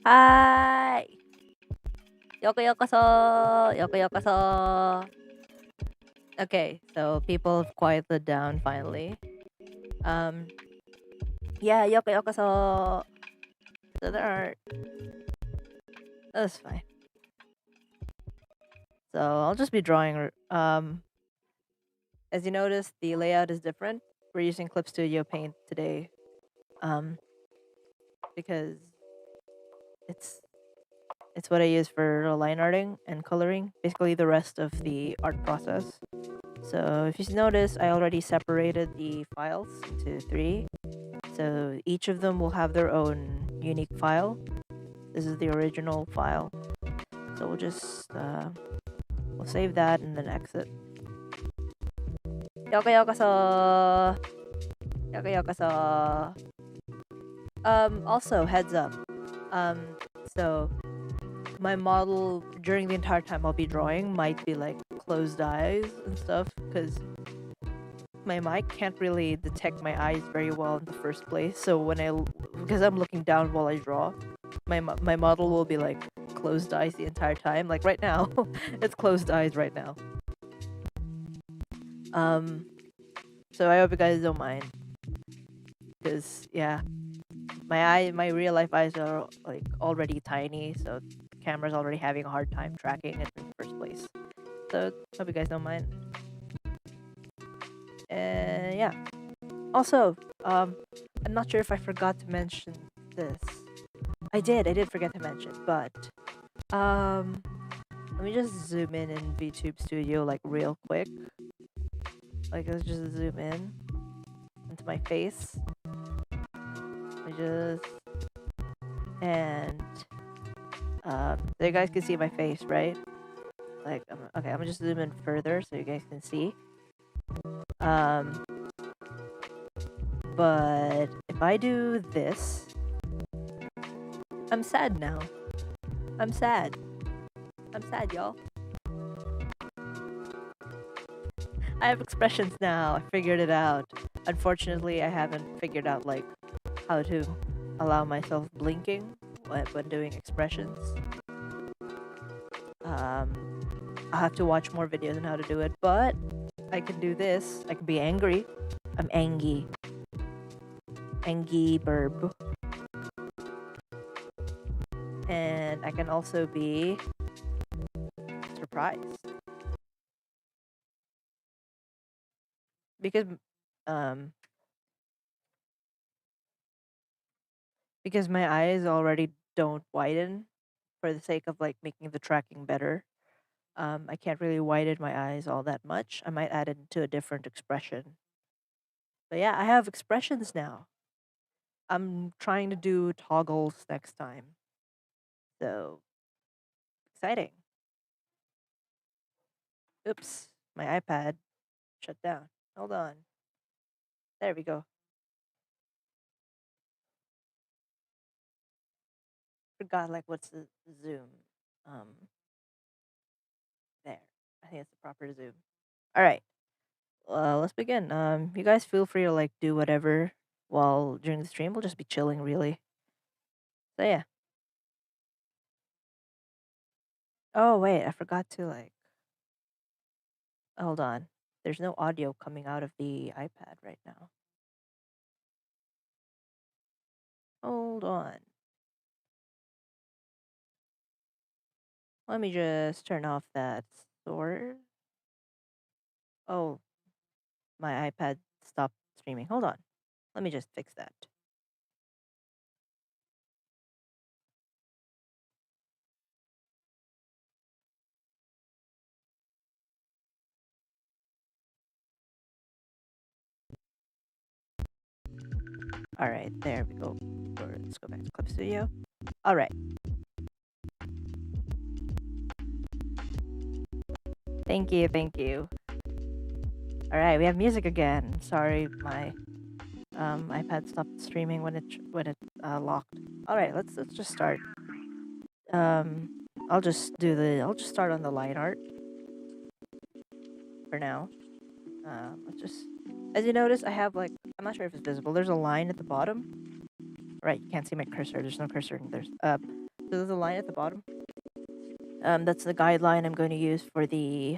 Hi! Yokuyokoso! Yokuyokoso! Okay, so people have quieted down finally. Um, yeah, Yokuyokoso! So there are... That's fine. So I'll just be drawing... As you notice, the layout is different. We're using Clip Studio Paint today. Because it's what I use for line arting and coloring. Basically the rest of the art process. So if you notice, I already separated the files into 3. So each of them will have their own unique file. This is the original file. So we'll just we'll save that and then exit. Yokuyokoso! Yokuyokoso! Also heads up. So my model during the entire time I'll be drawing might be like closed eyes and stuff because my mic can't really detect my eyes very well in the first place. So because I'm looking down while I draw, my model will be like closed eyes the entire time. Like right now, it's closed eyes right now. So I hope you guys don't mind, because yeah, my real life eyes are like already tiny, so the camera's already having a hard time tracking it in the first place. So hope you guys don't mind. And yeah. Also, I'm not sure if I forgot to mention this. I did forget to mention, but let me just zoom in VTube Studio like real quick. Like let's just zoom in into my face. And so you guys can see my face, right? Like okay, I'm gonna just zoom in further so you guys can see. But if I do this, I'm sad now. I'm sad, y'all. I have expressions now. I figured it out. Unfortunately, I haven't figured out like how to allow myself blinking when doing expressions. I'll have to watch more videos on how to do it, but I can do this. I can be angry. I'm angry. Angry burb. And I can also be surprised. Because my eyes already don't widen for the sake of like making the tracking better. I can't really widen my eyes all that much. I might add it to a different expression. But yeah, I have expressions now. I'm trying to do toggles next time. So exciting. Oops, my iPad shut down. Hold on. There we go. Forgot like what's the zoom. There. I think it's the proper zoom. All right. Let's begin. You guys feel free to like do whatever while during the stream. We'll just be chilling, really. So yeah. Oh wait, I forgot to like. Hold on. There's no audio coming out of the iPad right now. Hold on. Let me just turn off that source. Oh, my iPad stopped streaming. Hold on. Let me just fix that. All right, there we go. Let's go back to Clip Studio. All right. Thank you, thank you. All right, we have music again. Sorry, my iPad stopped streaming when it locked. All right, let's just start. I'll just start on the line art for now. Let's just, as you notice, I have like, I'm not sure if it's visible. There's a line at the bottom. Right, you can't see my cursor. There's no cursor. There's So there's a line at the bottom. That's the guideline I'm going to use for the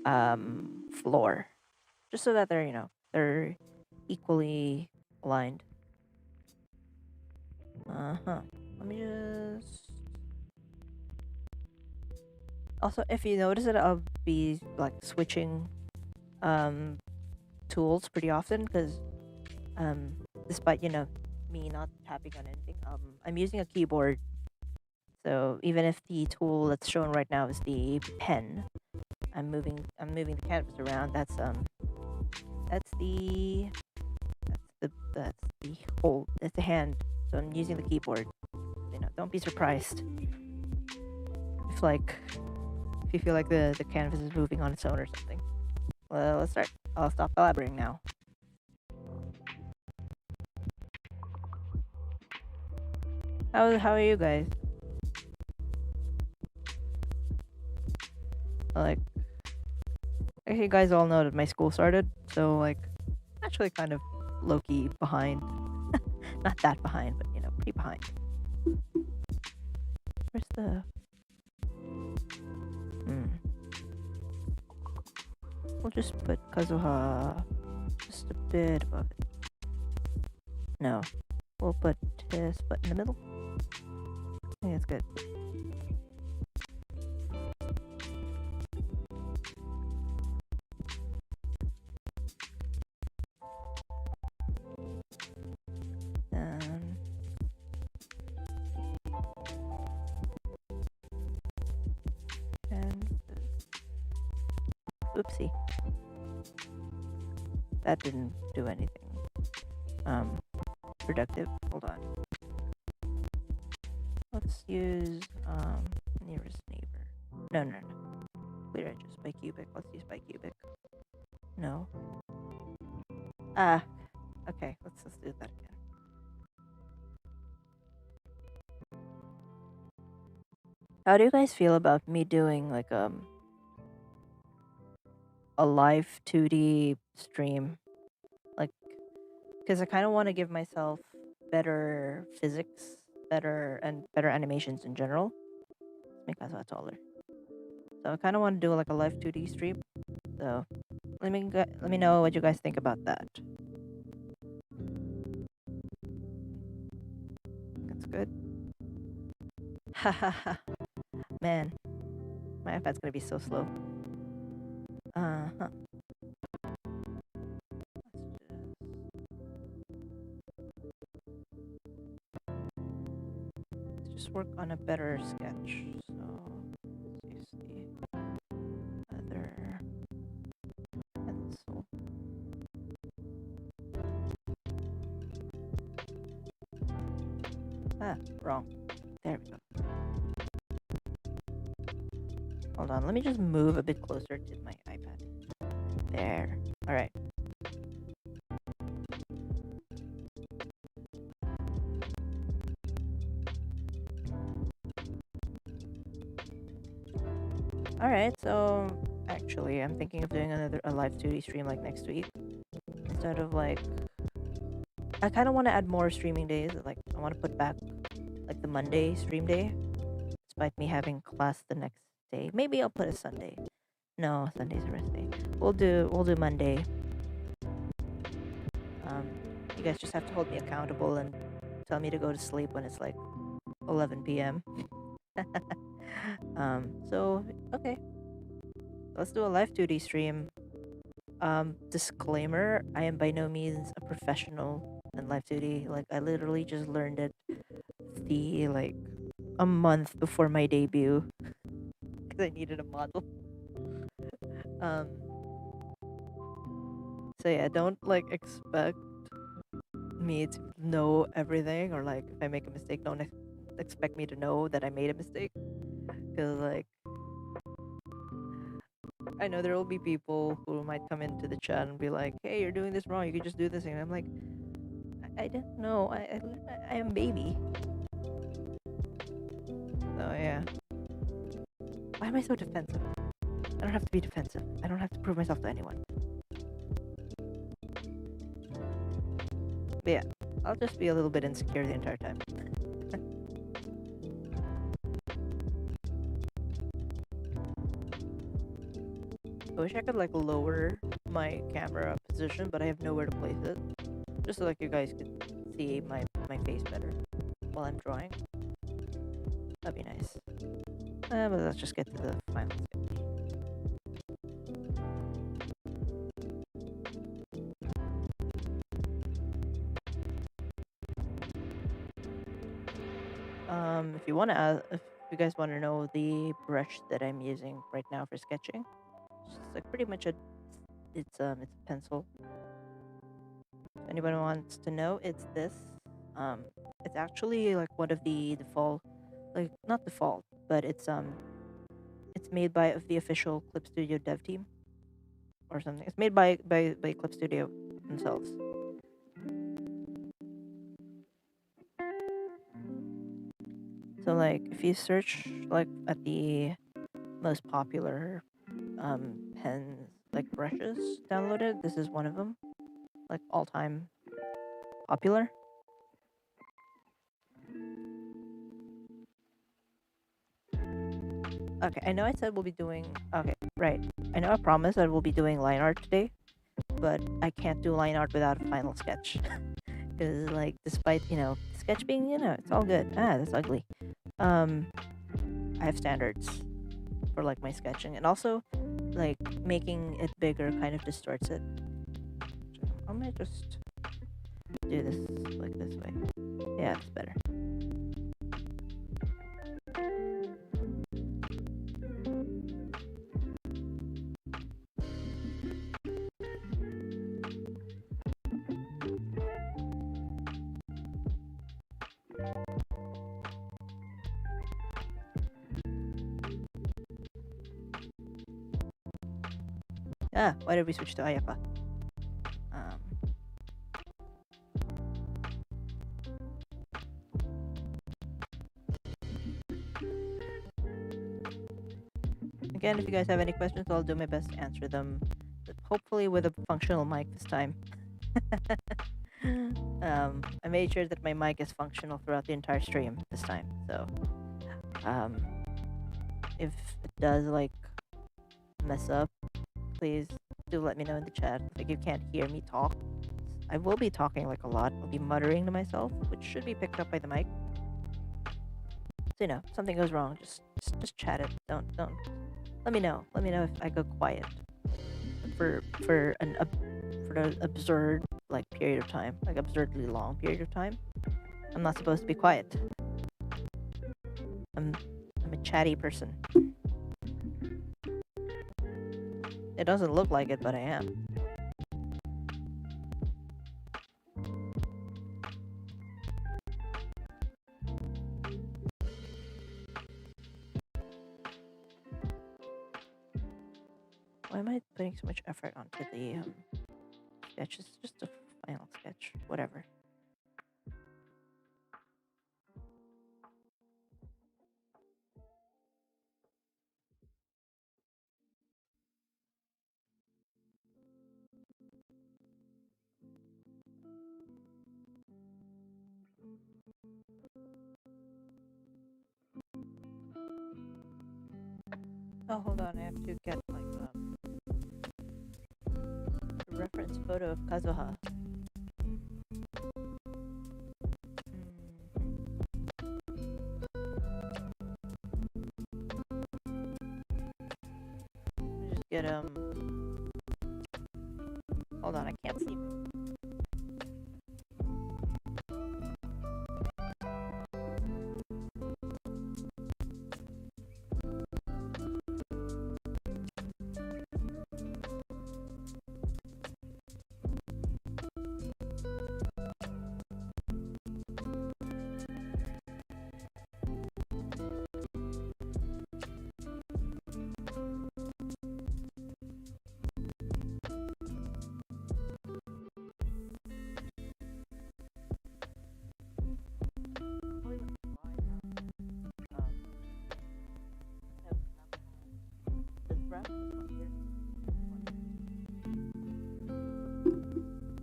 floor, just so that they're equally aligned. Let me just. Also, if you notice it, I'll be like switching tools pretty often because despite me not tapping on anything, I'm using a keyboard. So even if the tool that's shown right now is the pen, I'm moving the canvas around. That's the whole. That's the hand. So I'm using the keyboard. Don't be surprised if you feel like the canvas is moving on its own or something. Well, let's start. I'll stop elaborating now. How are you guys? Like, you guys all know that my school started, so like, actually kind of low-key behind. Not that behind, but pretty behind. Where's the? We'll just put Kazuha just a bit above it. No, we'll put his butt in the middle. I think that's good. And oopsie, that didn't do anything productive. Hold on. Let's use nearest neighbor. No. Clear edges by cubic. Let's use by cubic. No. Okay. Let's do that again. How do you guys feel about me doing like a live 2D stream? Like, because I kind of want to give myself better physics, better animations in general. Let's make myself taller. So I kind of want to do like a live 2D stream. So let me know what you guys think about that. That's good. Hahaha. Man, my iPad's gonna be so slow. Let's just work on a better sketch. So let's use the other pencil. Wrong. There we go. Hold on, let me just move a bit closer to my iPad. There. Alright. Alright, so actually I'm thinking of doing a live 2D stream like next week. Instead of like I kinda wanna add more streaming days. Like I wanna put back like the Monday stream day. Despite me having class the next day. Maybe I'll put a Sunday. No, Sunday's a rest day. We'll do Monday. You guys just have to hold me accountable and tell me to go to sleep when it's like 11 p.m. So okay. Let's do a live 2D stream. Disclaimer, I am by no means a professional in live 2D. Like I literally just learned it a month before my debut. Because I needed a model. So yeah, don't like expect me to know everything, or like if I make a mistake, don't expect me to know that I made a mistake. Because like I know there will be people who might come into the chat and be like, "Hey, you're doing this wrong. You could just do this." And I'm like, I didn't know. I am baby. So yeah. Why am I so defensive? I don't have to be defensive. I don't have to prove myself to anyone. But yeah, I'll just be a little bit insecure the entire time. I wish I could like lower my camera position, but I have nowhere to place it. Just so like you guys could see my face better while I'm drawing. That'd be nice. But let's just get to the final sketch. If you want to ask, if you guys want to know the brush that I'm using right now for sketching, it's just like pretty much it's a pencil. If anyone wants to know, it's this. It's actually like one of the default, like not default, but it's made by the official Clip Studio dev team or something. It's made by Clip Studio themselves. So like if you search like at the most popular pens like brushes downloaded, this is one of them, like all time popular. Okay, I know I said we'll be doing, okay, right. I know I promised that we'll be doing line art today, but I can't do line art without a final sketch. Because, like, despite, sketch being, it's all good. Ah, that's ugly. I have standards for, like, my sketching. And also, like, making it bigger kind of distorts it. I might just do this, like, this way. Yeah, it's better. Ah, why did we switch to Ayaka? Again, if you guys have any questions, I'll do my best to answer them. Hopefully with a functional mic this time. I made sure that my mic is functional throughout the entire stream this time. So, if it does like mess up, please do let me know in the chat. Like you can't hear me talk, I will be talking like a lot. I'll be muttering to myself, which should be picked up by the mic. So if something goes wrong, just chat it. Don't. Let me know. Let me know if I go quiet for an absurd like period of time, like absurdly long period of time. I'm not supposed to be quiet. I'm a chatty person. It doesn't look like it, but I am. Why am I putting so much effort onto the sketch? It's just a final sketch. Whatever. Oh, hold on. I have to get like a reference photo of Kazuha. Just get Hold on, I can't see.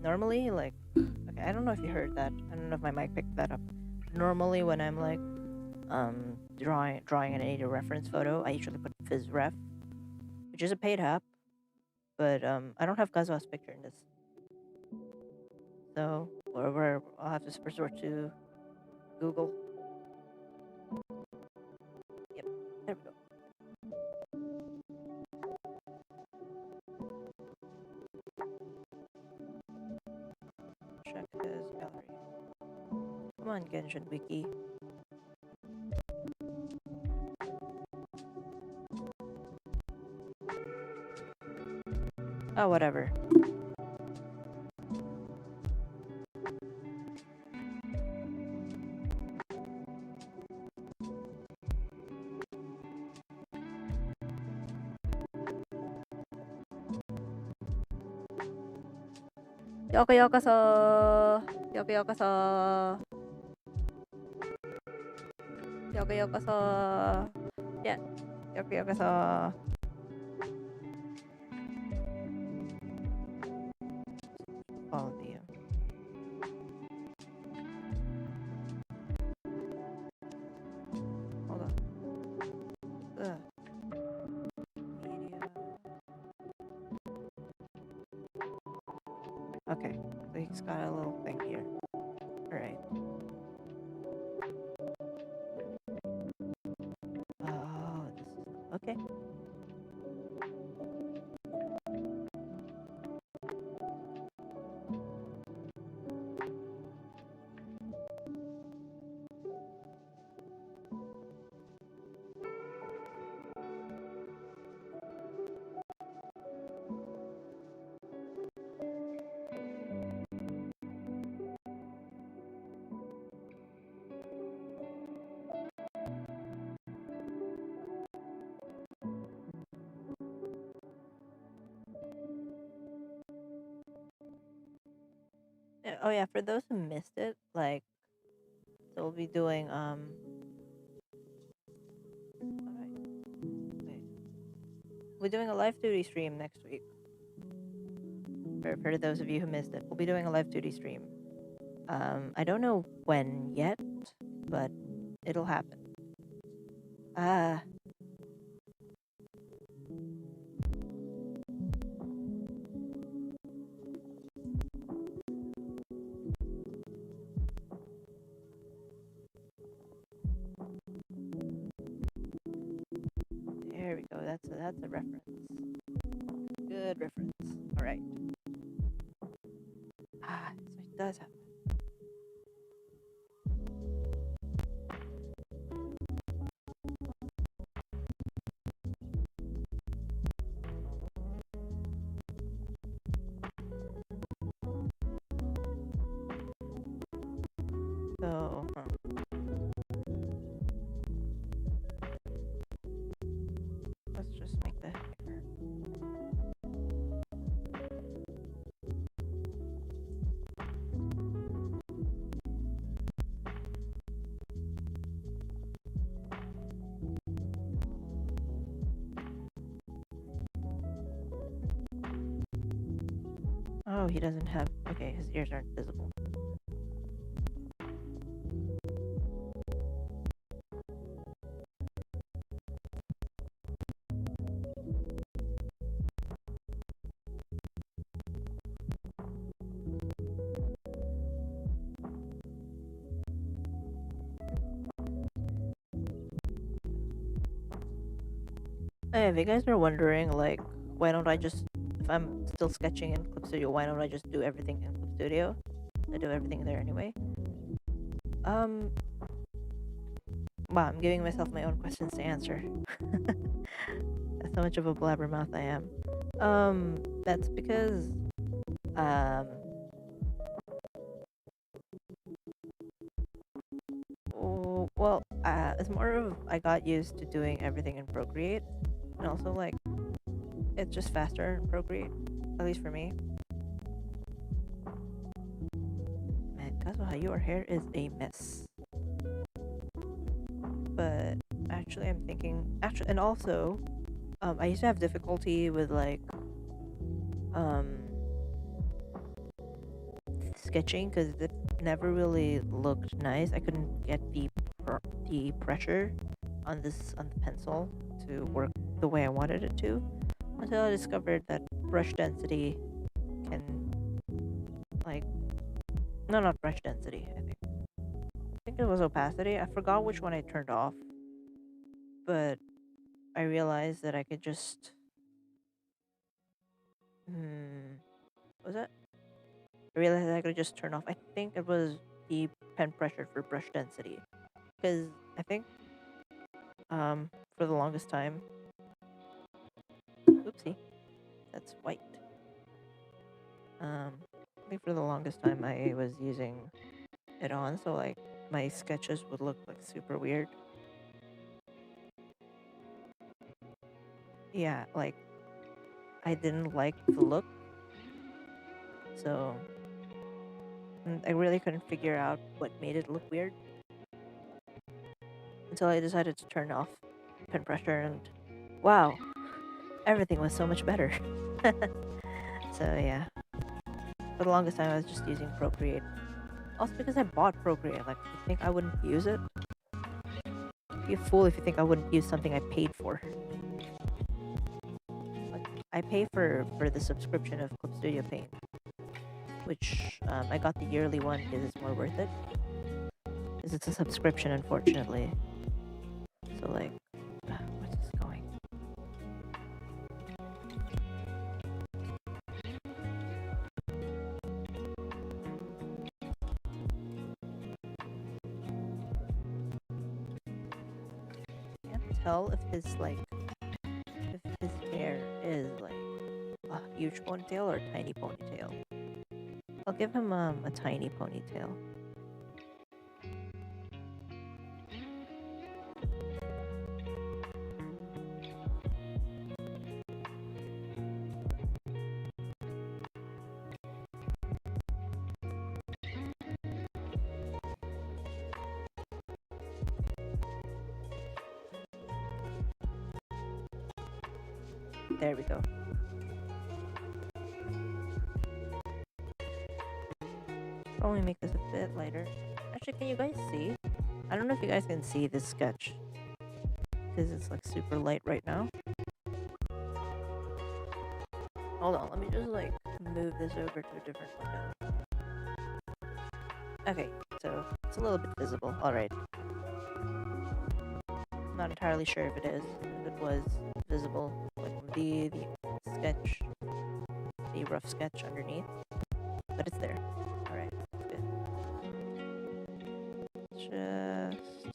Normally, like, okay, I don't know if you heard that. I don't know if my mic picked that up. Normally, when I'm like, drawing and I need a reference photo, I usually put PhysRef, which is a paid app, but I don't have Kazuha's picture in this, so I'll have to resort to Google. Yep, there we go. Check his gallery. Come on, Genshin Wiki. Oh, whatever. Yokuyokoso! Yokuyokoso! Yokuyokoso! Yeah, Yokuyokoso! All of you. Hold on. Ugh. Media. Okay, so he's got a little thing here. Alright. Oh, this is... okay. Oh yeah, for those who missed it, like, so we'll be doing alright. Wait. We're doing a live duty stream next week. For those of you who missed it, we'll be doing a live duty stream. I don't know when yet, but it'll happen. There we go. That's a reference. Good reference. All right. So it does happen. So, let's just make that bigger. Oh, he doesn't have... okay, his ears aren't visible. Hey, if you guys are wondering, like, why don't I just... if I'm still sketching in Clip Studio, why don't I just do everything in Clip Studio? I do everything there anyway. Wow, I'm giving myself my own questions to answer. That's how much of a blabbermouth I am. That's because, well, it's more of I got used to doing everything in Procreate, and also, like, it's just faster in Procreate, at least for me. Man, Kazuha, your hair is a mess. But actually, I'm thinking, and also, I used to have difficulty with, like, sketching because it never really looked nice. I couldn't get the pressure on the pencil to work the way I wanted it to, until I discovered that brush density can, like, no, not brush density, I think it was opacity. I forgot which one I turned off, but I realized that I could just, was it? I realized I could just turn off. I think it was the pen pressure for brush density, because I think, for the longest time, oopsie, that's white. I think for the longest time I was using it on, so like my sketches would look like super weird. Yeah, like I didn't like the look, so I really couldn't figure out what made it look weird until I decided to turn off pen pressure, and wow, everything was so much better. So yeah, for the longest time I was just using Procreate. Also because I bought Procreate, like you think I wouldn't use it? Be a fool if you think I wouldn't use something I paid for. Like I pay for the subscription of Clip Studio Paint, which I got the yearly one because it's more worth it. Because it's a subscription, unfortunately. So like, where's this going? Can't tell if his hair is like a huge ponytail or a tiny ponytail. I'll give him a tiny ponytail. There we go. Probably make this a bit lighter. Actually, can you guys see? I don't know if you guys can see this sketch because it's like super light right now. Hold on, let me just like move this over to a different window. Okay, so it's a little bit visible. Alright. I'm not entirely sure if it is. If it was visible, like the sketch, the rough sketch underneath. But it's there. Alright, good. Just...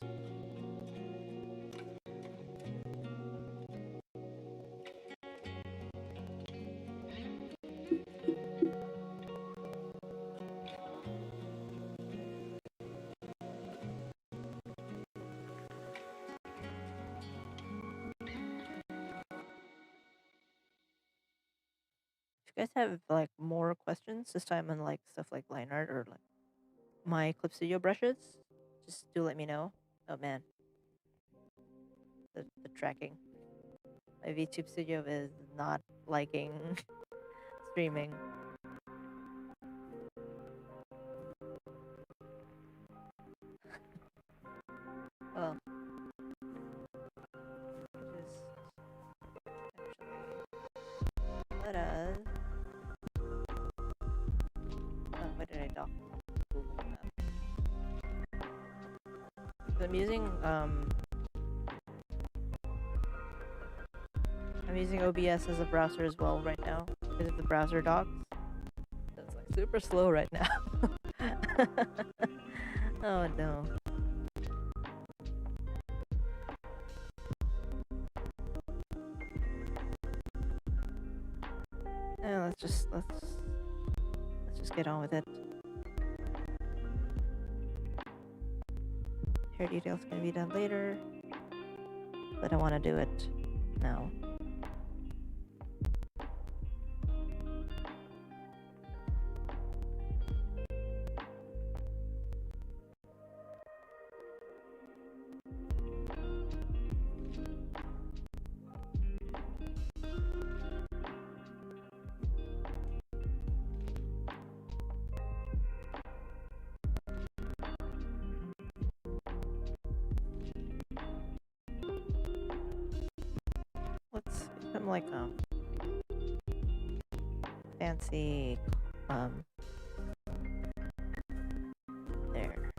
If you guys have like more questions this time on like stuff like line art or like my Clip Studio brushes, just do let me know. Oh man, the tracking. My VTube Studio is not liking streaming. Well, just actually let us. Oh, what did I dock? Google Maps. So I'm using OBS as a browser as well right now because of the browser docs. So it's like super slow right now. Oh no. Let's just get on with it. Hair details can be done later, but I want to do it now. Let's become like fancy there.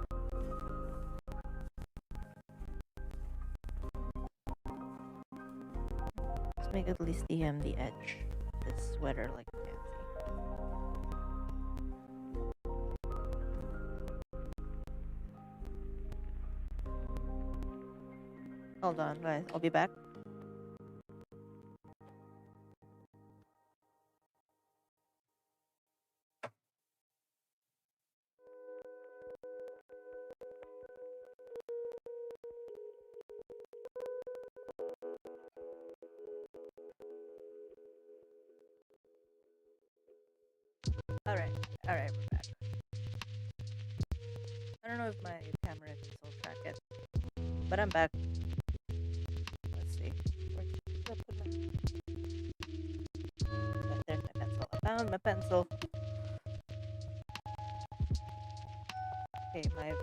Let's make at least the edge. This sweater like fancy. Hold on, guys. I'll be back. Alright, we're back. I don't know if my camera can still track it, but I'm back. Let's see. Where did I put there's my pencil. I found my pencil. Okay, my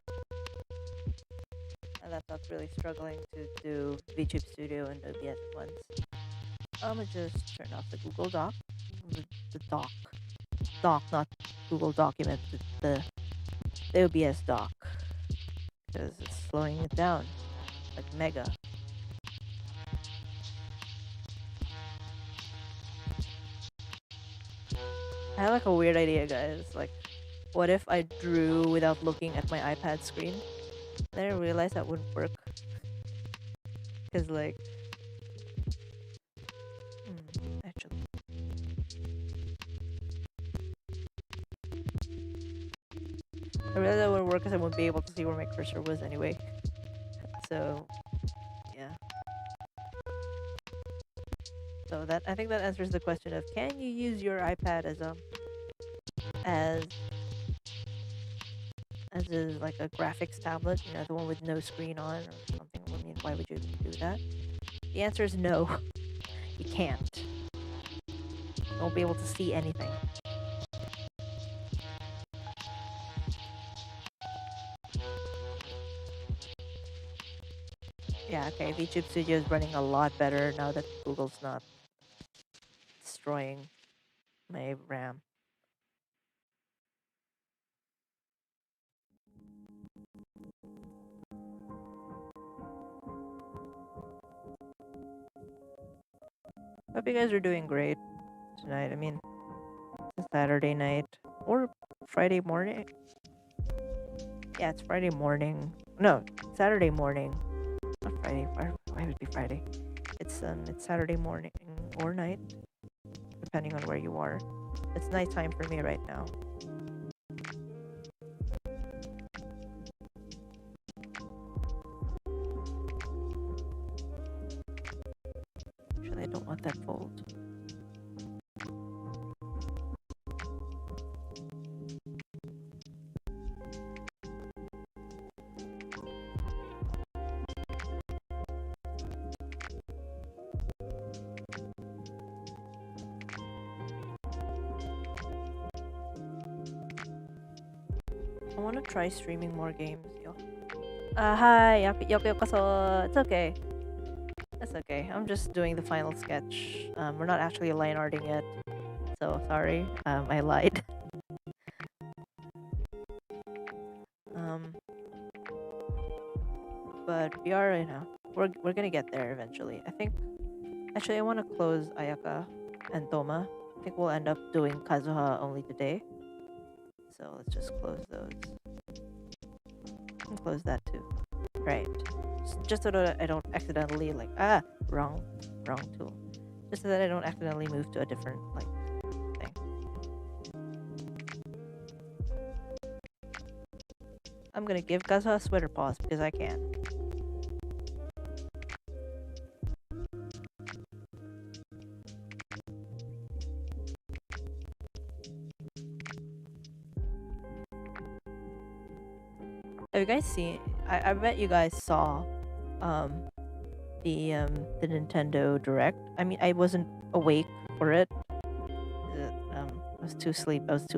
laptop's really struggling to do VTube Studio and OBS at once. I'm gonna just turn off the Google Doc. The doc. Doc, not Google Document. The OBS doc. Because it's slowing it down. Like mega. I have like a weird idea, guys. Like, what if I drew without looking at my iPad screen? Then I realized that wouldn't work. Because, like... actually... I realized that wouldn't work because I wouldn't be able to see where my cursor was anyway. So... yeah. So that I think that answers the question of, can you use your iPad as like a graphics tablet, you know, the one with no screen on or something? I mean, why would you do that? The answer is no. You can't. You won't be able to see anything. Yeah, okay, VTube Studio is running a lot better now that Google's not destroying my RAM. Hope you guys are doing great tonight. I mean, it's Saturday night or Friday morning. Yeah, it's Friday morning. No, Saturday morning. Not Friday. Why would it be Friday? It's Saturday morning or night, depending on where you are. It's nighttime for me right now. Actually, I don't want that fold. I want to try streaming more games, yo. Hi, Yokuyokoso. It's okay. It's okay. I'm just doing the final sketch. We're not actually line arting yet, so sorry. I lied. But we are, you know, we're gonna get there eventually. I think. Actually, I want to close Ayaka and Toma. I think we'll end up doing Kazuha only today. So let's just close those. And close that too. Right. Just so that I don't accidentally like wrong tool. Just so that I don't accidentally move to a different like thing. I'm gonna give Kazuha a sweater pause because I can. Have you guys seen? I bet you guys saw the Nintendo Direct. I mean, I wasn't awake for it. I was too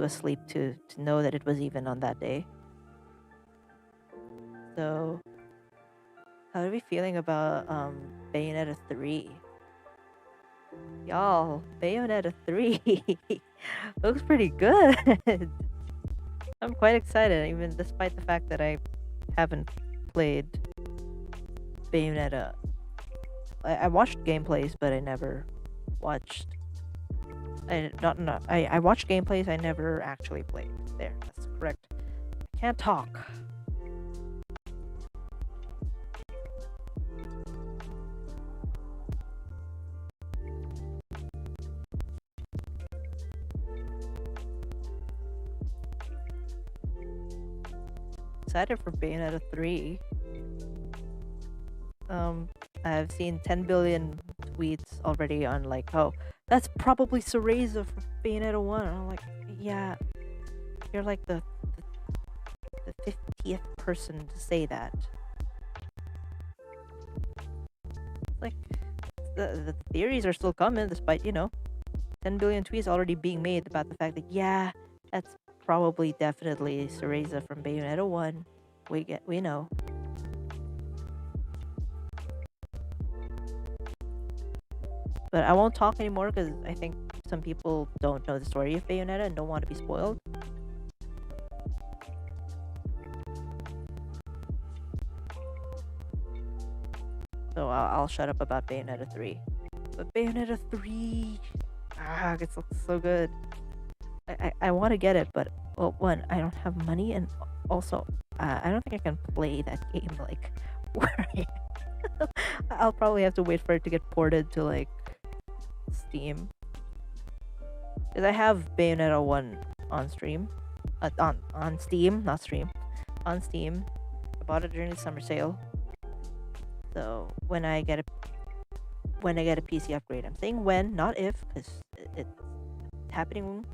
asleep to know that it was even on that day. So, how are we feeling about Bayonetta 3? Y'all, Bayonetta 3. Looks pretty good. I'm quite excited, even despite the fact that I haven't played Bayonetta. I watched gameplays, but I never watched. I watched gameplays. I never actually played. There, that's correct. I can't talk. Excited for Bayonetta 3. I've seen 10 billion tweets already on like, oh, that's probably Cereza from Bayonetta 1. And I'm like, yeah, you're like the 50th person to say that. Like, the theories are still coming, despite, 10 billion tweets already being made about the fact that, yeah, that's probably definitely Cereza from Bayonetta 1. We know. But I won't talk anymore because I think some people don't know the story of Bayonetta and don't want to be spoiled. So I'll shut up about Bayonetta 3. But Bayonetta 3... it looks so good. I want to get it, but, well, one, I don't have money, and also, I don't think I can play that game, like, where I'll probably have to wait for it to get ported to, like, Steam. Because I have Bayonetta 1 on stream. On Steam, not stream. On Steam. I bought it during the summer sale. So when I get a PC upgrade, I'm saying when, not if, because it's happening.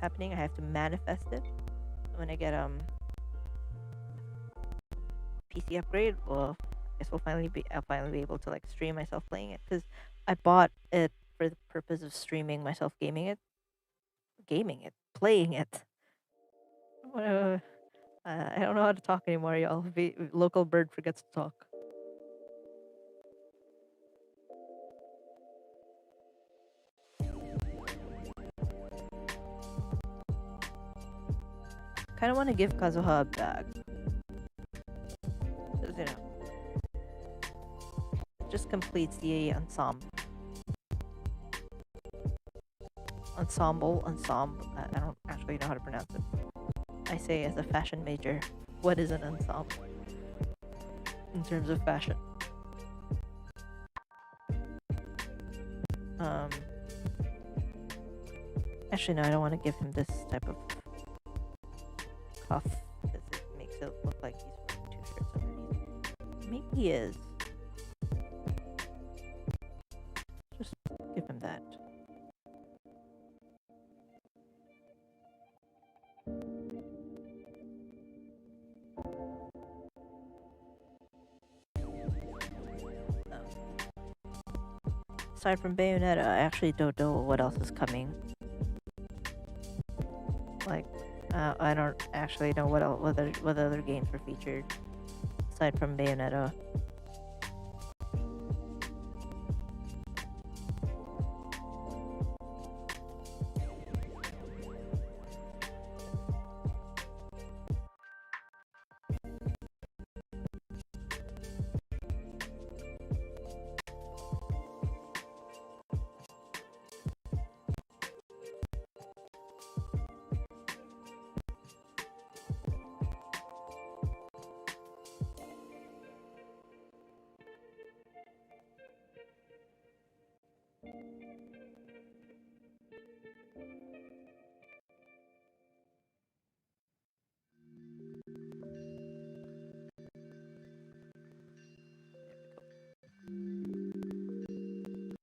I have to manifest it. When I get PC upgrade, well, I guess I'll finally be able to like stream myself playing it, because I bought it for the purpose of streaming myself playing it. I don't know how to talk anymore, y'all. Local bird forgets to talk. Kind of want to give Kazuha a bag. Because, it just completes the ensemble. I don't actually know how to pronounce it. I say as a fashion major, what is an ensemble in terms of fashion? Actually, no, I don't want to give him this type of cuff because it makes it look like he's wearing 2 shirts underneath. Maybe he is. Just give him that. Aside from Bayonetta, I actually don't know what else is coming. Like, I don't actually know what other games were featured aside from Bayonetta.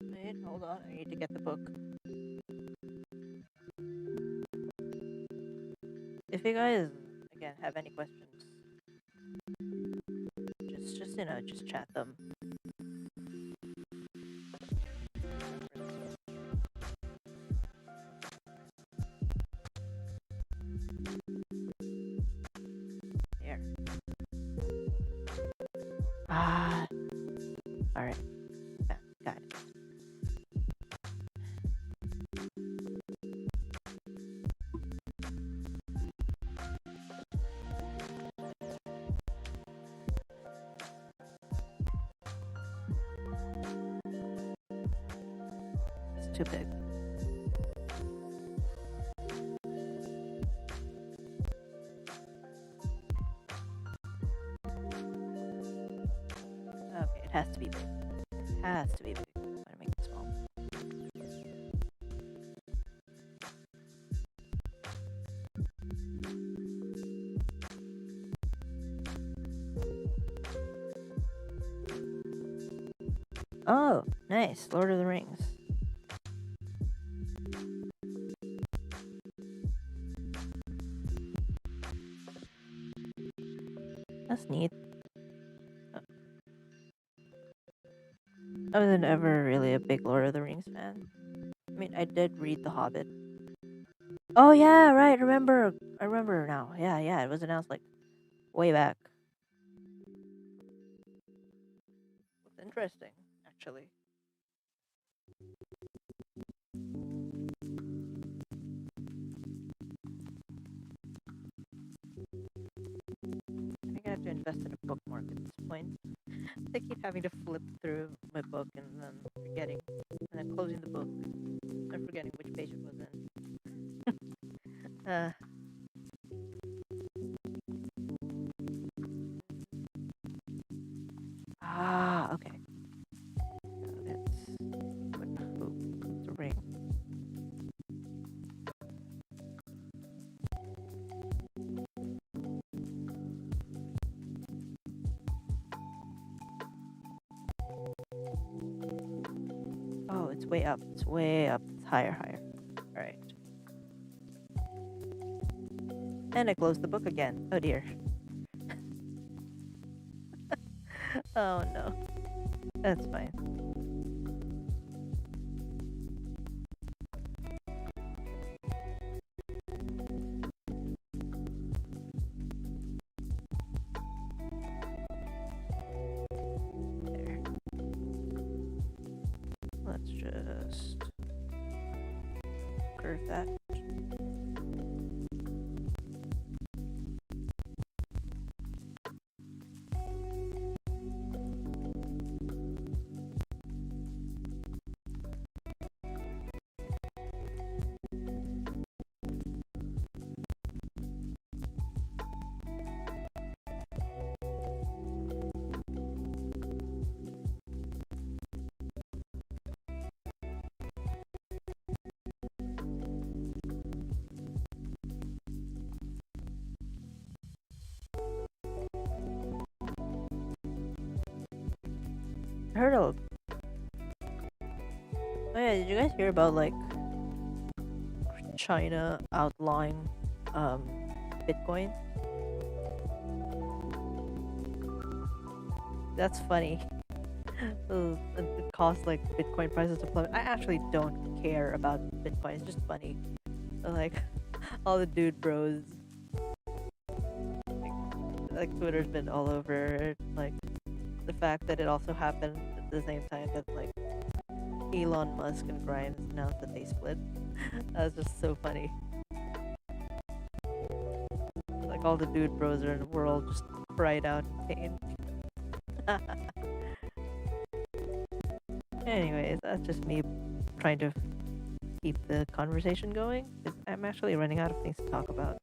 Wait, hold on, I need to get the book. If you guys, again, have any questions, just chat them. There. Alright. Got it. too big. Okay, it has to be big. It has to be big. I'm gonna make it small. Oh, nice. Lord of the Rings. That's neat. I wasn't ever really a big Lord of the Rings fan. I mean, I did read The Hobbit. Oh yeah, right. I remember now. Yeah. It was announced like way back. It's interesting, actually. I think I have to invest in a bookmark at this point. I keep having to flip through my book and then forgetting, and then closing the book and forgetting which page it was in. Okay. Let's put the ring. Oh, it's way up. It's way up. It's higher. All right. And I closed the book again. Oh dear. Oh no. That's fine. There. Let's just curve that. I heard a. Oh yeah, did you guys hear about like China outlawing Bitcoin? That's funny. It costs like Bitcoin prices to plummet. I actually don't care about Bitcoin. It's just funny. Like all the dude bros, like Twitter's been all over it. Like the fact that it also happened at the same time that like Elon Musk and Grimes announced that they split. That was just so funny. Like all the dude bros are in the world just cried out in pain. Anyways, that's just me trying to keep the conversation going. 'Cause I'm actually running out of things to talk about.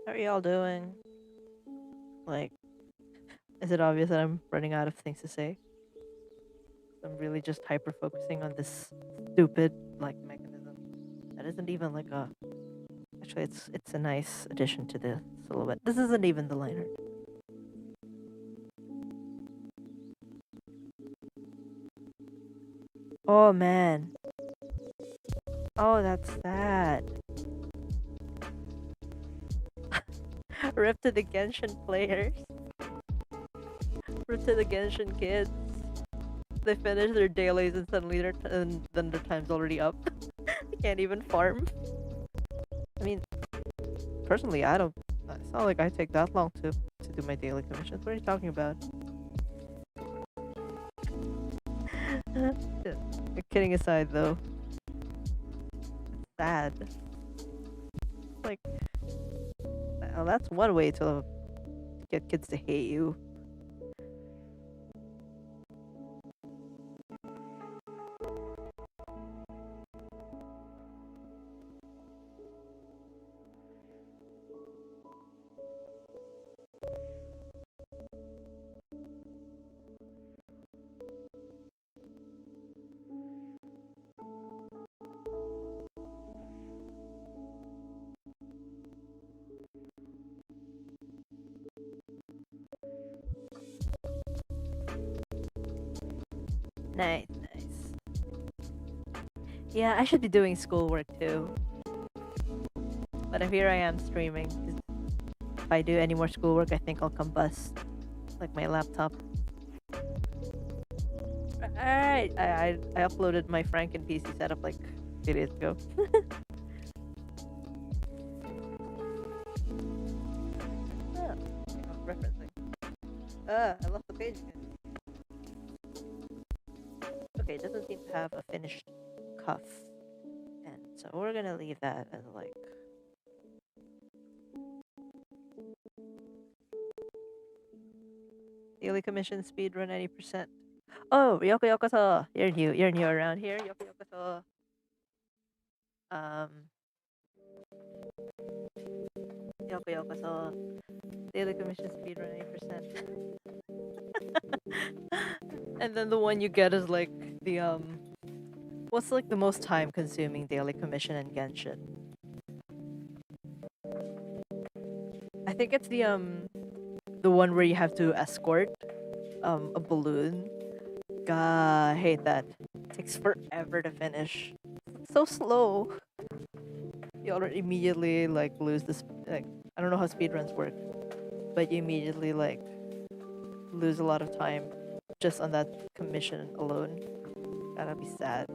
How are y'all doing? Like, is it obvious that I'm running out of things to say? I'm really just hyper focusing on this stupid like mechanism that isn't even like a. Actually, it's a nice addition to the silhouette. This isn't even the liner. Oh man. Oh, that's sad. Rip to the Genshin players. For to the Genshin kids, they finish their dailies and suddenly and then their time's already up. They can't even farm. I mean, personally, I don't. It's not like I take that long to do my daily commissions. What are you talking about? Kidding aside, though, it's sad. Like, well, that's one way to get kids to hate you. Nice, nice. Yeah, I should be doing schoolwork too. But if here I am streaming, 'cause if I do any more schoolwork, I think I'll combust, like my laptop. Alright, I uploaded my Franken PC setup like 2 days ago. Ah, referencing. I lost the page again. Okay, it doesn't seem to have a finished cuff. And so we're gonna leave that as like... Daily commission speed run 80%. Oh, Yokuyokoso! You're new around here, Yokuyokoso. Um... Yokuyokoso. Daily commission speed run 80%. And then the one you get is like the what's like the most time consuming daily commission in Genshin? I think it's the one where you have to escort a balloon. God, I hate that. It takes forever to finish. It's so slow. You already immediately like lose this, like, I don't know how speedruns work, but you immediately like lose a lot of time just on that commission alone. That'd be sad.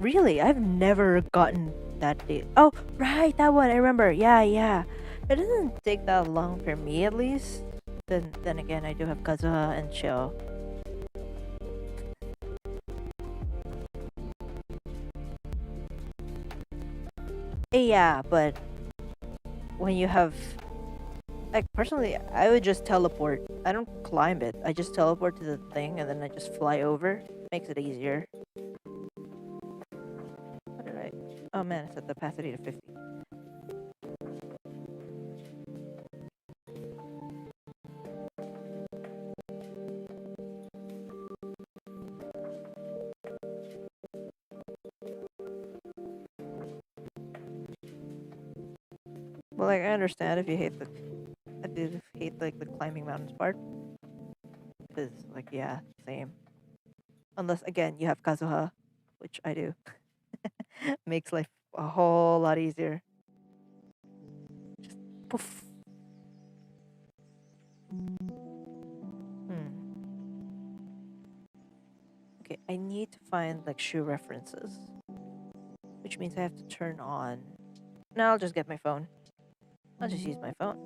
Really? I've never gotten that date. Oh, right, that one. I remember. Yeah, yeah. It doesn't take that long for me, at least. Then again, I do have Kazuha and Shio. Yeah, but when you have, like, personally, I would just teleport. I don't climb it. I just teleport to the thing and then I just fly over. Makes it easier. What did I? Oh man, I set the opacity to 50. Well, like, I understand if you hate I did hate like the climbing mountains part. Cause like, yeah, same. Unless again you have Kazuha, which I do. Makes life a whole lot easier. Just poof. Hmm. Okay, I need to find like shoe references. which means I have to turn on. No, I'll just get my phone. I'll just use my phone.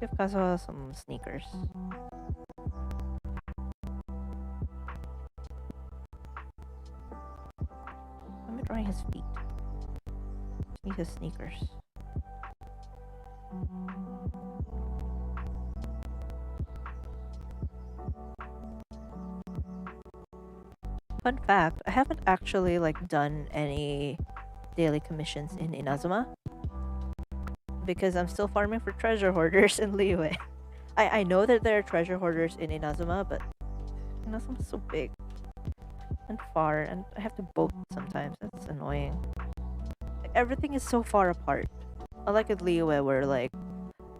Give Kazuha some sneakers. I'm drawing his feet. Just need his sneakers. Fun fact, I haven't actually like done any daily commissions in Inazuma because I'm still farming for treasure hoarders in Liyue. I know that there are treasure hoarders in Inazuma, but Inazuma's so big and far, and I have to boat sometimes. That's annoying. Like, everything is so far apart. Unlike at Liyue, where like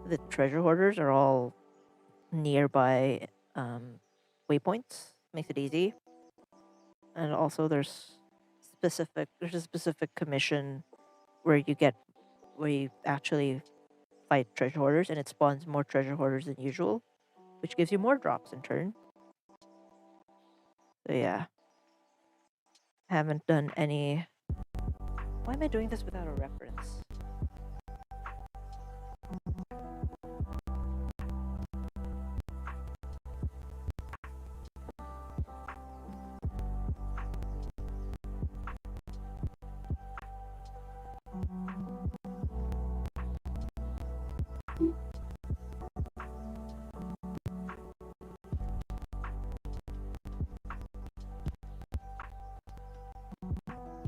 the treasure hoarders are all nearby waypoints, makes it easy. And also there's a specific commission where you actually fight treasure hoarders, and it spawns more treasure hoarders than usual, which gives you more drops in turn. So yeah, haven't done any. Why am I doing this without a reference?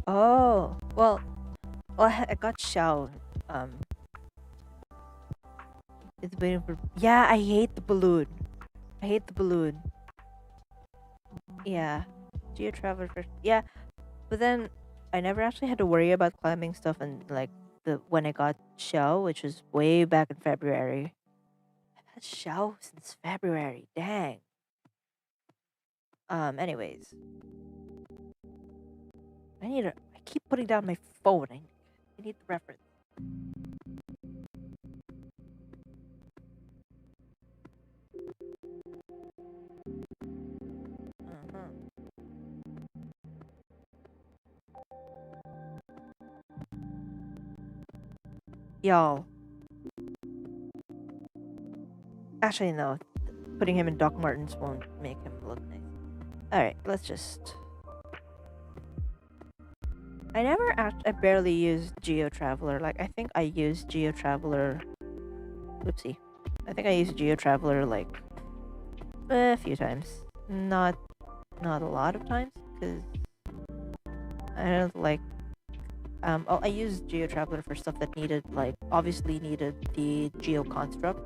Oh, well, I got Xiao. It's waiting for. Yeah, I hate the balloon. I hate the balloon. Yeah, Geo Traveler first. Yeah, but then I never actually had to worry about climbing stuff, and like when I got Xiao, which was way back in February. I've had Xiao since February. Dang. Anyways, I keep putting down my phone. I need the reference. Uh-huh. Y'all. Actually, no. Putting him in Doc Martens won't make him look nice. Alright, let's just. I barely used Geo Traveler. Like, I think I used Geo Traveler. Whoopsie. I think I used Geo Traveler like a few times. Not a lot of times, because I don't like. I used Geo Traveler for stuff that needed, like, obviously needed the Geo Construct.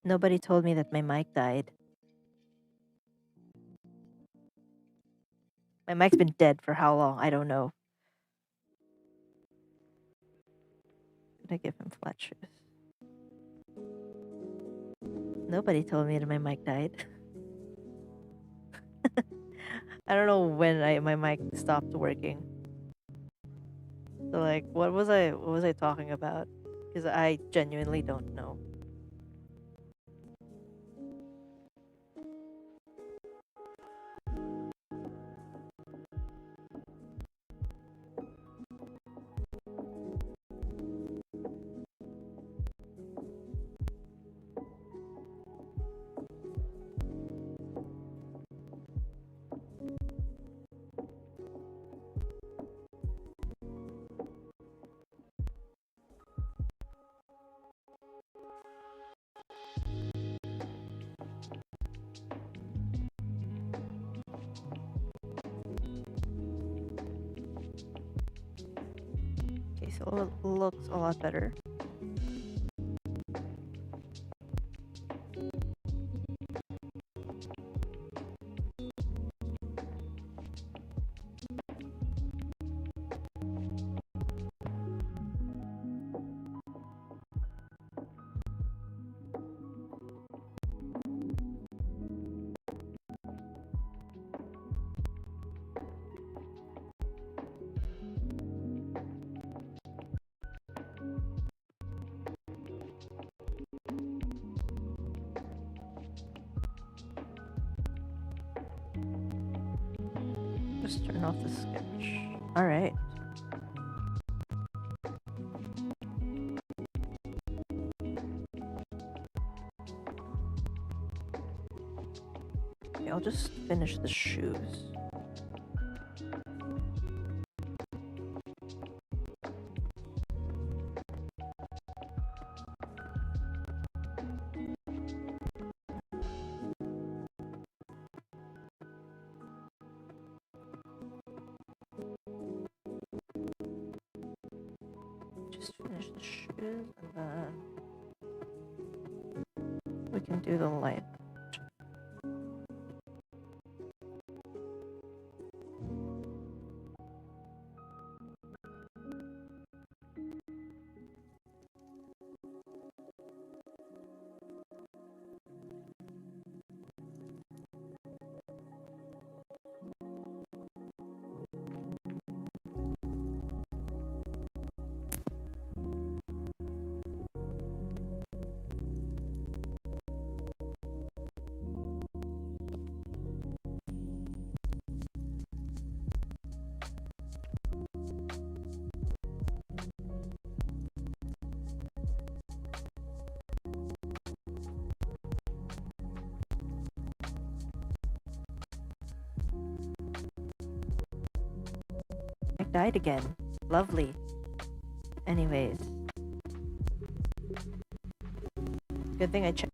Nobody told me that my mic died. My mic's been dead for how long? I don't know. I'm gonna give him flat shoes. Nobody told me that my mic died. I don't know when my mic stopped working. So like, what was I talking about? Because I genuinely don't know. Okay, so it looks a lot better. Just turn off the sketch. All right. Okay, I'll just finish the shoes. Just finish the shoes and then we can do the light. I died again. Lovely. Anyways. Good thing I checked.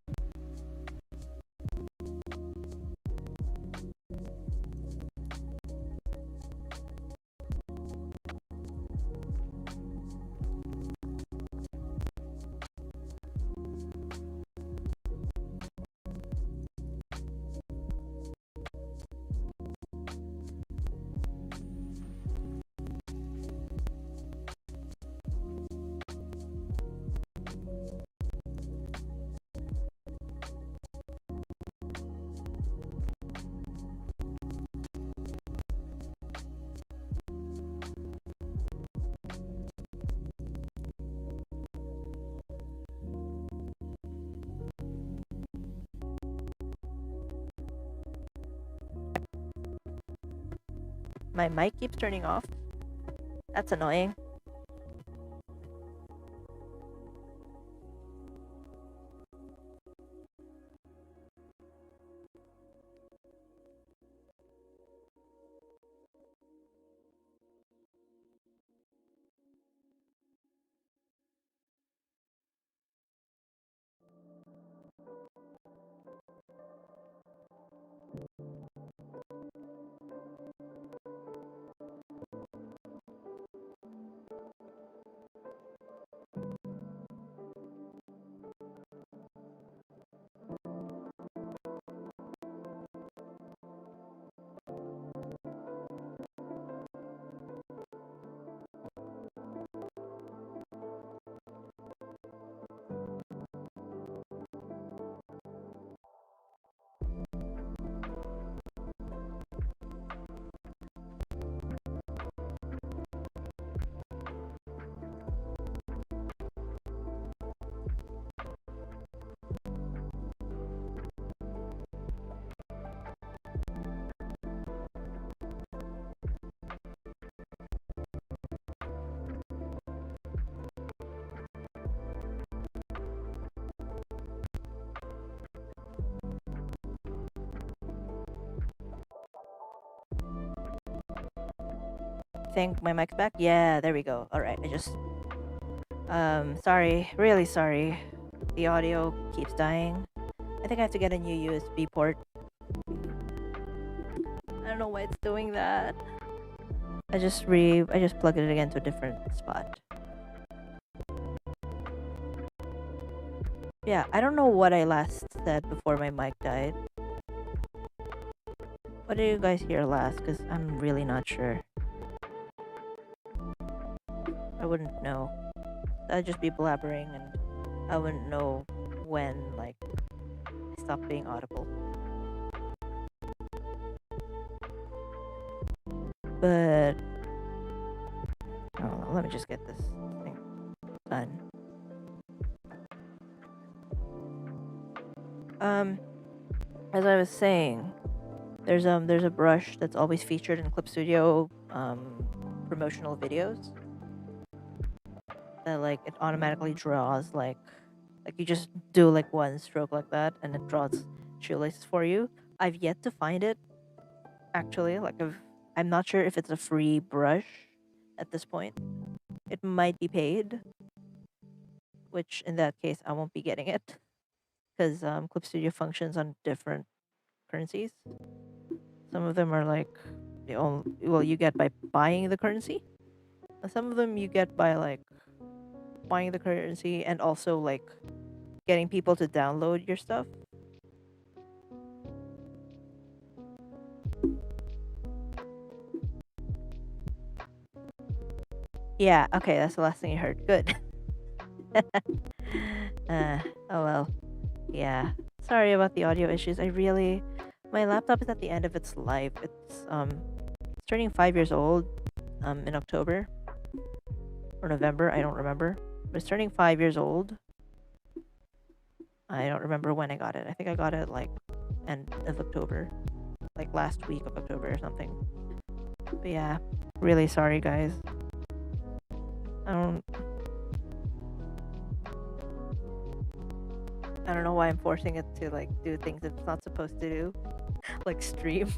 My mic keeps turning off. That's annoying. think my mic's back. Yeah, there we go. All right, I just sorry, really sorry. The audio keeps dying. I think I have to get a new USB port. I don't know why it's doing that. I just plugged it again to a different spot. Yeah, I don't know what I last said before my mic died. What did you guys hear last? Because I'm really not sure. I wouldn't know. I'd just be blabbering and I wouldn't know when, like, I stopped being audible. But oh, let me just get this thing done. As I was saying, there's a brush that's always featured in Clip Studio promotional videos that, like, it automatically draws like you just do like one stroke like that and it draws shoelaces for you. I've yet to find it actually. Like, I'm not sure if it's a free brush at this point. It might be paid, which in that case I won't be getting it because Clip Studio functions on different currencies. Some of them are like you get by buying the currency, and some of them you get by like buying the currency and also like getting people to download your stuff. Yeah, okay, that's the last thing you heard. Good. Oh well. Yeah. Sorry about the audio issues. My laptop is at the end of its life. It's turning 5 years old in October or November, I don't remember. But it's turning 5 years old. I don't remember when I got it. I think I got it like end of October, like last week of October or something. But yeah, really sorry guys. I don't know why I'm forcing it to like do things it's not supposed to do, like stream.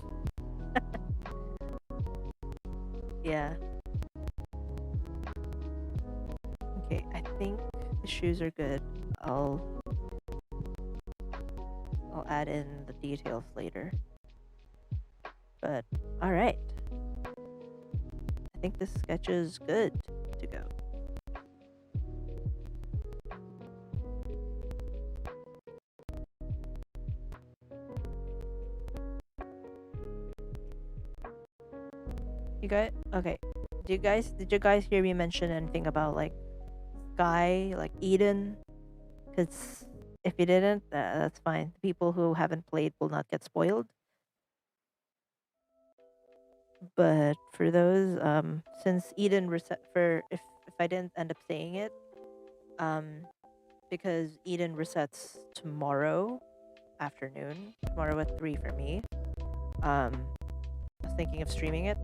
Yeah. Okay, I think the shoes are good. I'll add in the details later. But all right. I think this sketch is good to go. You guys, okay. Did you guys hear me mention anything about like Sky, like Eden? Because if you didn't, that's fine. People who haven't played will not get spoiled. But for those, since Eden reset for if I didn't end up saying it, because Eden resets tomorrow afternoon, tomorrow at 3 for me. I was thinking of streaming it,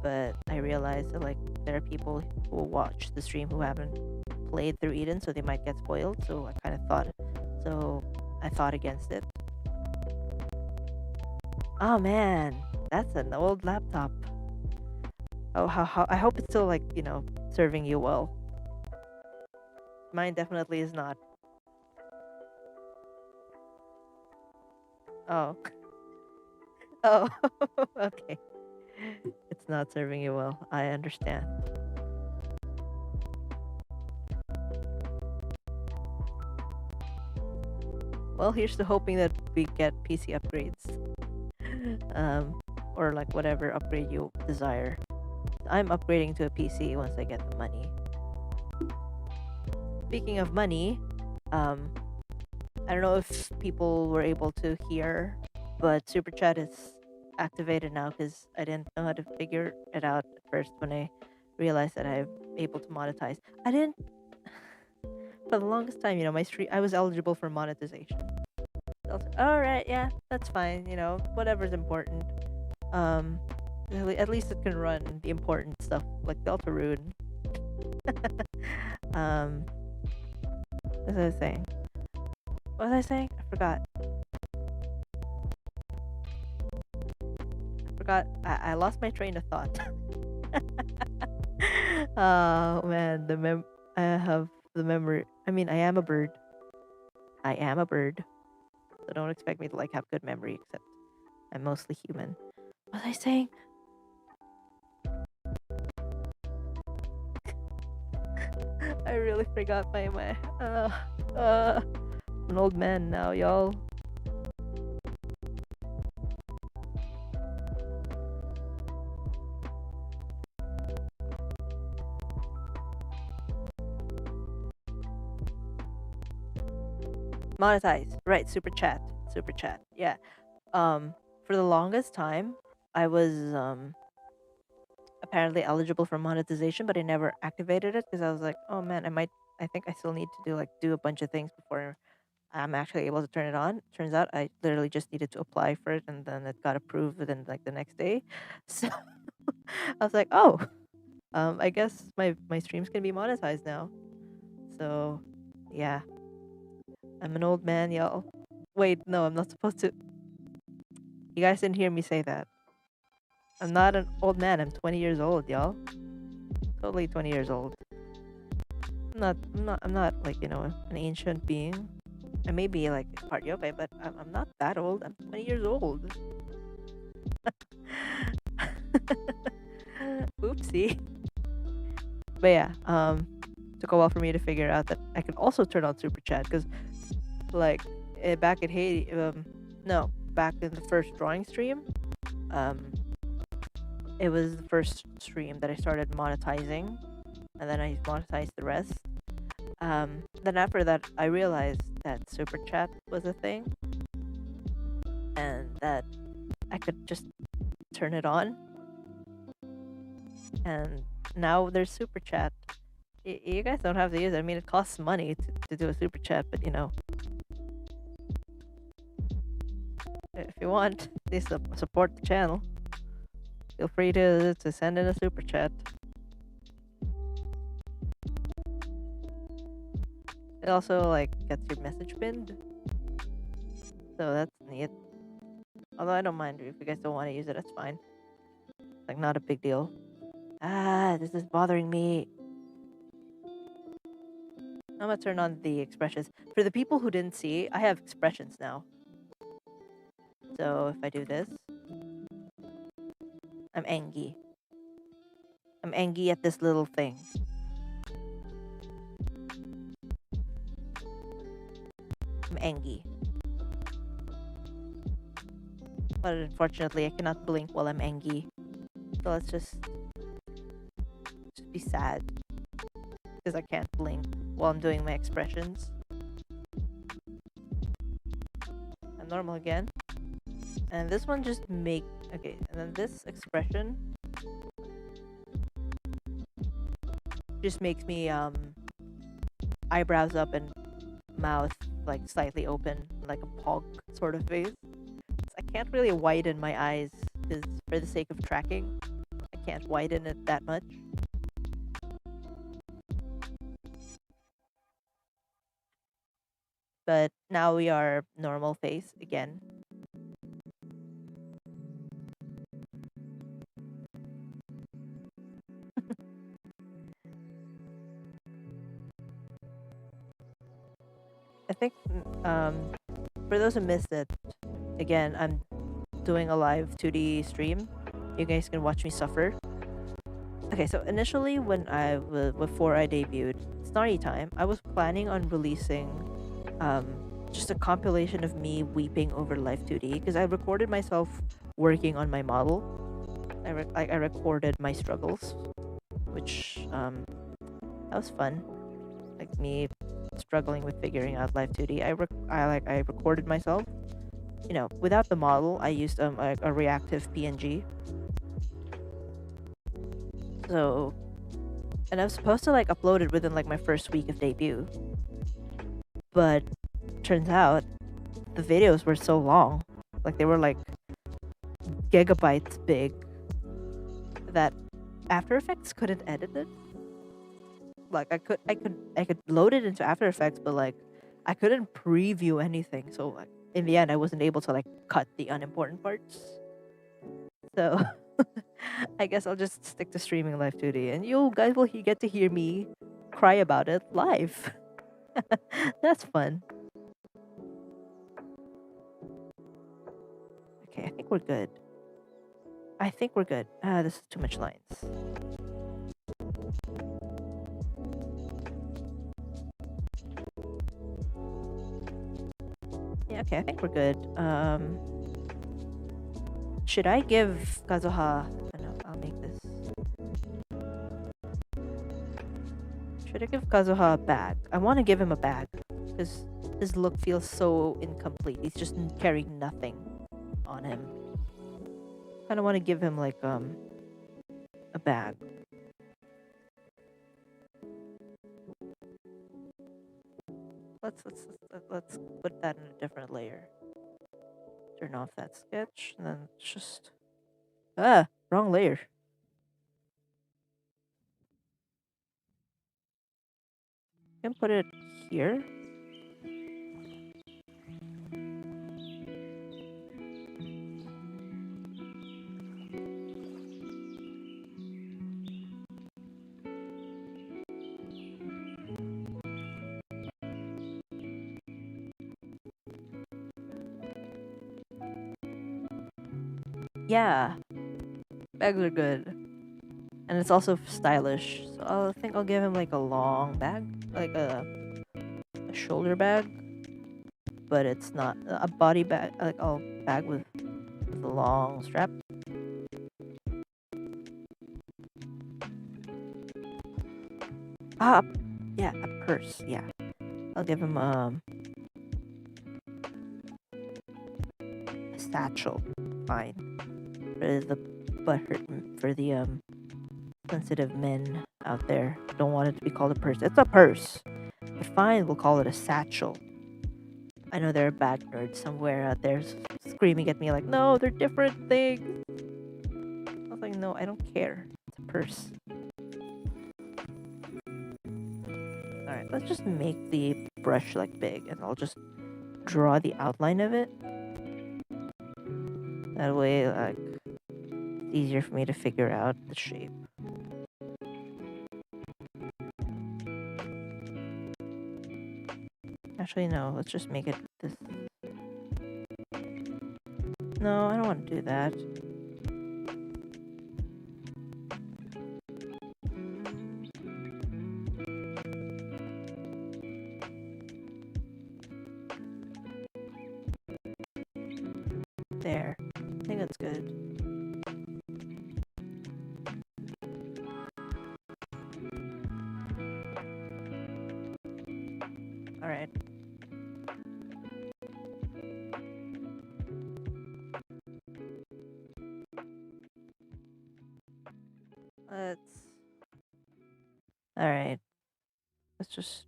but I realized that like there are people who will watch the stream who haven't played through Eden, so they might get spoiled. So I thought against it. Oh man, that's an old laptop. Oh, how I hope it's still like serving you well. Mine definitely is not. Oh. Oh. Okay. It's not serving you well. I understand. Well, here's to hoping that we get PC upgrades. Or like whatever upgrade you desire. I'm upgrading to a PC once I get the money. Speaking of money, I don't know if people were able to hear, but Super Chat is activated now because I didn't know how to figure it out at first when I realized that I'm able to monetize. I didn't for the longest time, my stream I was eligible for monetization. All right, yeah, that's fine. Whatever's important. At least it can run the important stuff like Deltarune. What was I saying? I forgot forgot. I lost my train of thought. Oh man, I have the memory. I mean, I am a bird. I am a bird. So don't expect me to like have good memory, except I'm mostly human. What was I saying? I really forgot my I'm an old man now, y'all. Monetize. Right, super chat. Super chat. Yeah. For the longest time, I was apparently eligible for monetization, but I never activated it because I was like, oh man, I think I still need to do a bunch of things before I'm actually able to turn it on. Turns out I literally just needed to apply for it, and then it got approved within like the next day. So I was like, oh, I guess my streams can be monetized now. So yeah, I'm an old man, y'all. Wait, no, I'm not supposed to. You guys didn't hear me say that. I'm not an old man. I'm 20 years old, y'all. Totally 20 years old. I'm not like, an ancient being. I may be like part yokai, but I'm not that old. I'm 20 years old. Oopsie. But yeah, took a while for me to figure out that I could also turn on super chat because, like, back at Haiti, no, back in the first drawing stream, it was the first stream that I started monetizing, and then I monetized the rest. Then after that, I realized that super chat was a thing, and that I could just turn it on. And now there's super chat. You guys don't have to use it. I mean, it costs money to do a super chat, but if you want, please support the channel. Feel free to send in a super chat. It also like gets your message pinned, so that's neat. Although I don't mind if you guys don't want to use it, that's fine. Like not a big deal. Ah, this is bothering me. I'm gonna turn on the expressions. For the people who didn't see, I have expressions now. So if I do this, I'm angry. I'm angry at this little thing. I'm angry. But unfortunately, I cannot blink while I'm angry. So let's just be sad. Because I can't blink while I'm doing my expressions. I'm normal again. And this one just okay, and then this expression just makes me eyebrows up and mouth like slightly open, like a pog sort of face. I can't really widen my eyes because for the sake of tracking, I can't widen it that much. But now we are normal face again. I think for those who missed it, again, I'm doing a live 2D stream. You guys can watch me suffer. Okay, so initially before I debuted Starry Time, I was planning on releasing just a compilation of me weeping over Life 2D because I recorded myself working on my model. I recorded my struggles, which that was fun. Like me struggling with figuring out Life 2D. I recorded myself. Without the model, I used a reactive PNG. So, and I was supposed to like upload it within like my first week of debut. But turns out the videos were so long, like they were like gigabytes big, that After Effects couldn't edit it. Like I could load it into After Effects, but like I couldn't preview anything. So like in the end, I wasn't able to like cut the unimportant parts. So I guess I'll just stick to streaming live 2D, and you guys will get to hear me cry about it live. That's fun. Okay, I think we're good. I think we're good. This is too much lines. Yeah, okay, I think we're good. Should I give Kazuha... No, I'll make this. Should I give Kazuha a bag? I want to give him a bag, because his look feels so incomplete. He's just carrying nothing on him. Kind of want to give him, like, a bag. Let's put that in a different layer. Turn off that sketch, and then just... wrong layer. I can put it here. Yeah, bags are good. And it's also stylish. So I think I'll give him like a long bag, like a shoulder bag, but it's not a body bag, like a bag with a long strap. Yeah, a purse. Yeah, I'll give him a satchel. Fine. For the butthurt, for the sensitive men out there, don't want it to be called a purse. It's a purse. But fine, we'll call it a satchel. I know there are bag nerds somewhere out there screaming at me like, no, they're different things. I was like, no, I don't care. It's a purse. Alright, let's just make the brush like big, and I'll just draw the outline of it. That way, like, it's easier for me to figure out the shape. Actually, no, let's just make it this. No, I don't want to do that. There. I think that's good. Alright. Alright. Let's just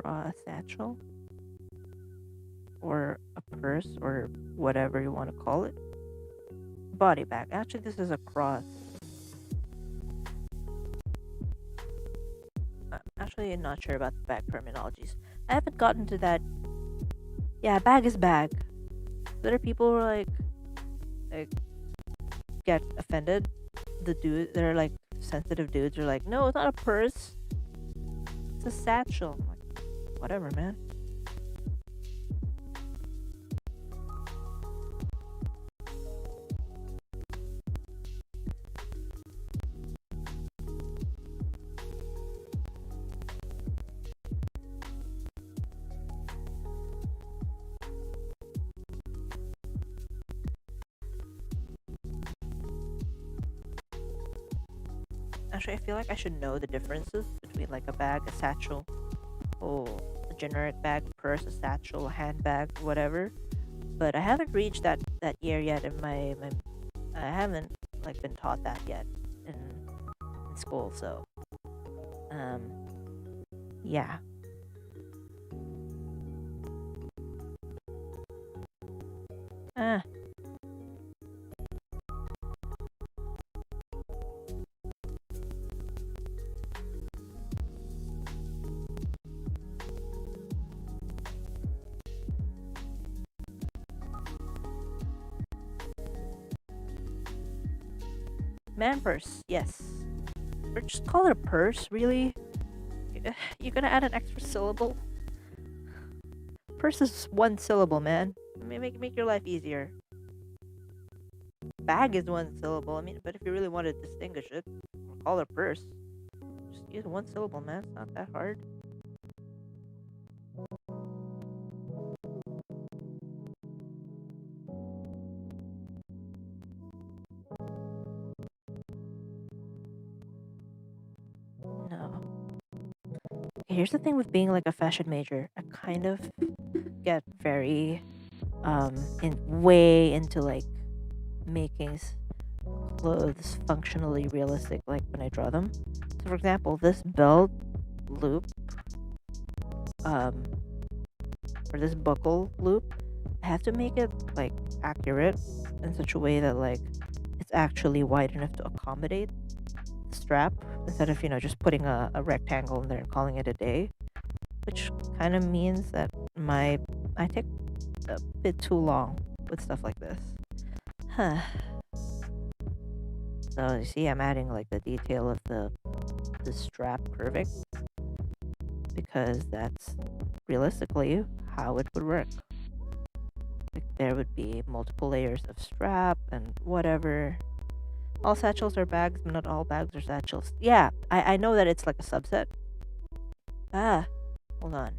draw a satchel. Or a purse, or whatever you want to call it. Body bag. Actually, this is a cross. Actually, I'm not sure about the bag terminologies. I haven't gotten to that. Yeah, bag is bag. There are people who are like get offended. They're like sensitive dudes are like, no, it's not a purse. It's a satchel. I'm like, whatever, man. Actually, I feel like I should know the differences between like a bag, a satchel, a generic bag, purse, a satchel, a handbag, whatever. But I haven't reached that year yet in my I haven't like been taught that yet in school. So, yeah. Man purse, yes. Or just call it a purse, really? You're gonna add an extra syllable? Purse is one syllable, man. I mean, make your life easier. Bag is one syllable. I mean, but if you really want to distinguish it, call it a purse. Just use one syllable, man. It's not that hard. No. Here's the thing with being like a fashion major. I kind of get very way into like making clothes functionally realistic, like when I draw them. So for example, this belt loop or this buckle loop, I have to make it like accurate in such a way that like it's actually wide enough to accommodate the strap instead of just putting a rectangle in there and calling it a day, which kind of means that I take a bit too long with stuff like this. Huh. So you see, I'm adding like the detail of the strap curving because that's realistically how it would work. Like there would be multiple layers of strap and whatever. All satchels are bags, but not all bags are satchels. Yeah, I know that it's like a subset. Hold on.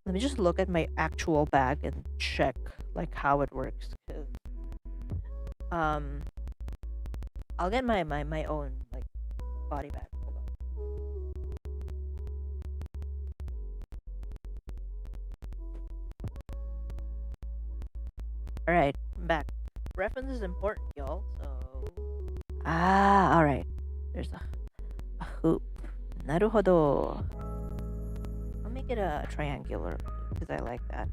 Let me just look at my actual bag and check like how it works. 'Cause, I'll get my own like body bag. Hold on. All right, I'm back. Reference is important, y'all. So all right. There's a hoop. Naruhodo. I'll make it a triangular because I like that.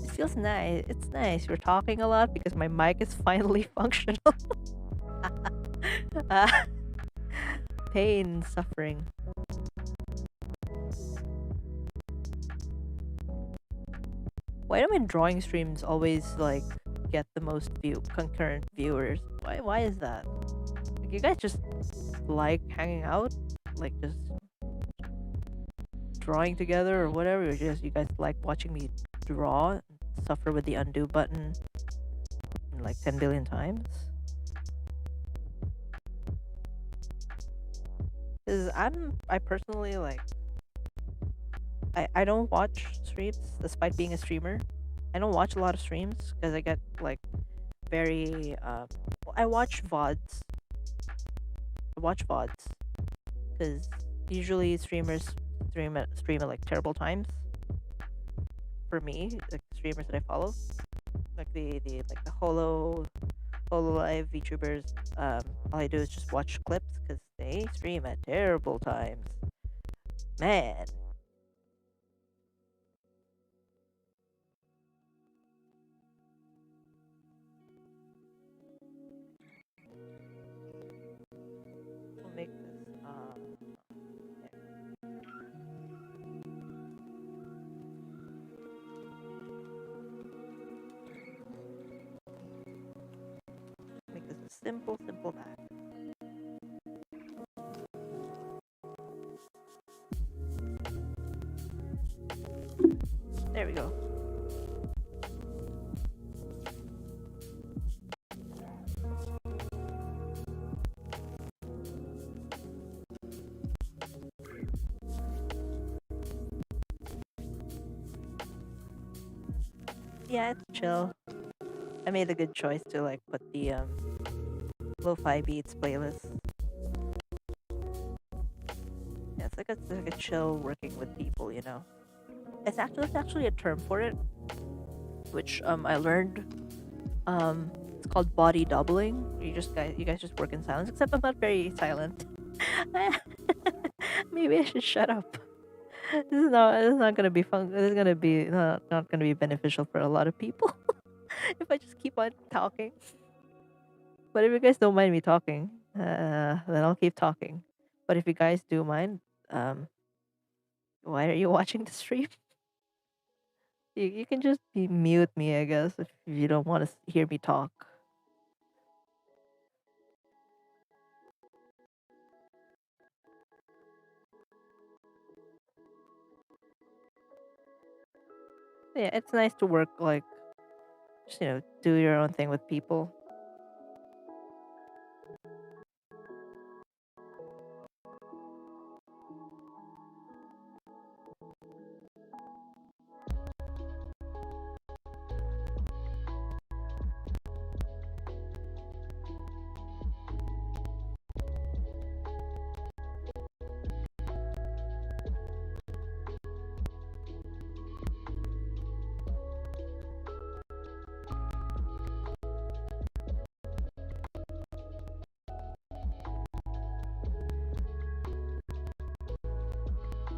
It feels nice. It's nice. We're talking a lot because my mic is finally functional. Pain, suffering. Why do my drawing streams always like get the most concurrent viewers? Why is that? Like you guys just like hanging out, like just drawing together or whatever, or just you guys like watching me draw and suffer with the undo button like 10 billion times? Because I personally like I don't watch streams despite being a streamer. I don't watch a lot of streams because I get like very I watch VODs. I watch VODs because usually streamers stream at like terrible times. For me, like streamers that I follow, like the holo live VTubers, all I do is just watch clips because they stream at terrible times. Man. We'll make this make this a simple bag. There we go. Yeah, it's chill. I made a good choice to like put the lo-fi beats playlist. Yeah, it's like a chill working with people, you know. It's actually a term for it, which I learned. It's called body doubling. You guys just work in silence. Except I'm not very silent. Maybe I should shut up. This is not gonna be fun. This is gonna be not gonna be beneficial for a lot of people if I just keep on talking. But if you guys don't mind me talking, then I'll keep talking. But if you guys do mind, um, why are you watching the stream? You can just be mute me, I guess, if you don't want to hear me talk. Yeah, it's nice to work like just do your own thing with people.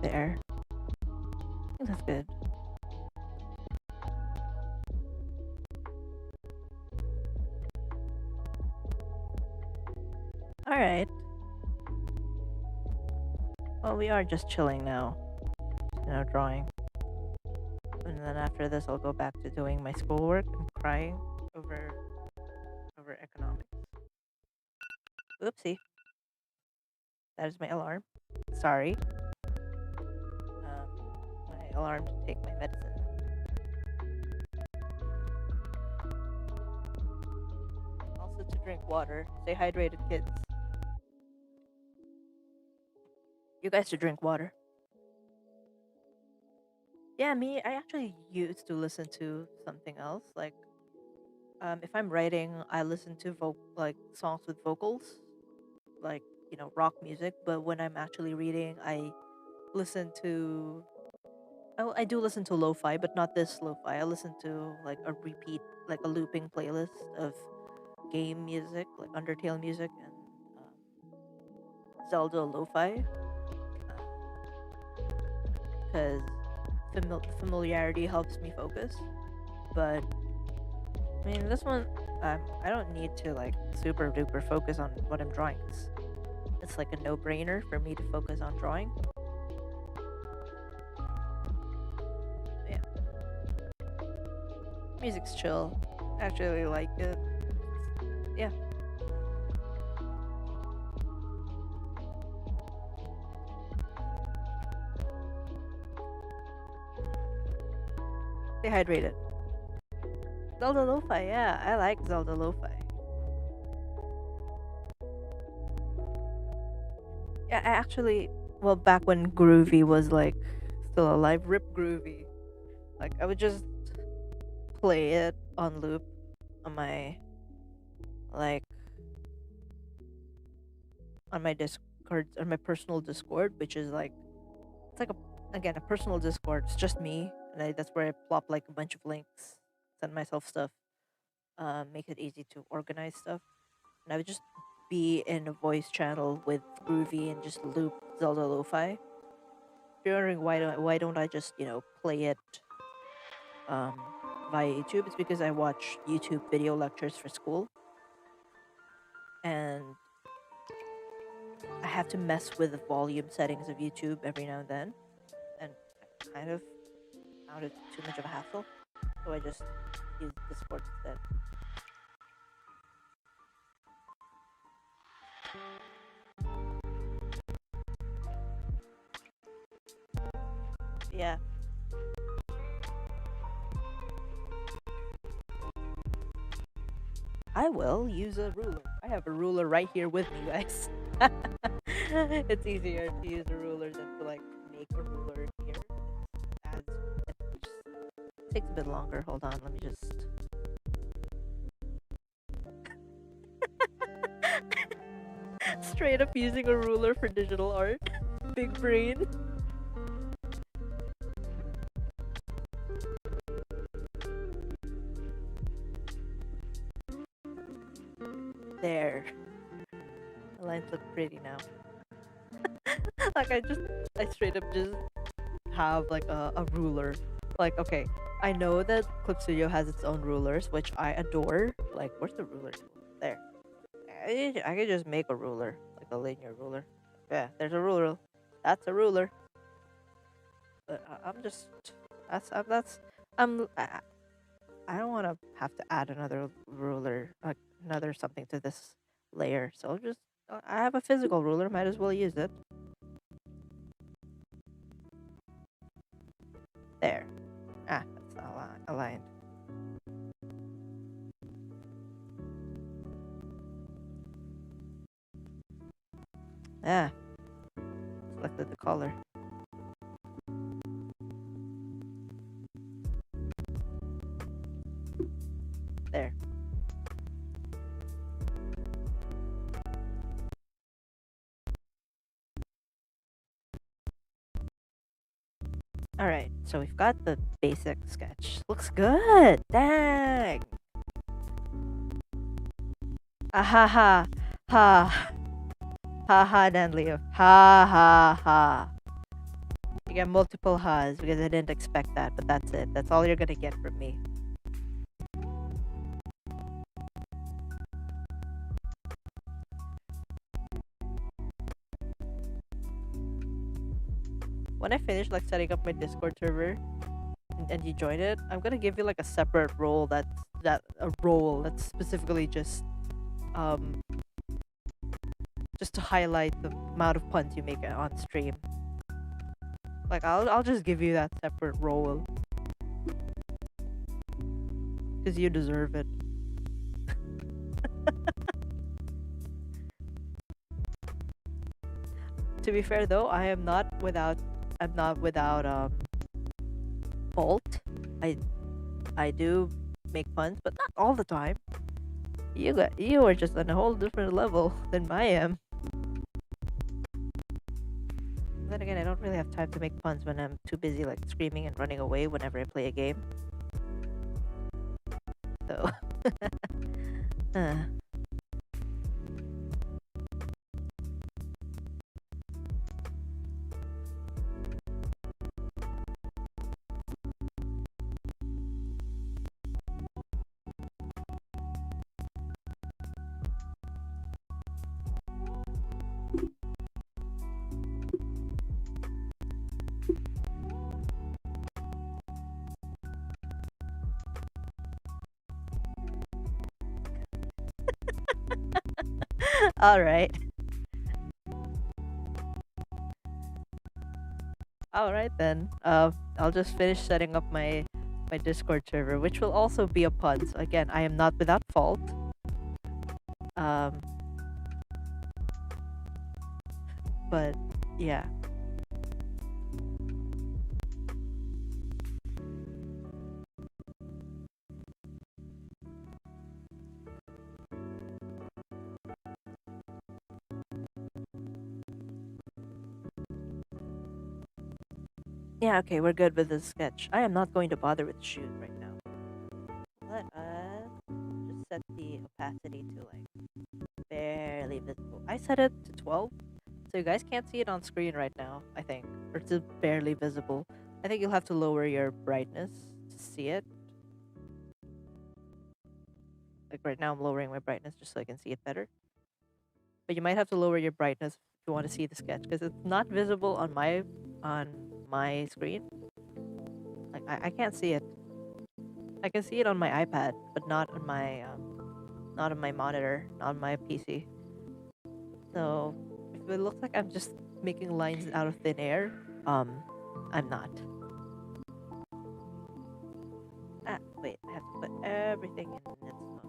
There, I think that's good. All right. Well, we are just chilling now, drawing. And then after this, I'll go back to doing my schoolwork and crying over economics. Oopsie. That is my alarm. Sorry. My alarm to take my medicine. Also to drink water. Stay hydrated, kids. You guys should drink water. Yeah, me, I actually used to listen to something else. Like, if I'm writing, I listen to like songs with vocals, like rock music. But when I'm actually reading, I listen to. Oh, I do listen to lo-fi, but not this lo-fi. I listen to like a repeat, like a looping playlist of game music, like Undertale music and Zelda lo-fi, because familiarity helps me focus. But I mean, this one, I don't need to like super duper focus on what I'm drawing. It's like a no-brainer for me to focus on drawing. Yeah, music's chill. I actually like it. Yeah. Stay hydrated. Zelda Lo-Fi, yeah, I like Zelda Lo-Fi. Yeah, I actually, well, back when Groovy was like still alive, rip Groovy. Like I would just play it on loop on my like on my Discord, on my personal Discord, which is like it's like a personal Discord. It's just me, and that's where I plop like a bunch of links, send myself stuff, make it easy to organize stuff. And I would just be in a voice channel with Groovy and just loop Zelda Lo-Fi. If you're wondering why don't I just play it via YouTube, it's because I watch YouTube video lectures for school, and I have to mess with the volume settings of YouTube every now and then, and I kind of found it too much of a hassle, so I just use Discord instead. Yeah. I will use a ruler. I have a ruler right here with me, guys. It's easier to use a ruler than to like make a ruler here. It just takes a bit longer. Hold on, let me just. Straight up using a ruler for digital art. Big brain. There. The lines look pretty now. Like I straight up just have like a ruler. Like, okay, I know that Clip Studio has its own rulers, which I adore. Like, where's the ruler tool? There. I could just make a ruler, like a linear ruler. Yeah, there's a ruler. That's a ruler. But I'm just that's I don't want to have to add another ruler, another something to this layer. So I'll just I have a physical ruler. Might as well use it. There. Ah, that's not aligned. Ah, selected the color. There. Alright, so we've got the basic sketch. Looks good! Dang! Ah ha ha! Ha! Ha ha, Danleo. Ha ha ha. You get multiple ha's because I didn't expect that, but that's it. That's all you're gonna get from me. When I finish like setting up my Discord server and you join it, I'm gonna give you like a separate role that's specifically just to highlight the amount of puns you make on stream. Like I'll just give you that separate role because you deserve it. To be fair though, I'm not without fault. I do make puns, but not all the time. You are just on a whole different level than I am. Then again, I don't really have time to make puns when I'm too busy like screaming and running away whenever I play a game. So all right. All right then. I'll just finish setting up my Discord server, which will also be a pun. So again, I am not without fault. But yeah. Yeah, okay, we're good with this sketch. I am not going to bother with the shoes right now. Let us just set the opacity to like barely visible. I set it to 12, so you guys can't see it on screen right now, I think. Or it's barely visible. I think you'll have to lower your brightness to see it. Like right now I'm lowering my brightness just so I can see it better. But you might have to lower your brightness if you want to see the sketch because it's not visible on my screen. Like I can't see it. I can see it on my iPad, but not on my monitor, not on my PC. So if it looks like I'm just making lines out of thin air, I'm not. Ah, wait, I have to put everything in its mode.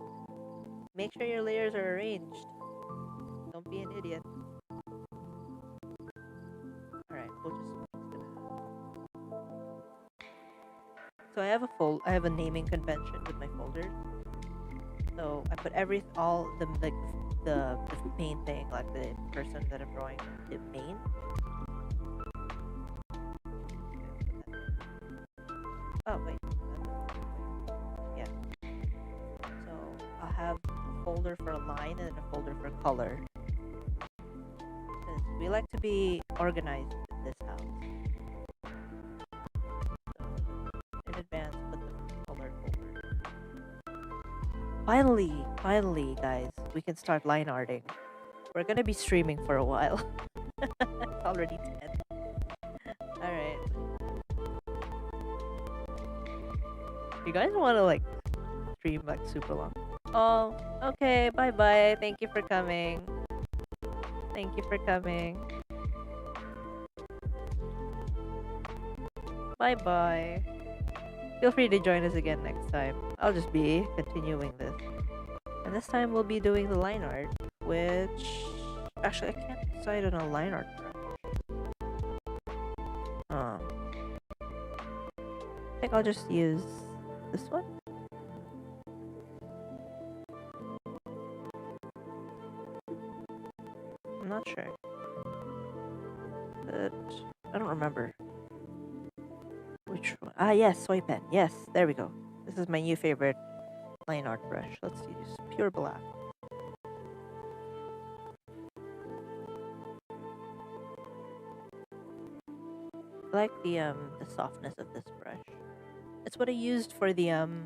Make sure your layers are arranged. Don't be an idiot. Alright, we'll just so I have a naming convention with my folders. So I put all the main thing, like the person that I'm drawing, the main. Oh wait, yeah. So I'll have a folder for a line and a folder for color. Because we like to be organized in this house. So in advance, put the color folder. Finally, guys. we can start line arting. We're gonna be streaming for a while. It's already 10. Alright. You guys wanna like stream like super long? Oh, okay, bye bye. Thank you for coming. Thank you for coming. Bye bye. Feel free to join us again next time. I'll just be continuing this. And this time we'll be doing the line art, which... Actually, I can't decide on a line art brush. I think I'll just use this one. I'm not sure. But I don't remember. Which one? Ah, yes, soy pen. Yes, there we go. This is my new favorite line art brush. Let's use pure black. I like the softness of this brush. It's what I used for the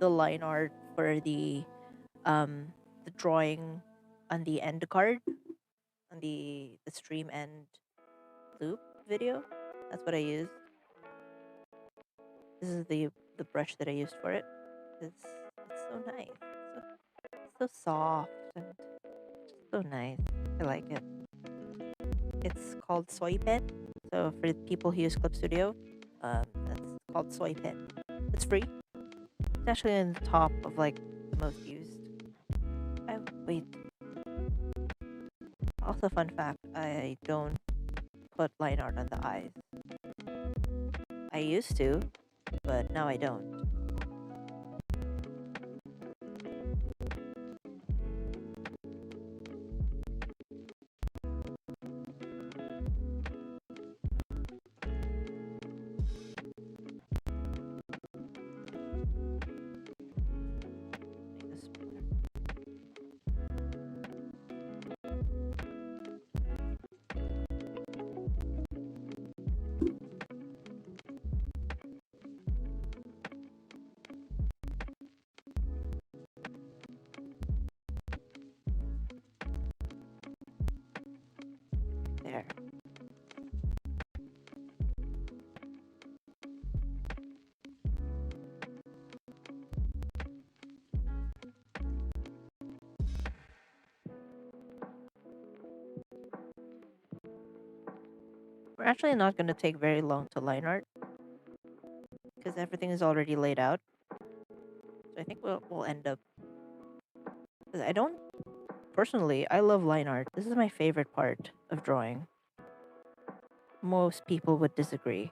line art for the drawing on the end card on the stream end loop video. That's what I used. This is the brush that I used for it. It's so nice. So soft and so nice. I like it. It's called Soy Pen. So for people who use Clip Studio, that's called Soy Pen. It's free. It's actually in the top of like the most used. Wait. Also, fun fact: I don't put line art on the eyes. I used to, but now I don't. There. We're actually not going to take very long to line art because everything is already laid out. So I think we'll end up. Because I don't personally, I love line art. This is my favorite part of drawing. Most people would disagree.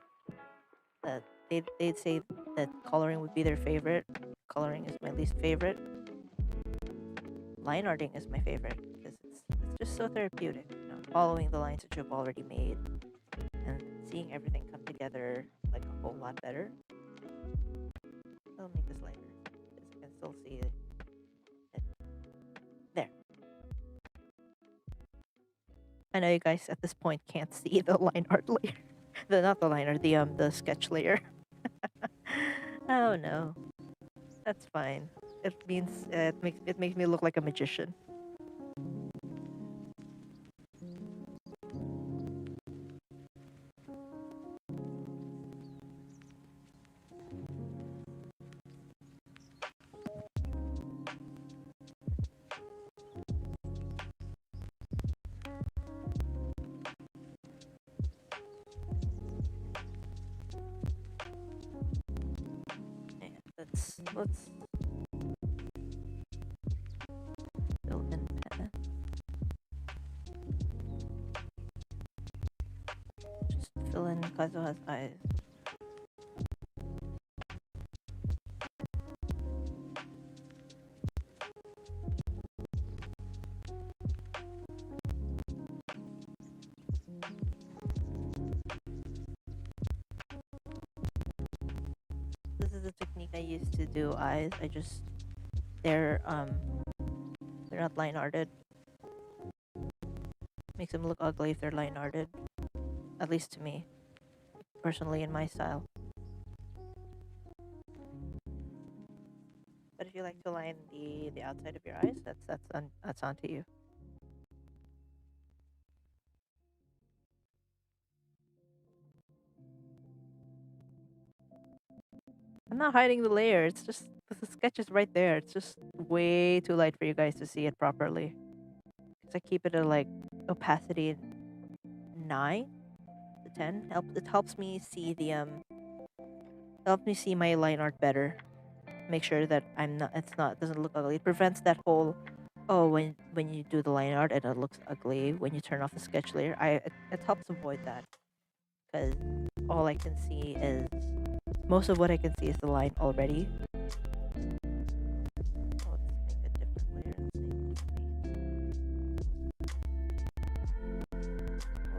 That they'd say that coloring would be their favorite. Coloring is my least favorite. Line arting is my favorite because it's just so therapeutic. You know, following the lines that you've already made and seeing everything come together like a whole lot better. I'll make this lighter because I can still see it. There. I know you guys at this point can't see the line art layer. Not the line art, the sketch layer. Oh no. That's fine. It means it makes me look like a magician. Let's fill in pen. Just fill in Kazuha's eyes. This is the technique I used to do eyes. They're not line arted. Makes them look ugly if they're line arted. At least to me. Personally in my style. But But if you like to line the outside of your eyes, that's onto you. I'm not hiding the layer. It's just the sketch is right there. It's just way too light for you guys to see it properly. Cause I keep it at like opacity 9 to 10. It helps me see helps me see my line art better. Make sure that doesn't look ugly. It prevents that whole when you do the line art and it looks ugly when you turn off the sketch layer. It helps avoid that because all I can see is most of what I can see is the line already. Oh, let's make a different layer.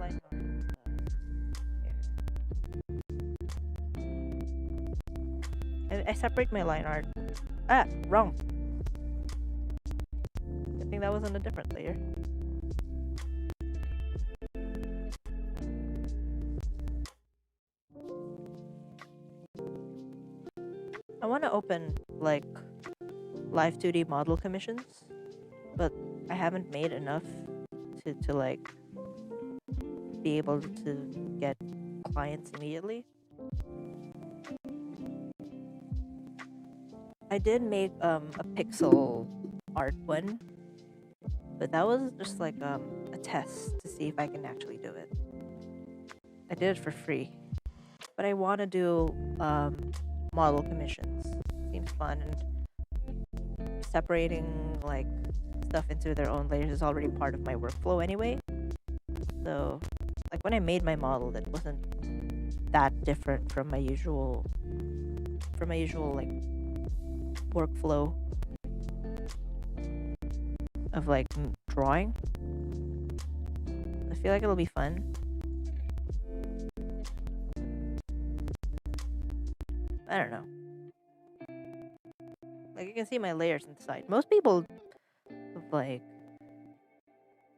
Line art. Here. I separate my line art. Ah, wrong. I think that was on a different layer. I want to open like live 2D model commissions, but I haven't made enough to like be able to get clients immediately. I did make a pixel art one, but that was just like a test to see if I can actually do it. I did it for free, but I want to do model commissions. Seems fun, and separating like stuff into their own layers is already part of my workflow anyway. So, like when I made my model, that wasn't that different from my usual like workflow of like drawing. I feel like it'll be fun. I don't know. Like you can see my layers inside. Most people like,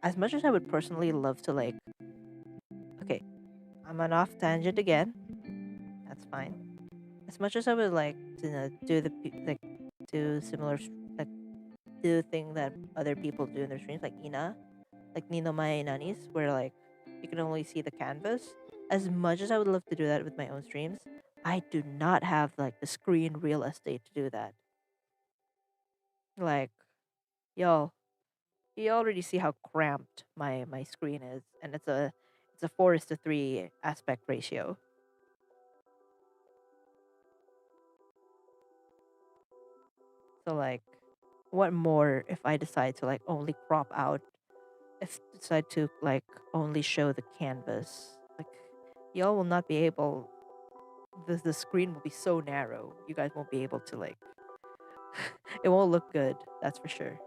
as much as I would personally love to like, okay, I'm an off tangent again. That's fine. As much as I would like to do do similar like do the thing that other people do in their streams, like Nino Mai Nanis, where like you can only see the canvas. As much as I would love to do that with my own streams, I do not have like the screen real estate to do that. Like, y'all, you already see how cramped my screen is, and it's a 4:3 aspect ratio. So like, what more if I decide to like only crop out, if I decide to like only show the canvas, like y'all will not be able. The screen will be so narrow. You guys won't be able to like. It won't look good. That's for sure.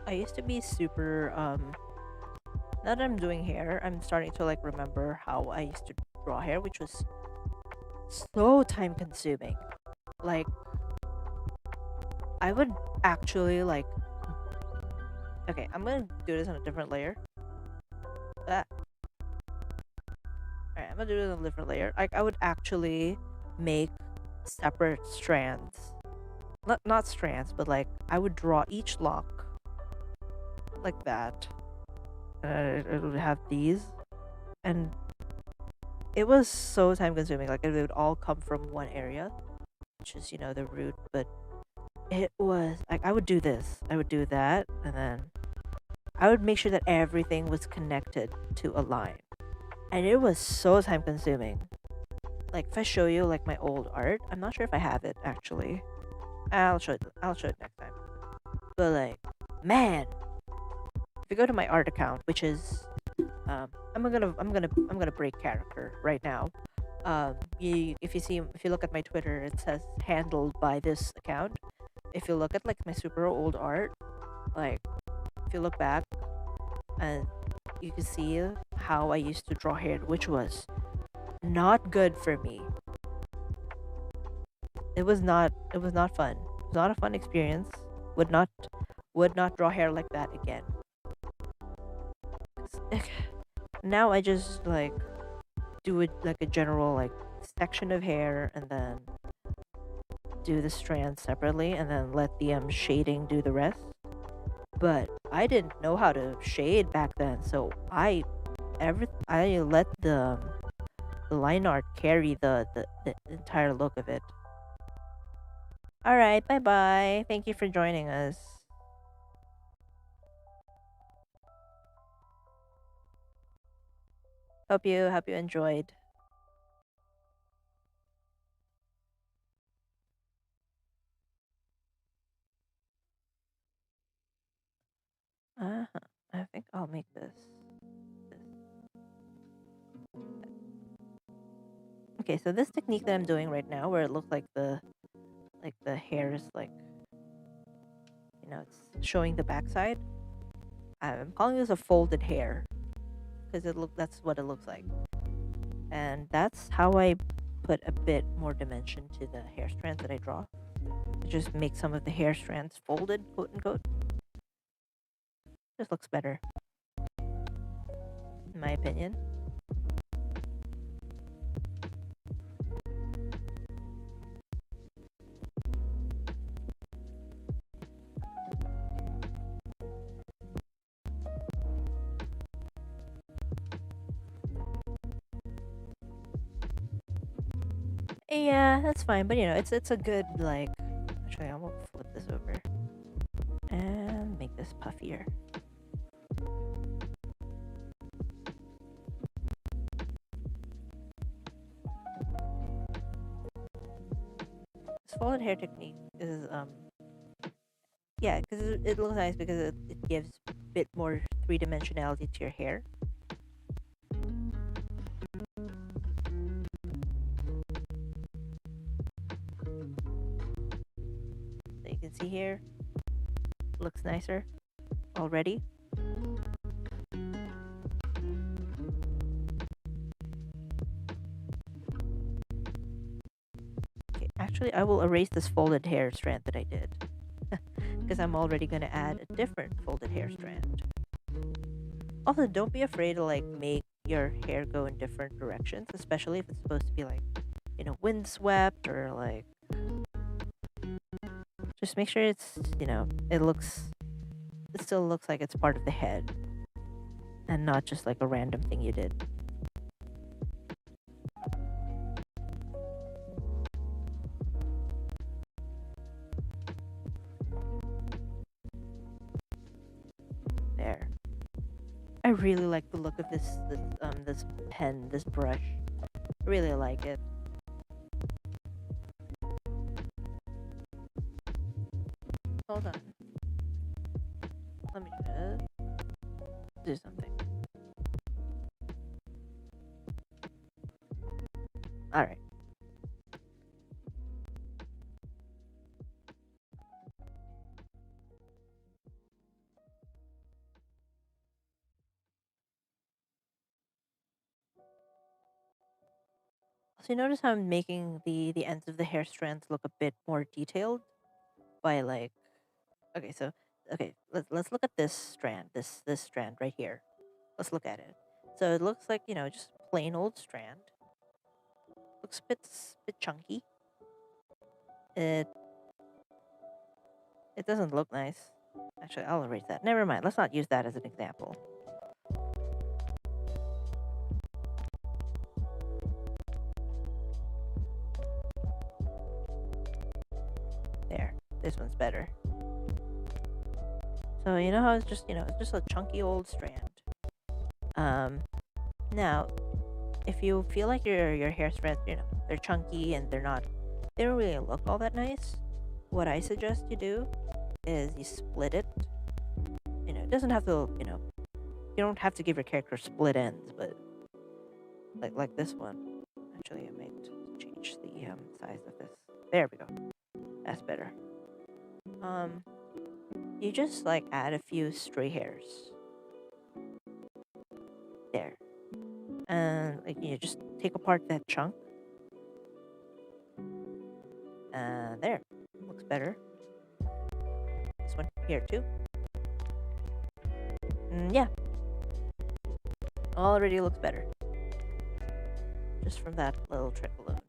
I used to be super now that I'm doing hair, I'm starting to like remember how I used to draw hair, which was so time consuming. Like I would actually like okay, I'm gonna do this on a different layer. Ah. Alright, I'm gonna do this on a different layer. Like I would actually make separate strands. Not strands, but like I would draw each lock like that. It would have these, and it was so time consuming. Like it would all come from one area, which is the root. But it was like I would do this, I would do that, and then I would make sure that everything was connected to a line. and it was so time consuming. Like if I show you like my old art, I'm not sure if I have it actually. I'll show it. I'll show it next time. But like, man, if you go to my art account, which is, I'm gonna break character right now. If you look at my Twitter, it says handled by this account. If you look at like my super old art, like if you look back, and you can see how I used to draw hair, which was not good for me. It was not. It was not fun. It was not a fun experience. Would not. Would not draw hair like that again. Now I just like do it like a general like section of hair and then do the strands separately and then let the shading do the rest. But I didn't know how to shade back then, so I let the line art carry the entire look of it. All right, bye bye. Thank you for joining us. Hope you enjoyed. I think I'll make this. Okay, so this technique that I'm doing right now, where it looks like the hair is like, it's showing the backside. I'm calling this a folded hair because that's what it looks like, and that's how I put a bit more dimension to the hair strands that I draw. I just make some of the hair strands folded, quote unquote. Just looks better, in my opinion. Yeah, that's fine, but it's a good like. Actually, I'm gonna flip this over and make this puffier. This folded hair technique is yeah, because it looks nice because it gives a bit more three-dimensionality to your hair. So you can see here, looks nicer already. Okay, actually, I will erase this folded hair strand that I did because I'm already gonna add a different folded hair strand. Also, don't be afraid to like make your hair go in different directions, especially if it's supposed to be like, windswept or like. Just make sure it's, it still looks like it's part of the head and not just like a random thing you did. There. I really like the look of this pen, this brush. I really like it. Hold on. Let me just do something. Alright. So you notice how I'm making the ends of the hair strands look a bit more detailed by like. Okay, let's look at this strand, this strand right here. Let's look at it. So it looks like, just plain old strand. Looks a bit chunky. It doesn't look nice. Actually, I'll erase that. Never mind. Let's not use that as an example. There. This one's better. So how it's just, it's just a chunky old strand. Now, if you feel like your hair threads, they're chunky and they don't really look all that nice, what I suggest you do is you split it. It doesn't have to, you don't have to give your character split ends, but like this one. Actually, I might change the size of this. There we go. That's better. You just like add a few stray hairs there, and like you just take apart that chunk. There, looks better. This one here too. Yeah, already looks better. Just from that little trick alone.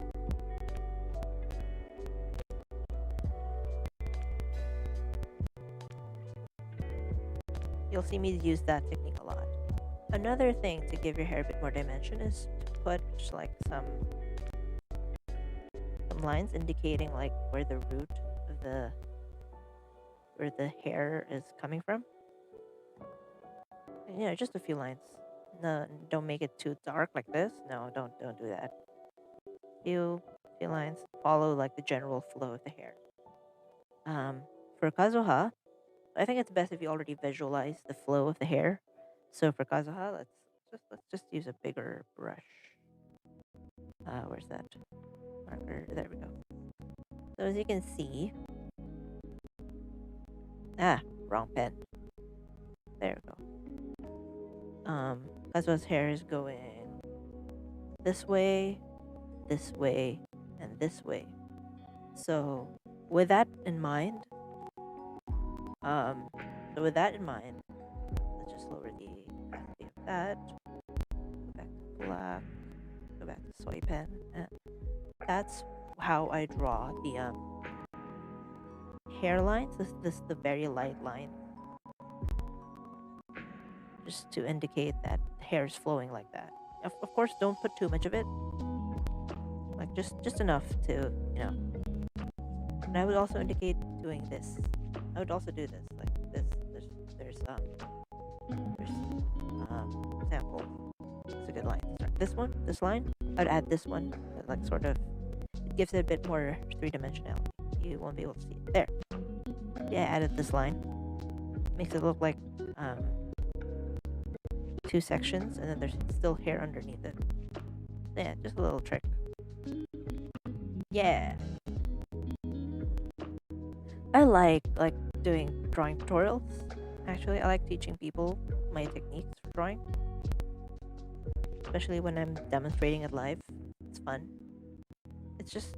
You'll see me use that technique a lot. Another thing to give your hair a bit more dimension is to put like some lines indicating like where the root of where the hair is coming from. And, just a few lines. No, don't make it too dark like this. No, don't do that. Few lines. Follow like the general flow of the hair. For Kazuha, I think it's best if you already visualize the flow of the hair. So for Kazuha, let's just use a bigger brush. Where's that marker? There we go. So as you can see, wrong pen. There we go. Kazuha's hair is going this way, and this way. So with that in mind, let's just lower the opacity of that. Go back to black. Go back to soy pen. And that's how I draw the hairlines. This the very light line, just to indicate that the hair is flowing like that. Of course, don't put too much of it. Like just enough to And I would also indicate doing this. I would also do this like this. There's example. It's a good line. This line. I'd add this one. Like sort of, it gives it a bit more three-dimensionality. You won't be able to see it there. Yeah, I added this line. Makes it look like two sections, and then there's still hair underneath it. Yeah, just a little trick. Yeah. I like doing drawing tutorials. Actually, I like teaching people my techniques for drawing, especially when I'm demonstrating it live. It's fun. It's just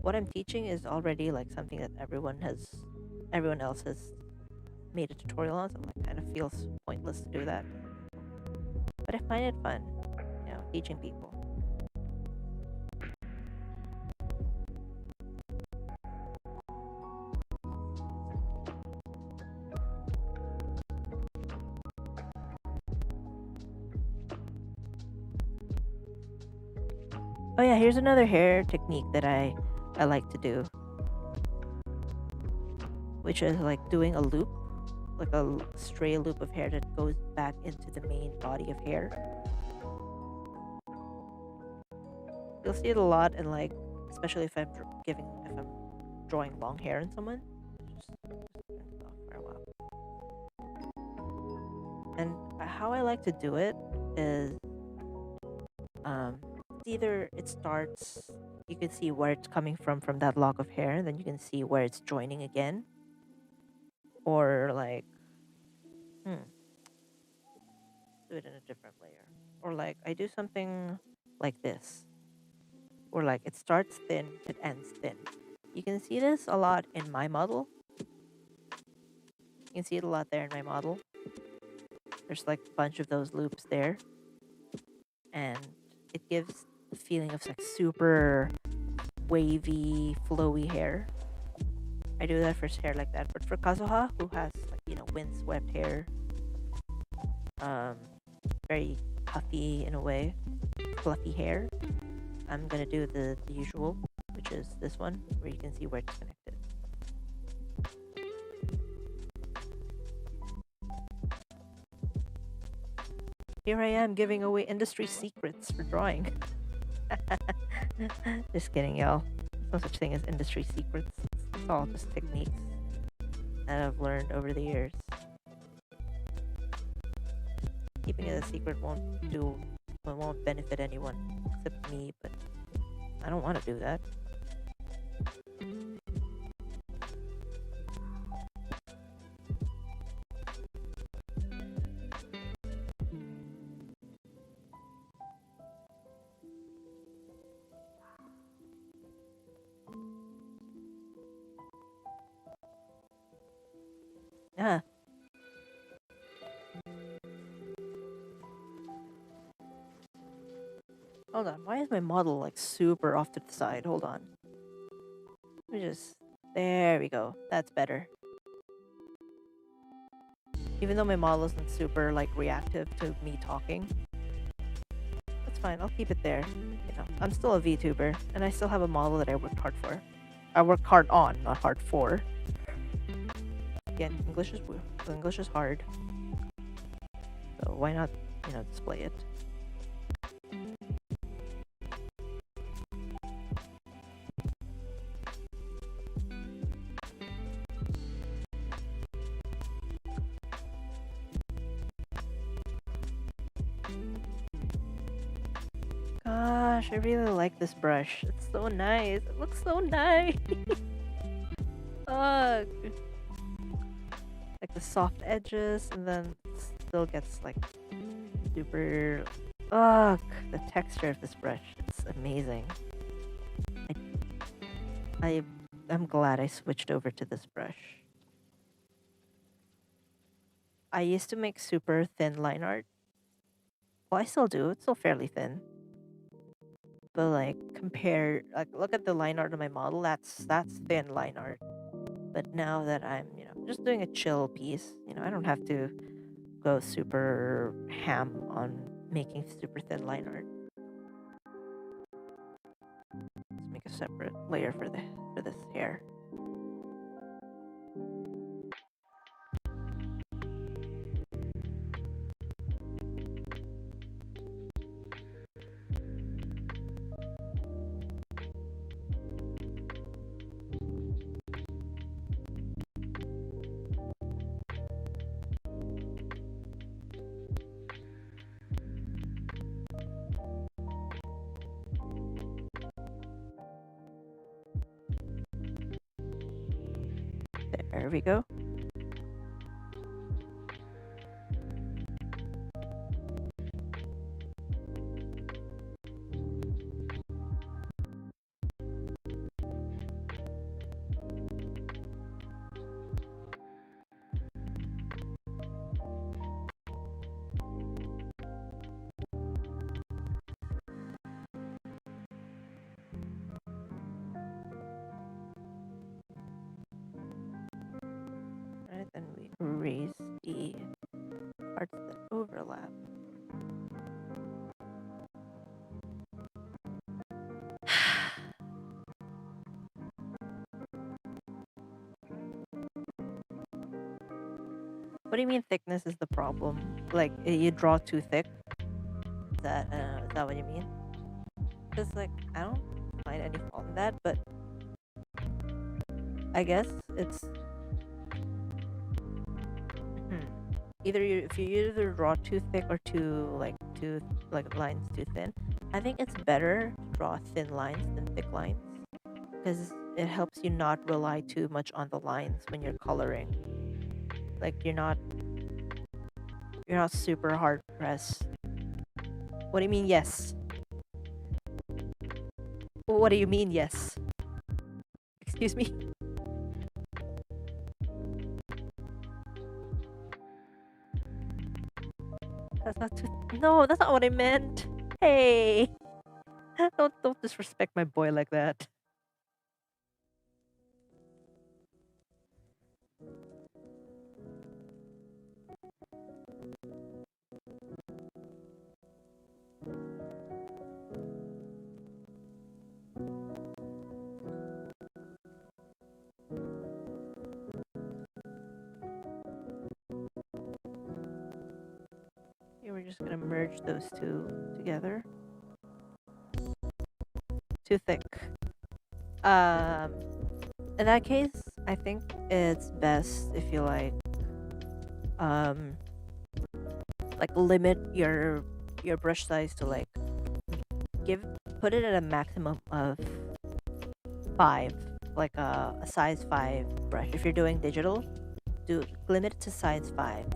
what I'm teaching is already like something that everyone else has made a tutorial on, so it kind of feels pointless to do that. But I find it fun, teaching people. Oh yeah, here's another hair technique that I like to do, which is like doing a loop, like a stray loop of hair that goes back into the main body of hair. You'll see it a lot, and like especially if I'm drawing long hair in someone. Just turn it off for a while. And how I like to do it is either it starts, you can see where it's coming from that lock of hair, and then you can see where it's joining again, or like do it in a different layer, or like I do something like this, or like it starts thin, it ends thin. You can see this a lot in my model. You can see it a lot there in my model. There's like a bunch of those loops there, and it gives the feeling of like super wavy, flowy hair. I do that for hair like that, but for Kazuha, who has like windswept hair, very puffy in a way, fluffy hair, I'm gonna do the usual, which is this one, where you can see where it's connected. Here I am giving away industry secrets for drawing. Just kidding, y'all. There's no such thing as industry secrets. It's all just techniques that I've learned over the years. Keeping it a secret won't benefit anyone except me, but I don't want to do that. Ah. Hold on, why is my model like super off to the side? Hold on. Let me just... There we go. That's better. Even though my model isn't super like reactive to me talking. That's fine, I'll keep it there. You know, I'm still a VTuber, and I still have a model that I worked hard for. I worked hard on, not hard for. Again, English is hard. So why not, you know, display it? Gosh, I really like this brush. It's so nice. It looks so nice. Ugh. Like the soft edges, and then it still gets like super... Ugh, the texture of this brush. It's amazing. I'm glad I switched over to this brush. I used to make super thin line art. Well, I still do. It's still fairly thin. But like look at the line art of my model. That's thin line art. But now that I'm, you know, just doing a chill piece, you know, I don't have to go super ham on making super thin line art. Let's make a separate layer for this hair. There we go. Alright, then we erase the parts that overlap. What do you mean thickness is the problem? Like, you draw too thick? Is that what you mean? Because, like, I don't find any fault in that, but I guess it's... if you either draw too thick or lines too thin, I think it's better to draw thin lines than thick lines. Because it helps you not rely too much on the lines when you're coloring. Like, you're not super hard pressed. What do you mean yes? What do you mean yes? Excuse me? That's not too... No, that's not what I meant. Hey! Don't disrespect my boy like that. Here we're just gonna merge those two together. Too thick. In that case, I think it's best if you limit your brush size to put it at a maximum of 5, like a size 5 brush. If you're doing digital, limit it to size 5.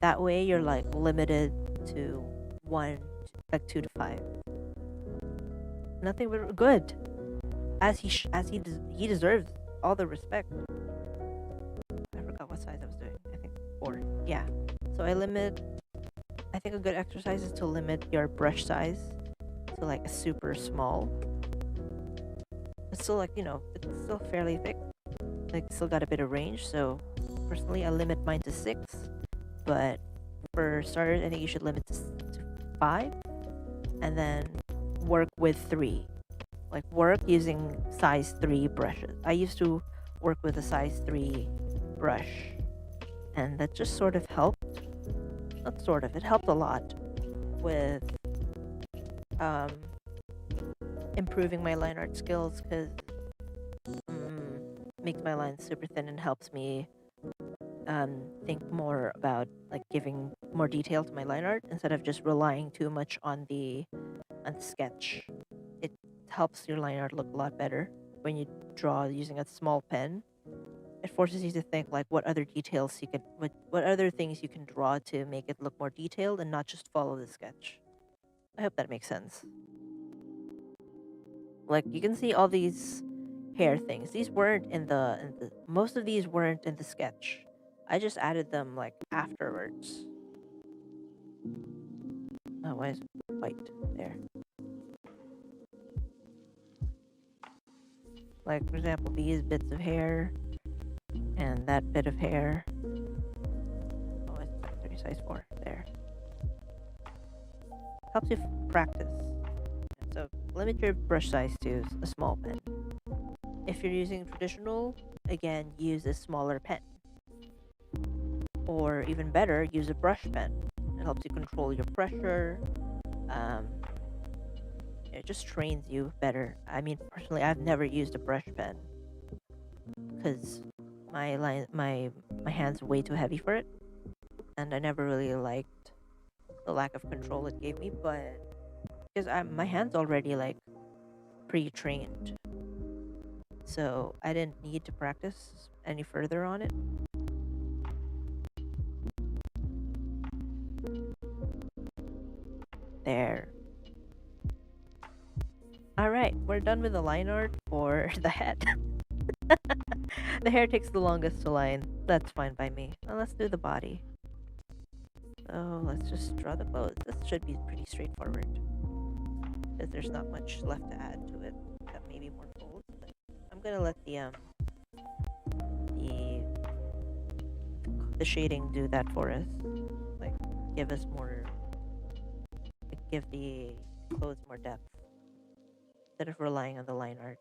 That way you're limited to 2 to 5. Nothing but good, as he deserves all the respect. I forgot what size I was doing. I think 4. Yeah. So I think a good exercise is to limit your brush size to a super small. It's still it's still fairly thick. Still got a bit of range. So personally, I limit mine to 6. But for starters, I think you should limit to 5, and then work with 3. Work using size 3 brushes. I used to work with a size 3 brush, and that just sort of helped. Not sort of, it helped a lot with improving my line art skills, because makes my lines super thin and helps me think more about giving more detail to my line art instead of just relying too much on the sketch. It helps your line art look a lot better when you draw using a small pen. It forces you to think what other details what other things you can draw to make it look more detailed and not just follow the sketch. I hope that makes sense. You can see all these hair things. These weren't in the most of these weren't in the sketch. I just added them afterwards. Oh, why is it white there? For example, these bits of hair and that bit of hair. Oh, it's size 4 there. Helps you practice. So limit your brush size to a small pen. If you're using traditional, again, use a smaller pen. Or even better, use a brush pen. It helps you control your pressure. It just trains you better. I mean, personally, I've never used a brush pen because my hands are way too heavy for it, and I never really liked the lack of control it gave me. But because my hands already pre-trained, so I didn't need to practice any further on it. There. Alright, we're done with the line art for the head. The hair takes the longest to line. That's fine by me. Now let's do the body. So let's just draw the clothes. This should be pretty straightforward, because there's not much left to add to it. Got maybe more folds, but I'm gonna let the shading do that for us. Give us more. Give the clothes more depth instead of relying on the line art.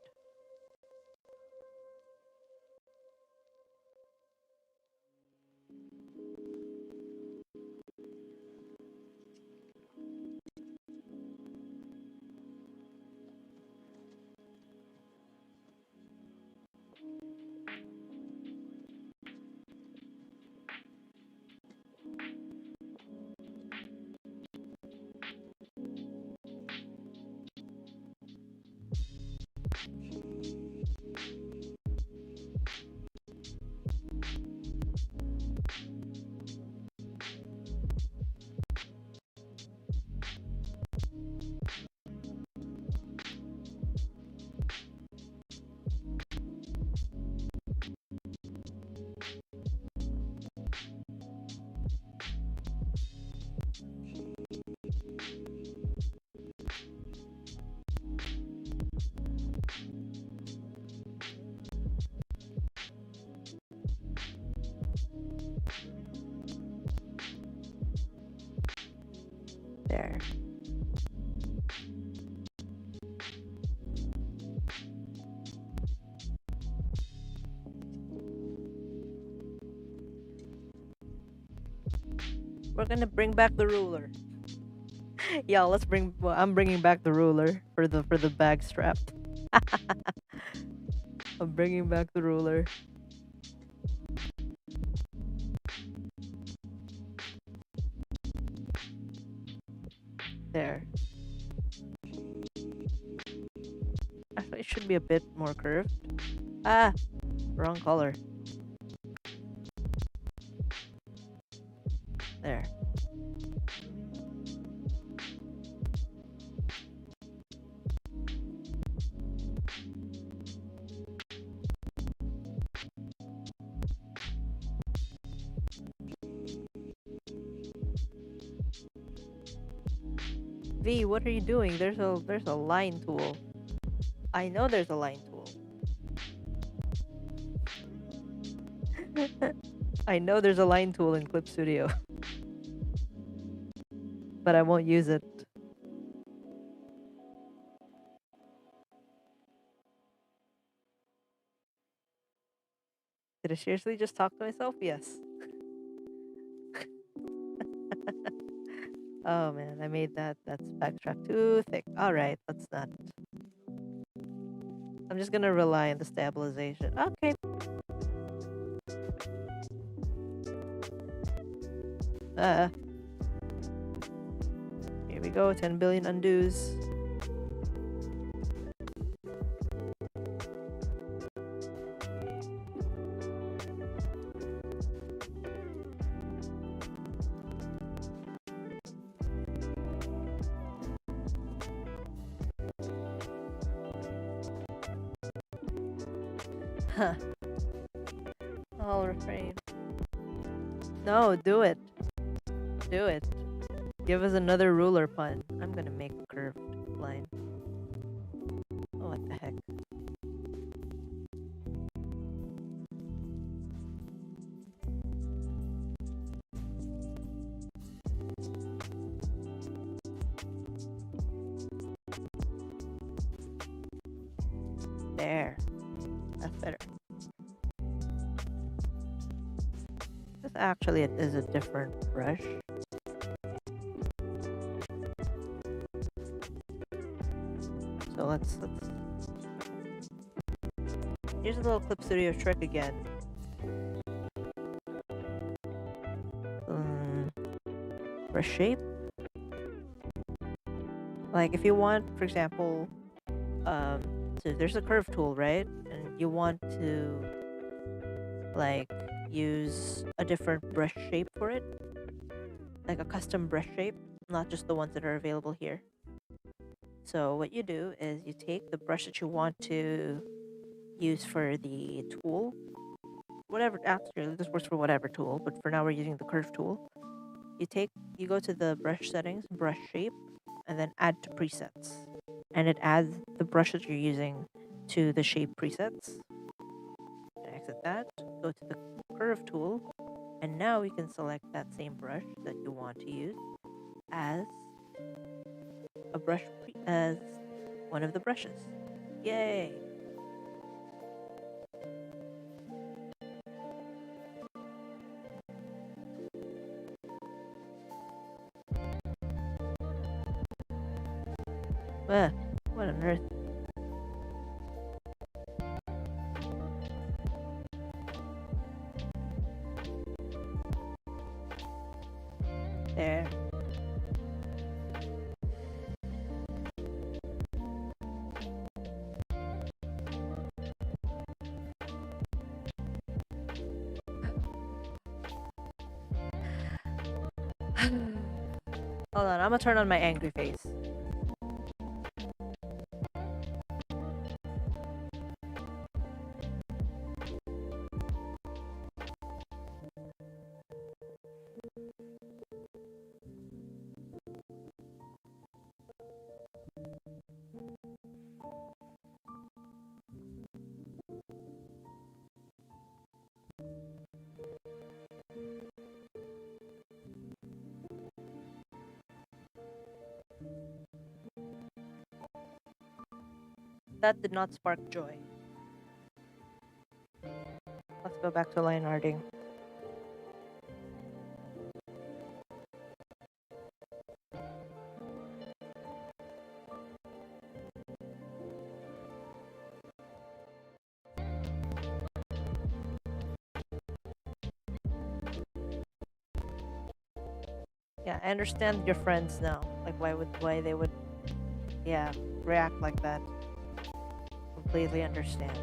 There. We're gonna bring back the ruler. Yeah, let's bring. Well, I'm bringing back the ruler for the bag strap. I'm bringing back the ruler. There. Actually, it should be a bit more curved. Ah, wrong color. There. V, what are you doing? There's a line tool. I know there's a line tool. I know there's a line tool in Clip Studio. But I won't use it. Did I seriously just talk to myself? Yes. Oh man, I made that's backstrap too thick. Alright, let's not. I'm just gonna rely on the stabilization. Okay. Here we go, 10 billion undos. Huh. I'll refrain. No, do it. Do it. Give us another ruler pun. I'm gonna make a curved line. Oh, what the heck. There. That's better. This actually is a different brush. So let's here's a little Clip Studio trick again. Brush shape. Like if you want, for example, so there's a curve tool, right? And you want to like use a different brush shape for it, like a custom brush shape, not just the ones that are available here. So what you do is you take the brush that you want to use for the tool, whatever, actually this works for whatever tool, but for now we're using the curve tool. You go to the brush settings, brush shape, and then add to presets. And it adds the brush that you're using to the shape presets. Exit that, go to the curve tool, and now we can select that same brush that you want to use as a brush as one of the brushes. Yay! What on earth? There. Hold on, I'm gonna turn on my angry face. That did not spark joy. Let's go back to line arting. Yeah, I understand your friends now. Like, why they would, yeah, react like that. Completely understand.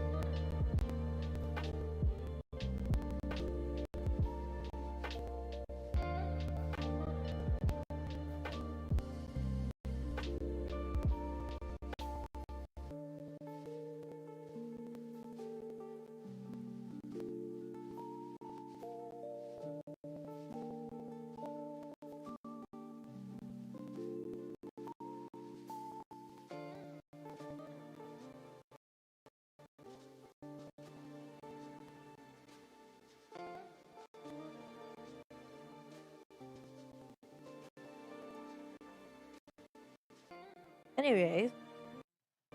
Anyways,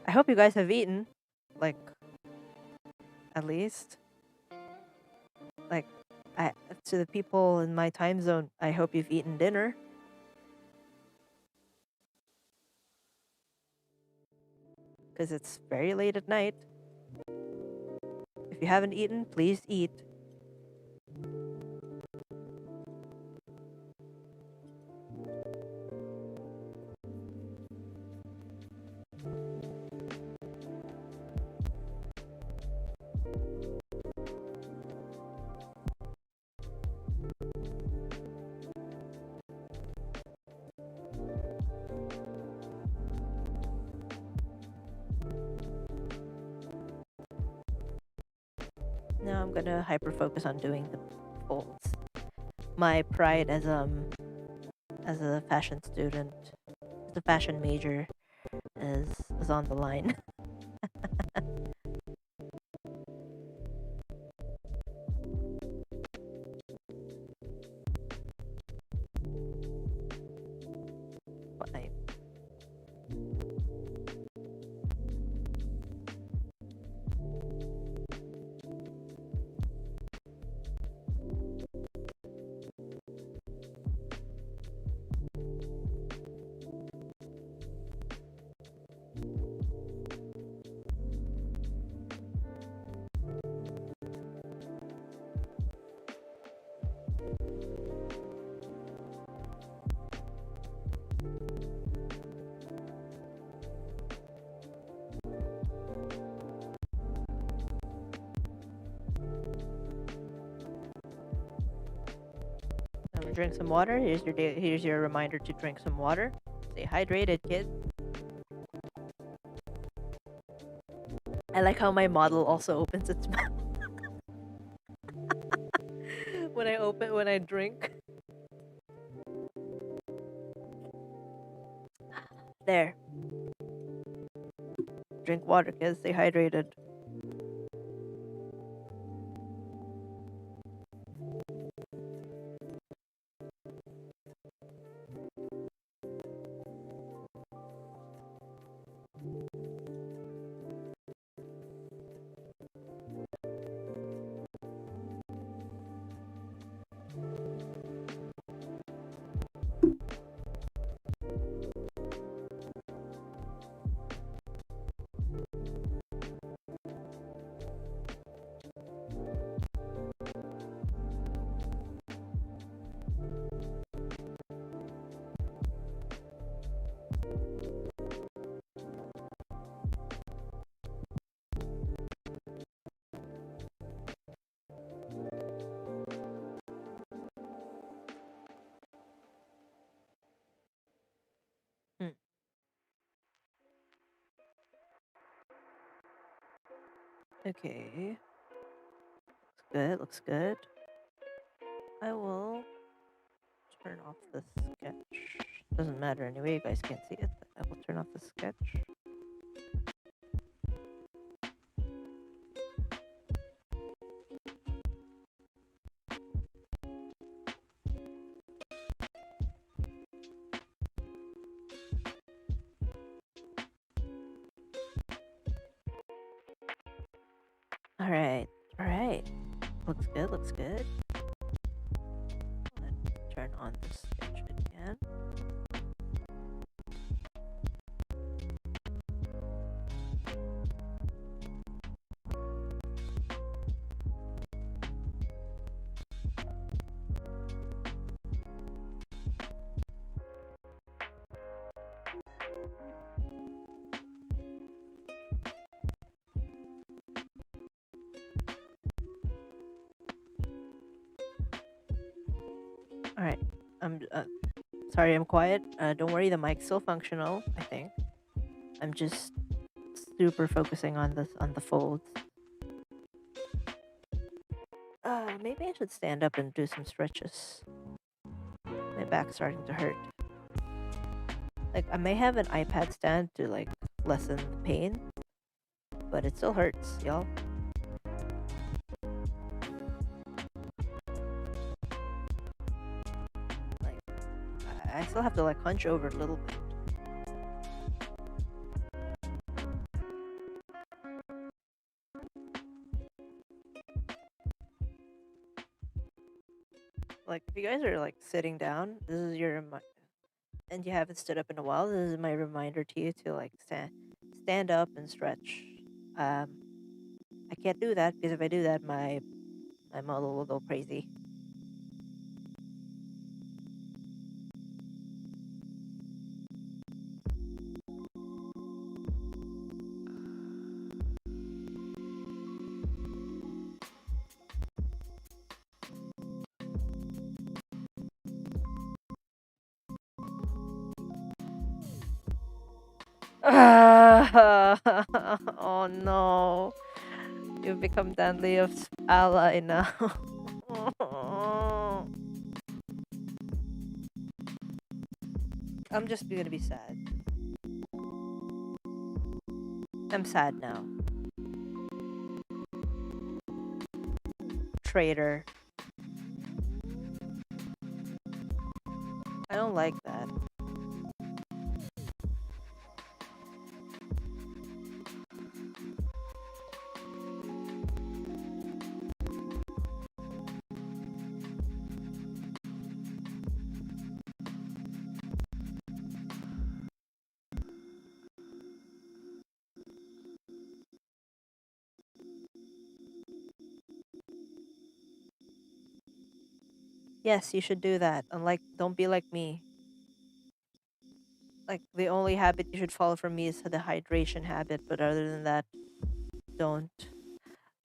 I hope you guys have eaten. Like, at least. Like, to the people in my time zone, I hope you've eaten dinner. Because it's very late at night. If you haven't eaten, please eat. Now I'm gonna hyper focus on doing the folds. My pride as a fashion student, as a fashion major, is on the line. Fine. Drink some water. Here's your reminder to drink some water. Stay hydrated, kid. I like how my model also opens its mouth when I drink. There. Drink water, kids. Stay hydrated. Okay. Looks good, looks good. I will turn off the sketch. Doesn't matter anyway, you guys can't see it. I will turn off the sketch. Alright, alright. Looks good, looks good. Let's turn on the sketch again. I'm sorry, I'm quiet. Don't worry, the mic's still functional. I think. I'm just super focusing on the folds. Maybe I should stand up and do some stretches. My back's starting to hurt. Like I may have an iPad stand to like lessen the pain, but it still hurts, y'all. Like I still have to like hunch over a little bit. Like if you guys are like sitting down, this is your and you haven't stood up in a while. This is my reminder to you to like stand up and stretch. Um, I can't do that because if I do that, my model will go crazy. Oh no. You've become Danliev's ally now. I'm just gonna be sad. I'm sad now. Traitor. I don't like that. Yes, you should do that. Unlike, don't be like me. Like, the only habit you should follow from me is the hydration habit, but other than that, don't.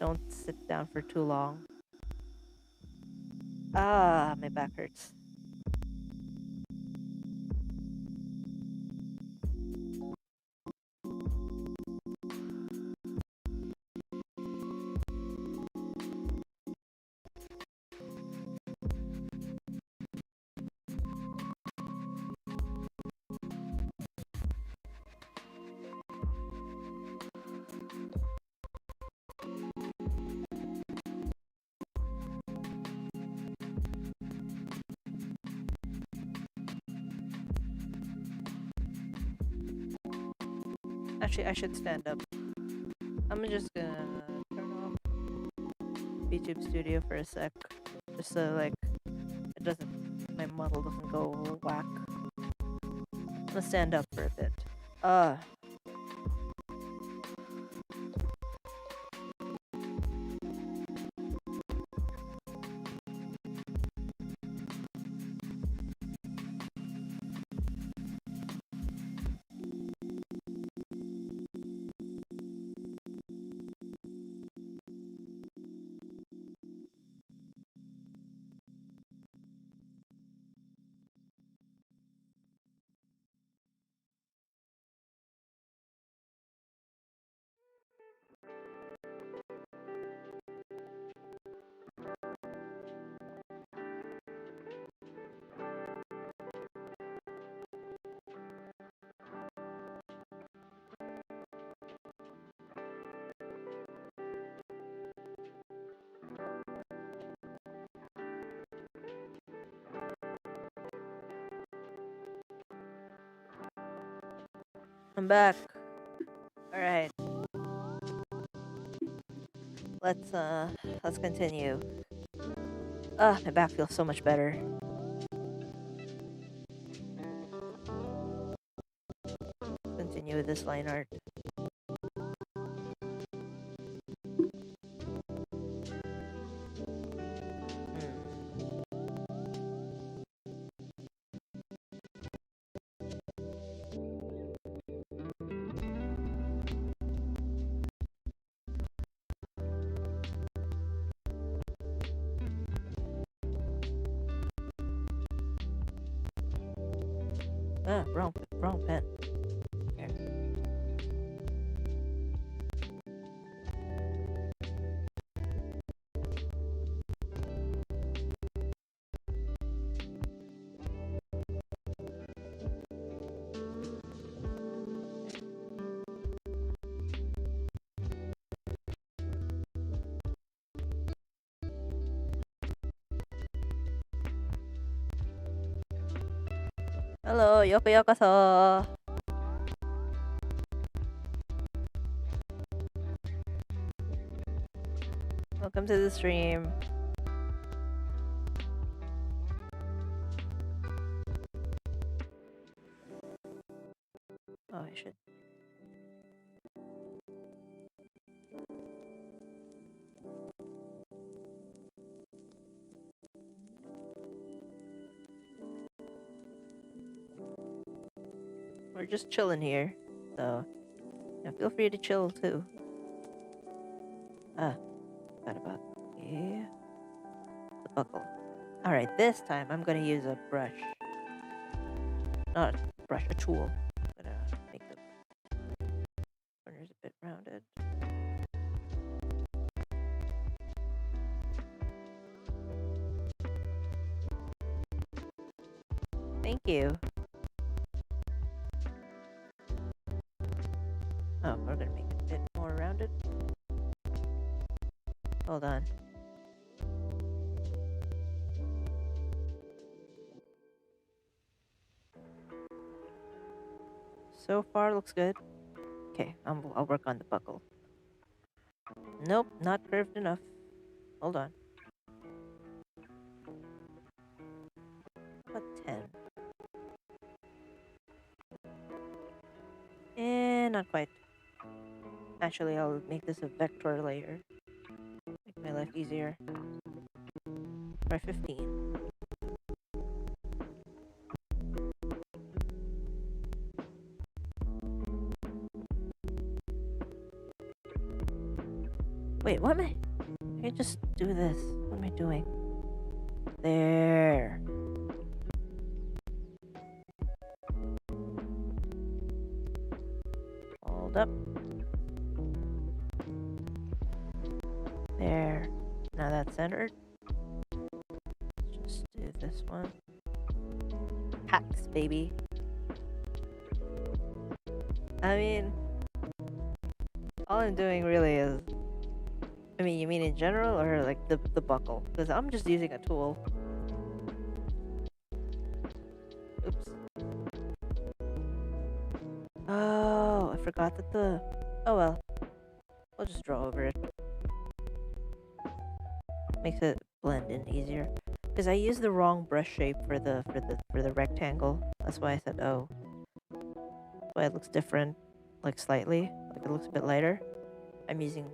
Don't sit down for too long. Ah, my back hurts. Actually, I should stand up. I'm just gonna turn off YouTube Studio for a sec. Just so, like, it doesn't, my model doesn't go whack. I'm gonna stand up for a bit. I'm back. Alright. Let's continue. My back feels so much better. Continue with this line art. Ah, wrong pen. Okay. Hello, Yokuyokoso. Welcome to the stream. Oh, I should. We're just chilling here, so yeah, feel free to chill too. Ah, forgot about the buckle. All right, this time I'm gonna use a brush, not a brush, a tool. I'm gonna make the corners a bit rounded. Thank you. Oh, we're gonna make it a bit more rounded. Hold on. So far, looks good. Okay, I'll work on the buckle. Nope, not curved enough. Hold on. About 10. And not quite. Actually, I'll make this a vector layer. Make my life easier. Try 15. Wait, what am I? I can just do this. What am I doing? There. Hold up. There. Now that's centered. Just do this one. Hacks, baby. I mean, all I'm doing really is... I mean, you mean in general or like the buckle? Because I'm just using a tool. Oops. Oh, I forgot that the... Oh well. We'll just draw over it. Makes it blend in easier. Because I used the wrong brush shape for the rectangle. That's why I said, oh. That's why it looks different. Like slightly. Like it looks a bit lighter. I'm using...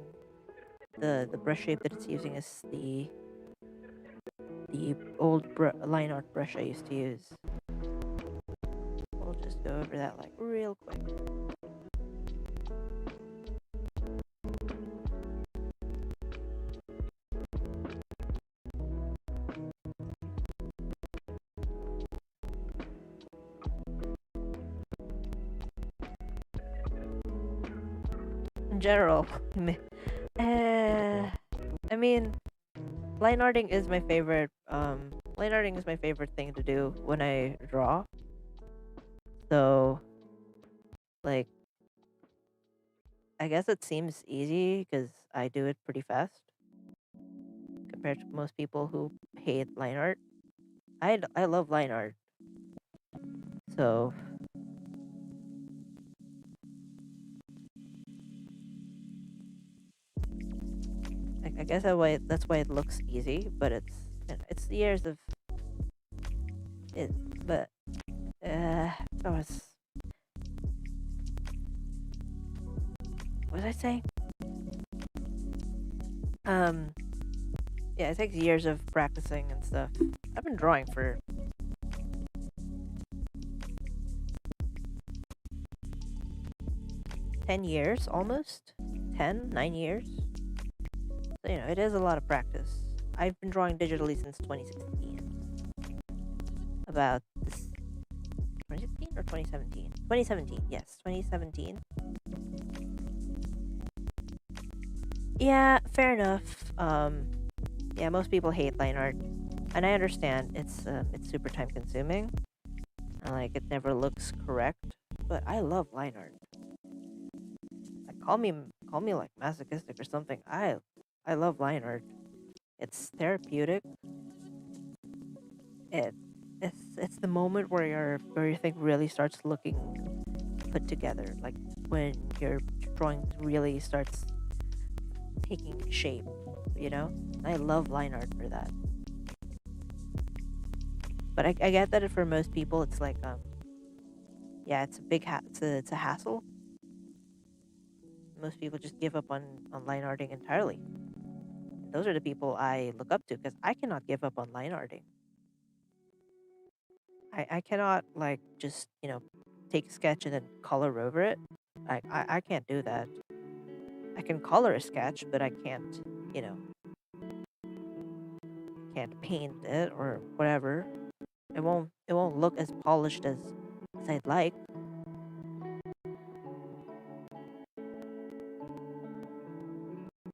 The brush shape that it's using is the old line art brush I used to use. We'll just go over that like real quick. In general, I mean, line arting is my favorite. Line arting is my favorite thing to do when I draw. So, like, I guess it seems easy because I do it pretty fast compared to most people who hate line art. I love line art. So, I guess that's why it looks easy, but it's the years of it. But what was I saying? Yeah, it takes years of practicing and stuff. I've been drawing for 10 years almost. 9 years. So, you know, it is a lot of practice. I've been drawing digitally since 2016. About this 2016 or or 2017? 2017, yes, 2017. Yeah, fair enough. Yeah, most people hate line art, and I understand it's super time consuming, and like it never looks correct. But I love line art. Like, call me like masochistic or something. I love line art. It's therapeutic. It it's the moment where your thing really starts looking put together. Like when your drawing really starts taking shape. You know, I love line art for that. But I get that for most people, it's like yeah, it's a big it's a hassle. Most people just give up on line arting entirely. Those are the people I look up to because I cannot give up on line arting. I cannot like just take a sketch and then color over it. I can't do that. I can color a sketch, but I can't you know can't paint it or whatever. It won't look as polished as I'd like.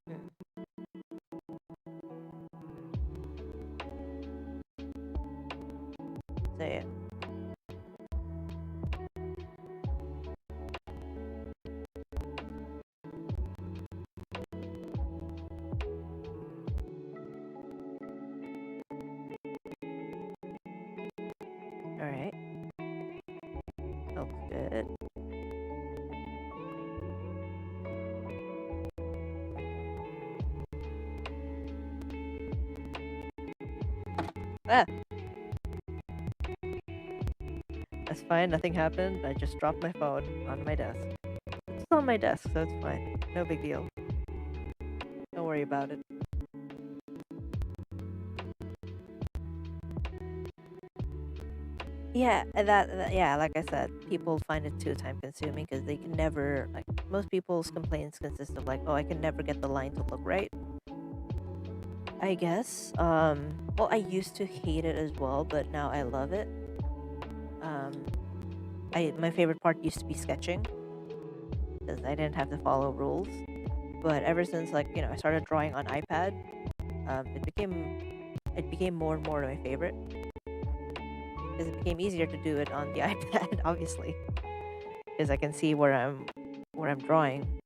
Mm. So yeah. All right. Looks good. Ah, that's fine. Nothing happened. I just dropped my phone on my desk. It's on my desk, so it's fine. No big deal. Don't worry about it. Yeah, yeah, like I said, people find it too time consuming because they can never like most people's complaints consist of like, oh, I can never get the line to look right. I guess. Well, I used to hate it as well, but now I love it. Um, I my favorite part used to be sketching because I didn't have to follow rules. But ever since like I started drawing on iPad, it became more and more my favorite because it became easier to do it on the iPad, obviously, because I can see where I'm drawing.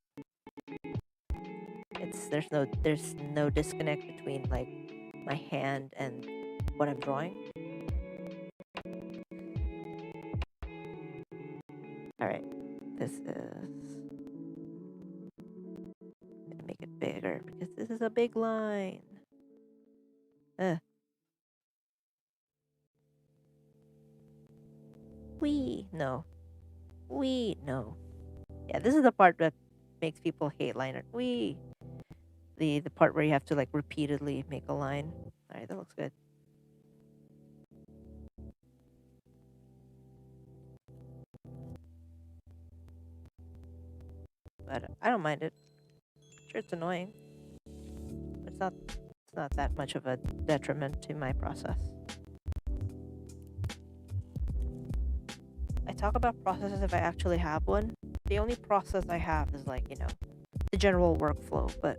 It's there's no disconnect between like my hand and what I'm drawing. All right, this is gonna make it bigger because this is a big line. Uh, no, no. Yeah, this is the part that makes people hate line art. The part where you have to like repeatedly make a line. All right, that looks good. But I don't mind it. Sure, it's annoying, but it's not that much of a detriment to my process. I talk about processes if I actually have one. The only process I have is like the general workflow, but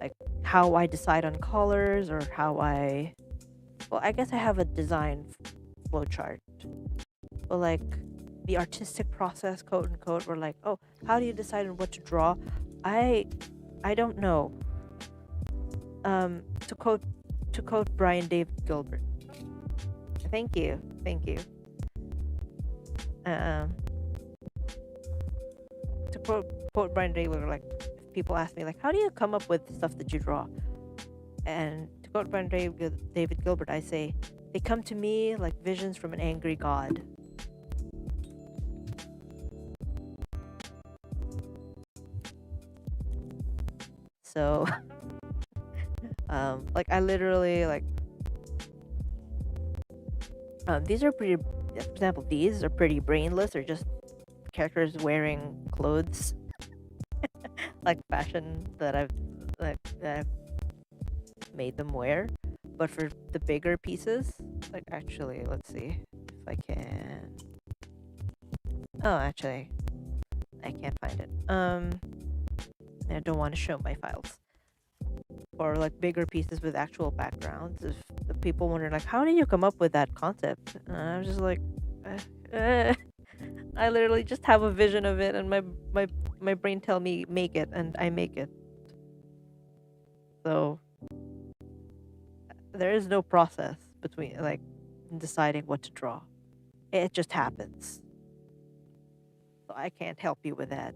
like how I decide on colors or how well, I guess I have a design flow chart, but like the artistic process, quote unquote, where like, oh, how do you decide on what to draw? I I don't know. Um, to quote Brian David Gilbert. Thank you. Um, to quote Brian David, like if people ask me like, how do you come up with stuff that you draw? And to quote Brian David Gilbert, I say they come to me like visions from an angry god. So, like I literally like these are pretty. For example, these are pretty brainless. They're just characters wearing clothes, like fashion that I've made them wear. But for the bigger pieces, like actually, let's see if I can. Oh, actually, I can't find it. I don't want to show my files. Or like bigger pieces with actual backgrounds. If the people wonder like, how did you come up with that concept? I was just like, I literally just have a vision of it, and my brain tell me make it, and I make it. So there is no process between like deciding what to draw. It just happens. So I can't help you with that.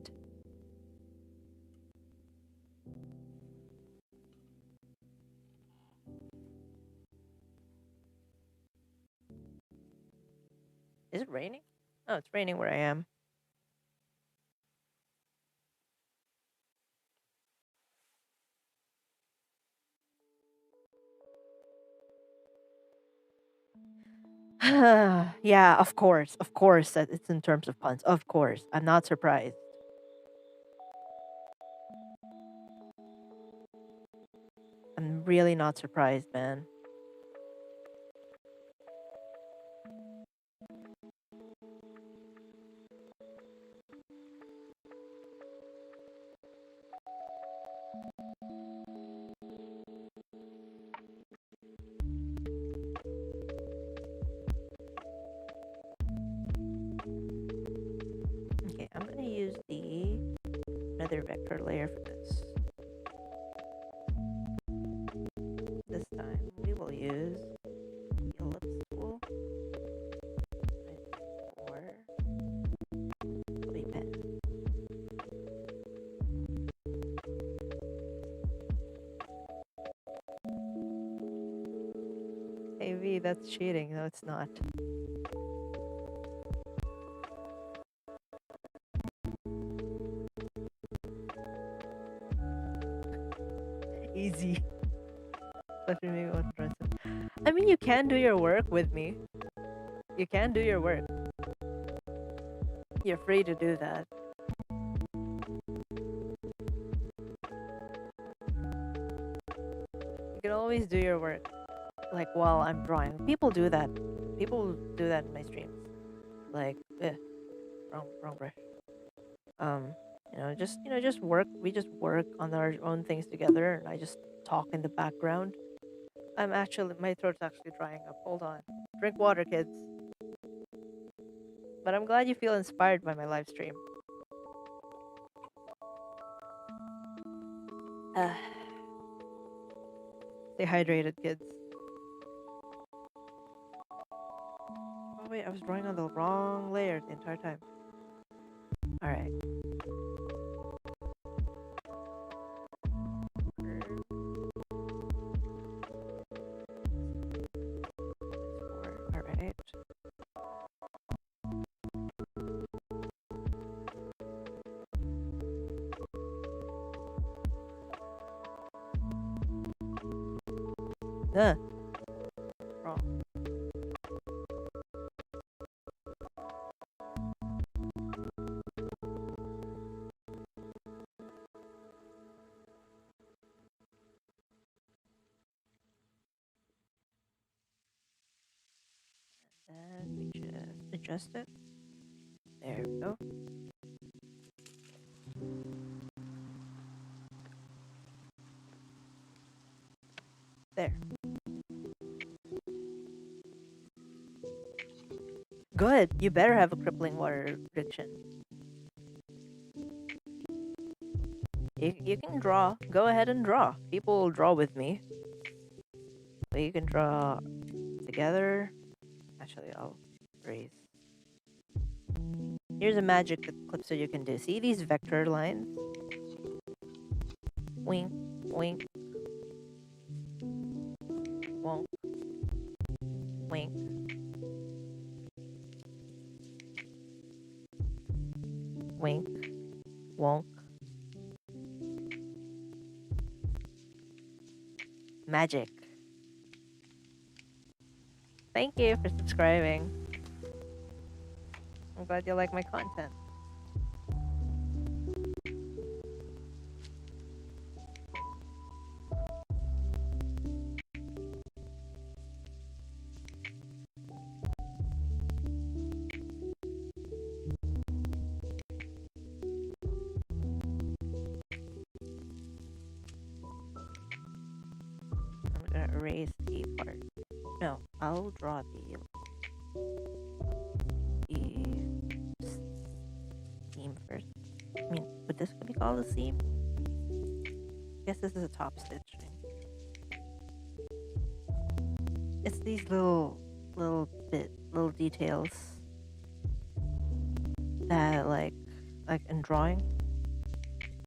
Is it raining? Oh, it's raining where I am. Yeah, of course. Of course that it's in terms of puns. Of course. I'm not surprised. I'm really not surprised, man. Okay, I'm gonna use another vector layer for this. This time we will use the ellipse tool. Or Lofi pen. Hey V, that's cheating. No, it's not. Easy. Let me maybe want to try some. I mean, you can do your work with me. You can do your work. You're free to do that. You can always do your work, like while I'm drawing. People do that. People do that in my streams. Like, wrong brush. Just work. We just work on our own things together, and I just talk in the background. My throat's actually drying up. Hold on. Drink water, kids. But I'm glad you feel inspired by my live stream. Stay hydrated, kids. Oh wait, I was drawing on the wrong layer the entire time. Alright. Alright. Wrong. And we just adjust it. There we go. There. Good. You better have a crippling water addiction. You can draw. Go ahead and draw. People will draw with me. So you can draw together. Actually, I'll erase. Here's a magic clip so you can do. See these vector lines? Wink, wink. Wonk. Wink. Wink. Wonk. Magic. Thank you for subscribing. I'm glad you like my content. erase the part. No, I'll draw the seam first. I mean, would this be called a seam? I guess this is a top stitching. It's these little details that like in drawing,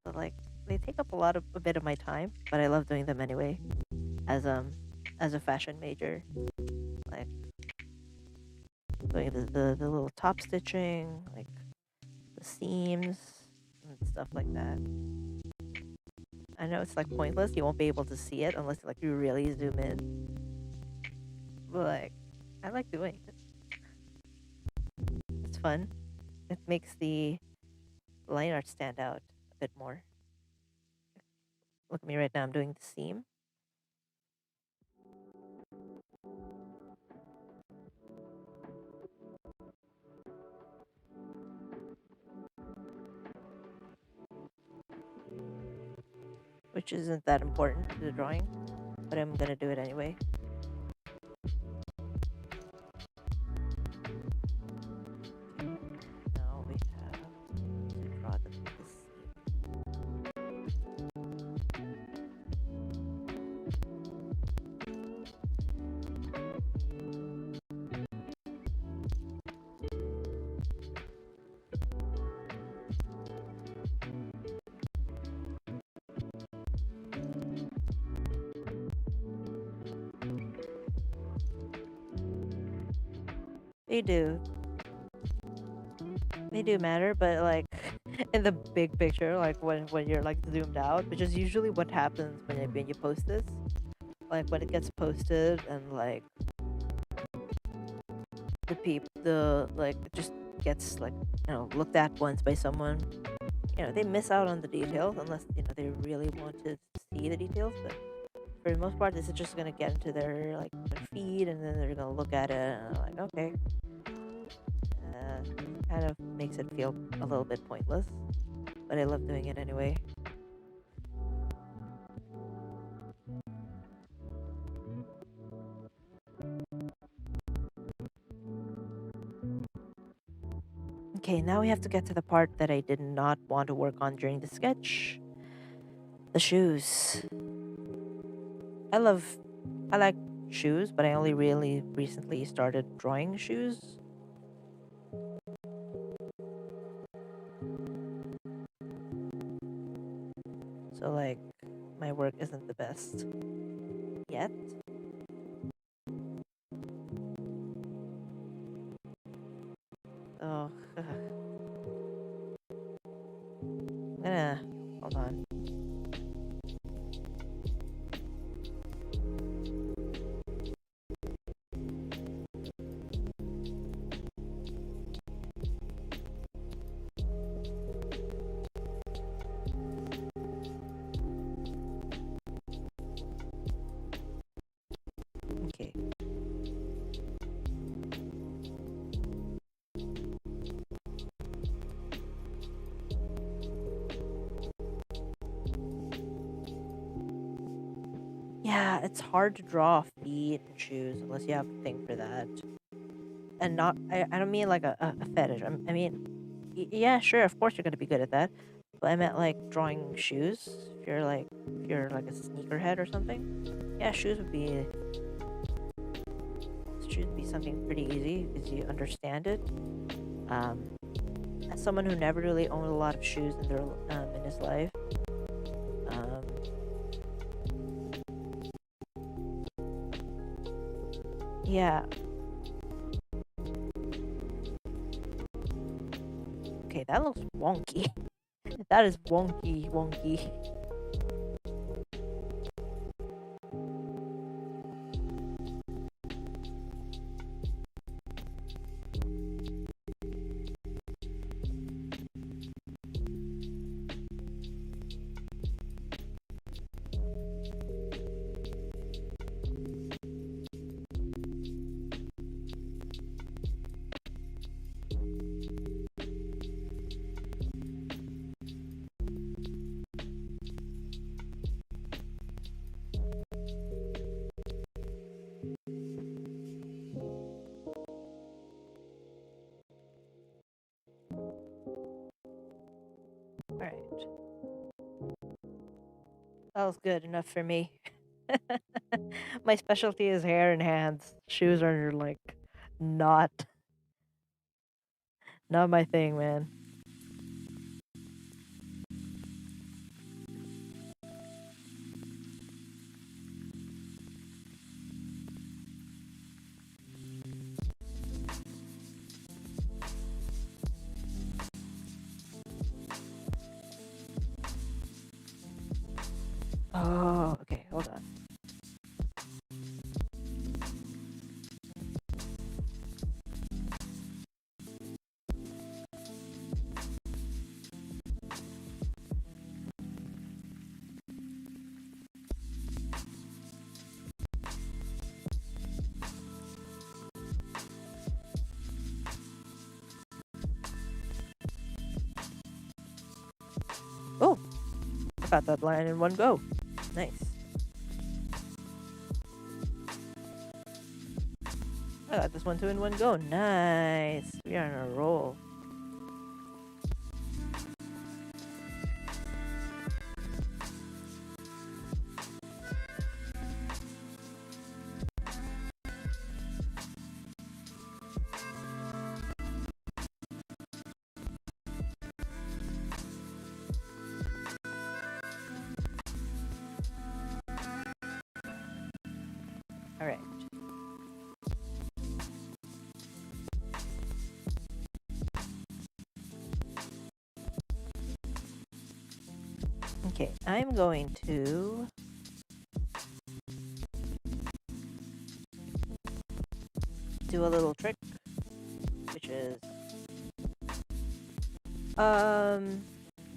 but like they take up a bit of my time, but I love doing them anyway. As a fashion major, like doing the little top stitching, like the seams and stuff like that. I know it's like pointless. You won't be able to see it unless like you really zoom in. But like, I like doing it. It's fun. It makes the line art stand out a bit more. Look at me right now. I'm doing the seam. Which isn't that important to the drawing, but I'm gonna do it anyway. Now we have to draw the seam. They do matter, but like in the big picture, like when you're like zoomed out, which is usually what happens when you post this, like when it gets posted and like the like it just gets like looked at once by someone, they miss out on the details unless they really want to see the details. But for the most part, this is just gonna get into their feed, and then they're gonna look at it and like, okay, kind of makes it feel a little bit pointless, but I love doing it anyway. Okay, now we have to get to the part that I did not want to work on during the sketch. The shoes. I like shoes, but I only really recently started drawing shoes. So like my work isn't the best yet. Oh, hold on. Okay. Yeah, it's hard to draw feet and shoes unless you have a thing for that. And not, I don't mean like a fetish. I mean, yeah, sure, of course you're gonna be good at that. But I meant like drawing shoes. If you're like a sneakerhead or something, yeah, shoes would be something pretty easy because you understand it. As someone who never really owned a lot of shoes in his life, yeah. Okay, that looks wonky. That is wonky. Alright. That was good enough for me. My specialty is hair and hands. Shoes are like not not my thing, man. Oh, okay, hold on. Oh, I got that line in one go. Nice. I got this one too in one go. Nice. We are on a roll. Alright. Okay, I'm going to do a little trick, which is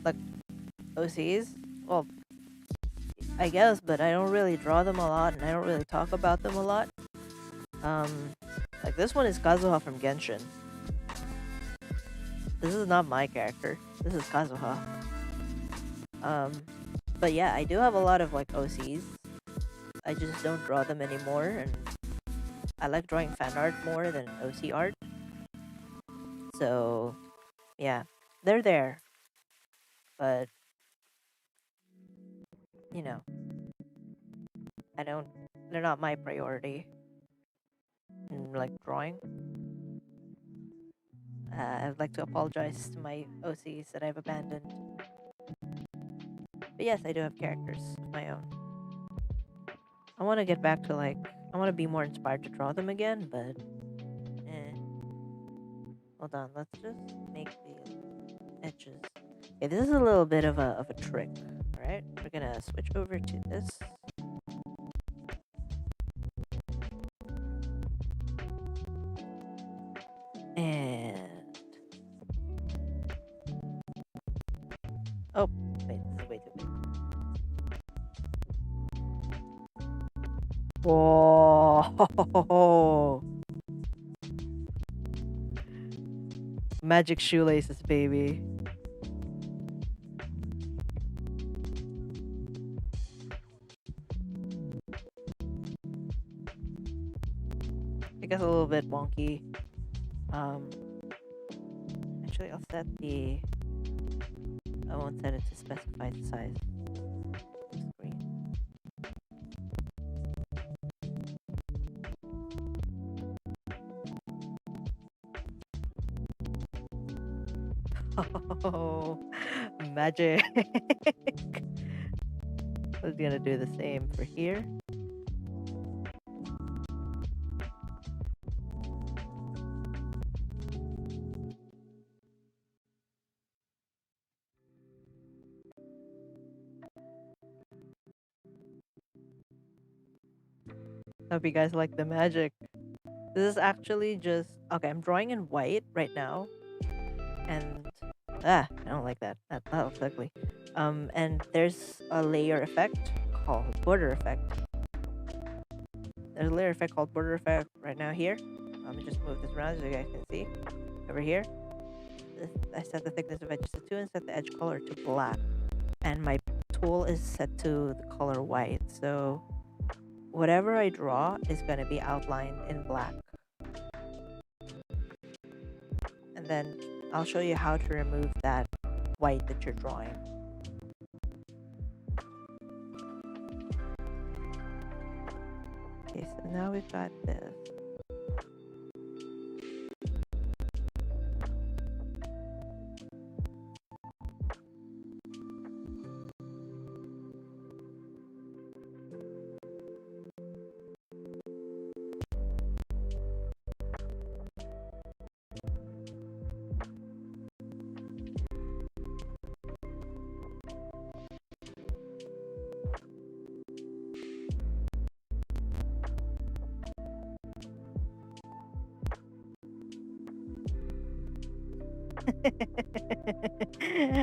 like OCs. Well, I guess, but I don't really draw them a lot, and I don't really talk about them a lot. Like this one is Kazuha from Genshin. This is not my character. This is Kazuha. But yeah, I do have a lot of like OCs. I just don't draw them anymore, and I like drawing fan art more than OC art. So, yeah, they're there. But, you know, they're not my priority in like drawing. I'd like to apologize to my OCs that I've abandoned. But yes, I do have characters of my own. I want to get back to like, I want to be more inspired to draw them again, but hold on, let's just make the edges. Okay, this is a little bit of a trick. All right, we're gonna switch over to this. And oh, wait, this is way too big. Whoa! Magic shoelaces, baby. I guess a little bit wonky. Actually, I'll set the. I won't set it to specify the size. Screen. Oh, magic! I was gonna do the same for here. Hope you guys like the magic. This is actually just okay. I'm drawing in white right now, and I don't like that. That looks ugly. And there's a layer effect called border effect. There's a layer effect called border effect right now here. Let me just move this around so you guys can see. Over here, I set the thickness of edges to 2 and set the edge color to black. And my tool is set to the color white. So whatever I draw is going to be outlined in black. And then I'll show you how to remove that white that you're drawing. Okay, so now we've got this.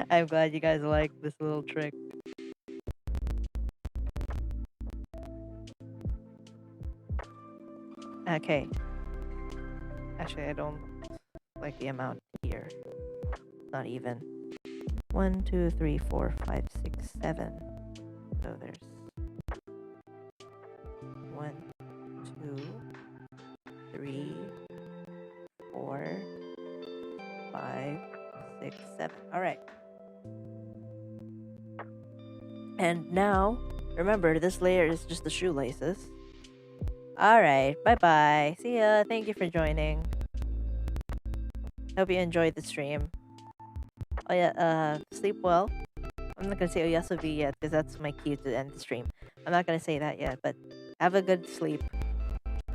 I'm glad you guys like this little trick. Okay. Actually, I don't like the amount here. Not even. 1, 2, 3, 4, 5, 6, 7. So there's 1, 2, 3, 4, 5, 6, 7. All right. And now, remember, this layer is just the shoelaces. All right. Bye-bye. See ya. Thank you for joining. Hope you enjoyed the stream. Oh yeah, sleep well. I'm not gonna say Yokuun Vee yet because that's my cue to end the stream. I'm not gonna say that yet, but have a good sleep.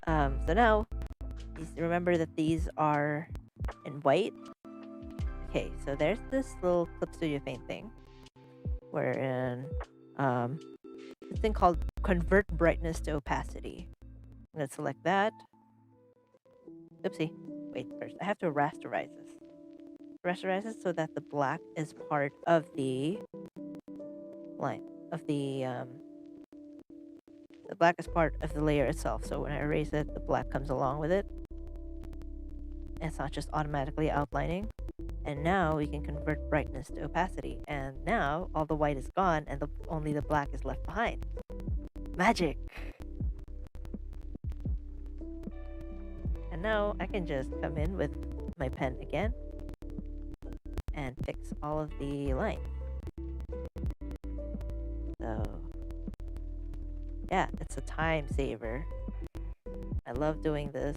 So now, remember that these are in white. Okay, so there's this little Clip Studio Paint thing, wherein this thing called Convert Brightness to Opacity. I'm gonna select that. Oopsie. Wait, first I have to rasterize this. Rasterize it so that the black is part of the line of the black is part of the layer itself. So when I erase it, the black comes along with it. And it's not just automatically outlining. And now we can convert brightness to opacity. And now all the white is gone and only the black is left behind. Magic! And now I can just come in with my pen again and fix all of the lines. So yeah, it's a time saver. I love doing this.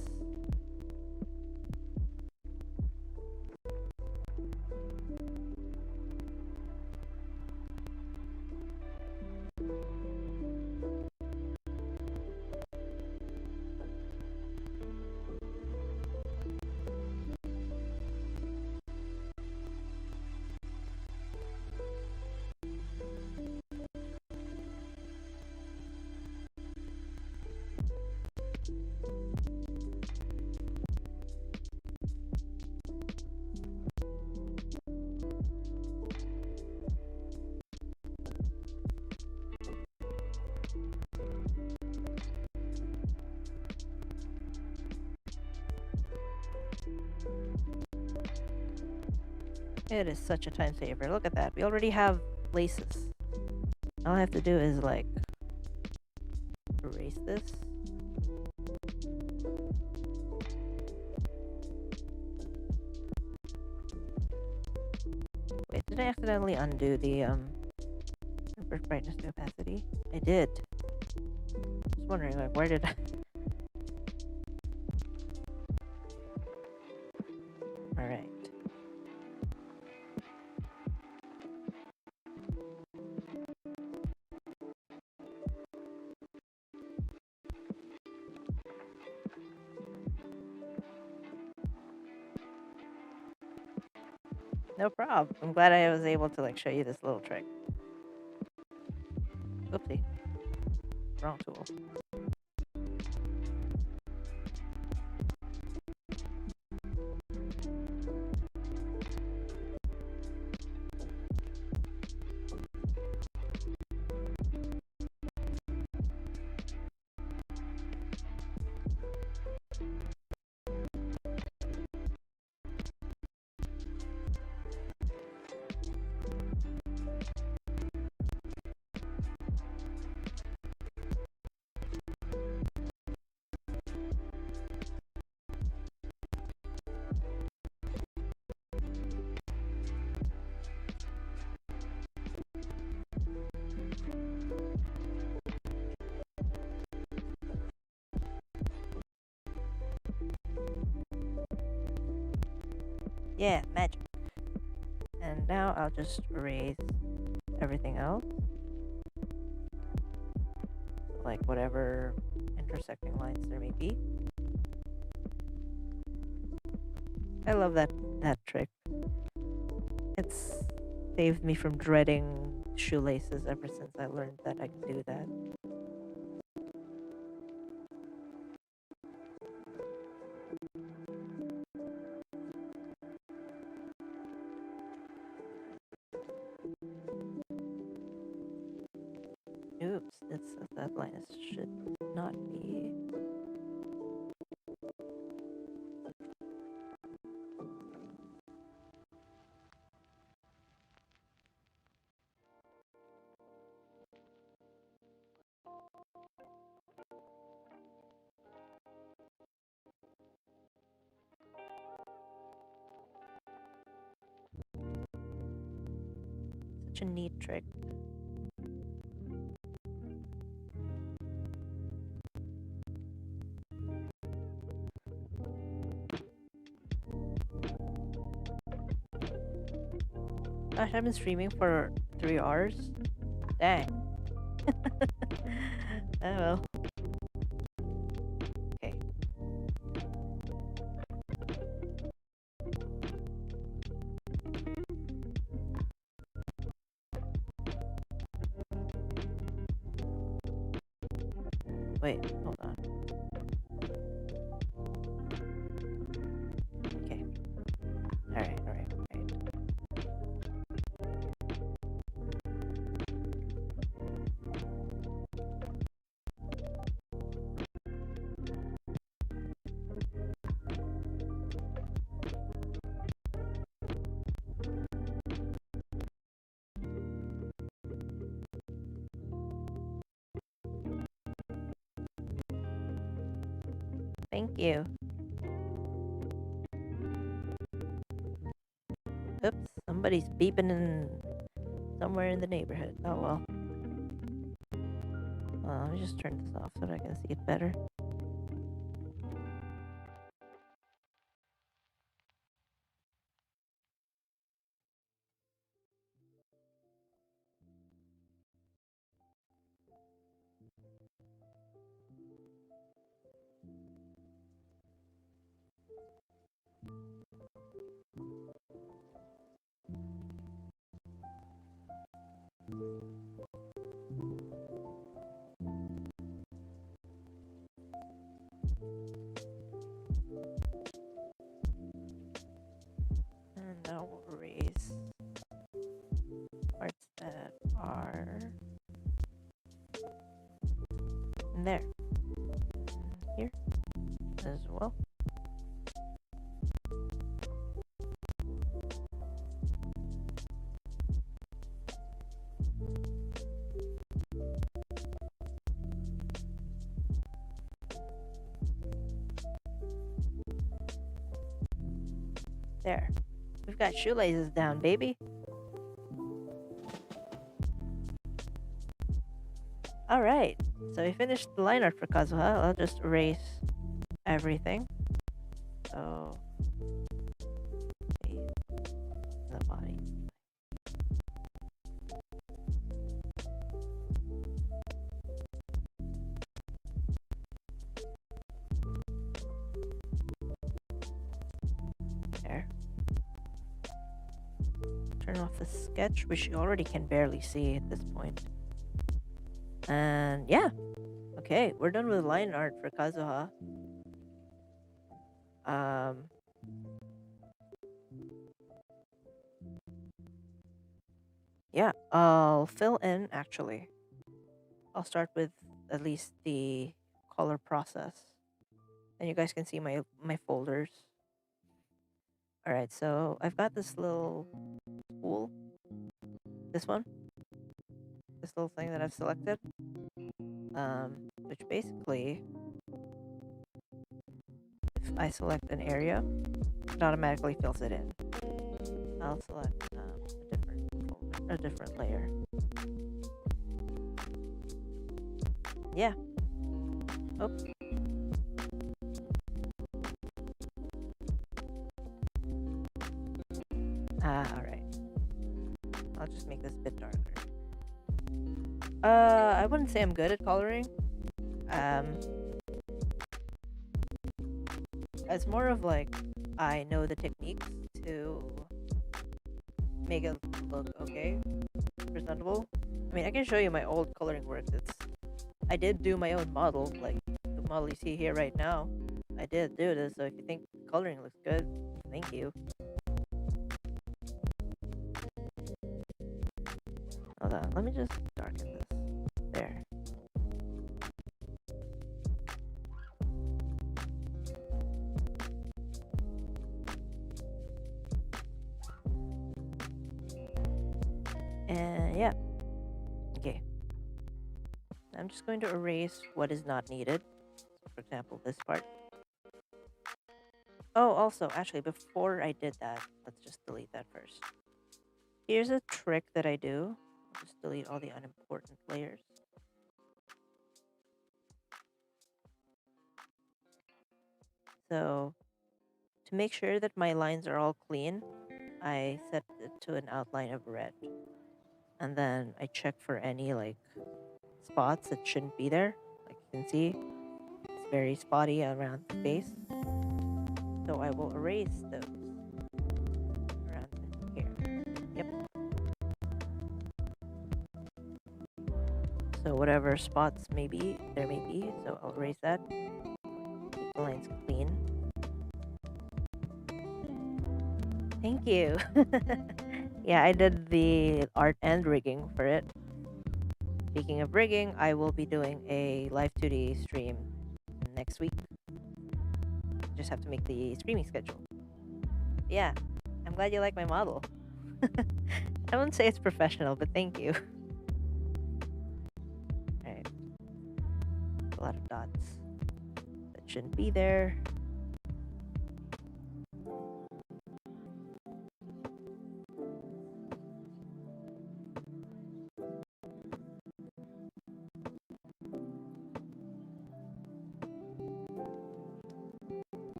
It is such a time saver. Look at that. We already have laces. All I have to do is like erase this. Wait, did I accidentally undo the convert brightness to opacity? I did. I was wondering like where did I Alright. No problem. I'm glad I was able to like show you this little trick. Oopsie. Wrong tool. Yeah, magic. And now I'll just erase everything else. Like whatever intersecting lines there may be. I love that trick. It's saved me from dreading shoelaces ever since I learned that I can do that. Oops, that line should not be. Such a neat trick. Gosh, I've been streaming for 3 hours. Dang. Oh well. Okay. Wait, hold on. Okay. Alright. Thank you. Oops, somebody's beeping in somewhere in the neighborhood. Oh well. Let me just turn this off so that I can see it better. And now we'll erase parts that are in there. And here as well. There. We've got shoelaces down, baby. Alright. So we finished the line art for Kazuha. I'll just erase everything. So the body. There. Turn off the sketch, which you already can barely see at this point. And yeah. Okay, we're done with line art for Kazuha. Yeah, I'll fill in actually. I'll start with at least the color process. And you guys can see my folders. Alright, so I've got this little spool. This one. This little thing that I've selected. Which basically, if I select an area, it automatically fills it in. I'll select a different layer. Yeah. Oh. Alright. I'll just make this a bit darker. I wouldn't say I'm good at coloring. It's more of like I know the techniques to make it look okay, presentable. I mean, I can show you my old coloring work. I did do my own model, like the model you see here right now. I did do this, so if you think coloring looks good, thank you. Hold on, let me just darken this. There. And yeah. Okay. I'm just going to erase what is not needed. For example, this part. Oh, also, actually, before I did that, let's just delete that first. Here's a trick that I do. I'll just delete all the unimportant layers. So, to make sure that my lines are all clean, I set it to an outline of red. And then I check for any, like, spots that shouldn't be there. Like you can see, it's very spotty around the face. So I will erase those around here. Yep. So whatever spots there may be, so I'll erase that. Keep the lines clean. Thank you. Yeah, I did the art and rigging for it. Speaking of rigging, I will be doing a live 2D stream next week. Just have to make the streaming schedule. Yeah, I'm glad you like my model. I wouldn't say it's professional, but thank you. Alright. A lot of dots that shouldn't be there.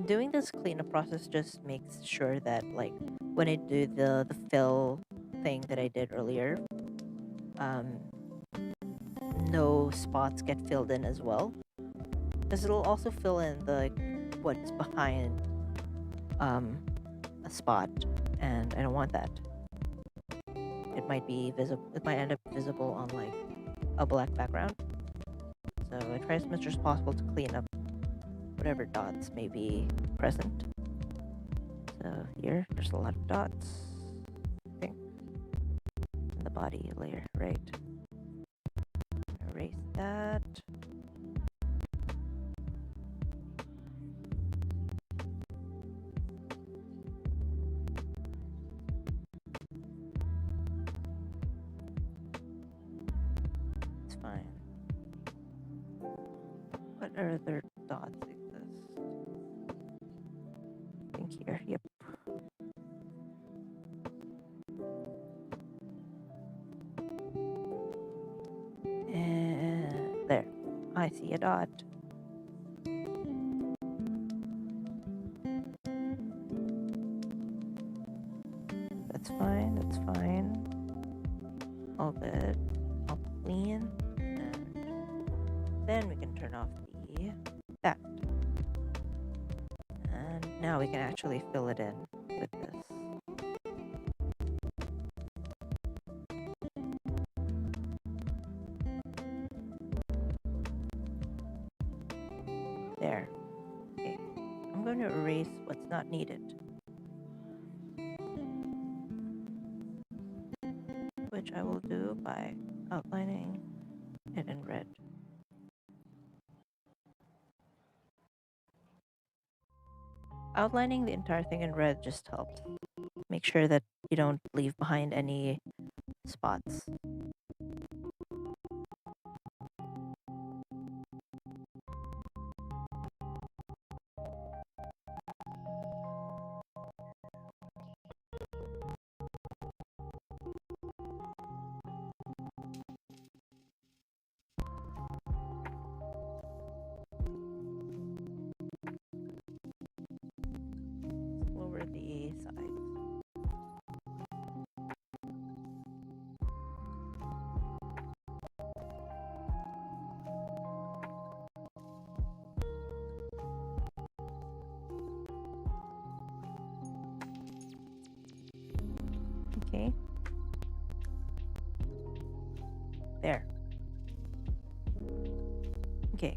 Doing this cleanup process just makes sure that, like, when I do the fill thing that I did earlier, no spots get filled in as well. Because it'll also fill in the what's behind a spot, and I don't want that. It might be visible. It might end up visible on like a black background. So I try as much as possible to clean up whatever dots may be present. So here, there's a lot of dots, I think, in the body layer, right? Erase that. It's fine. What other dots exist? I think here, yep. And there, I see a dot. That's fine, that's fine. All good, all clean. And then we can turn off the theft. And now we can actually fill it in with this. There. Okay. I'm going to erase what's not needed, which I will do by outlining it in red. Outlining the entire thing in red just helps. Make sure that you don't leave behind any spots. Lower the size. There. Okay.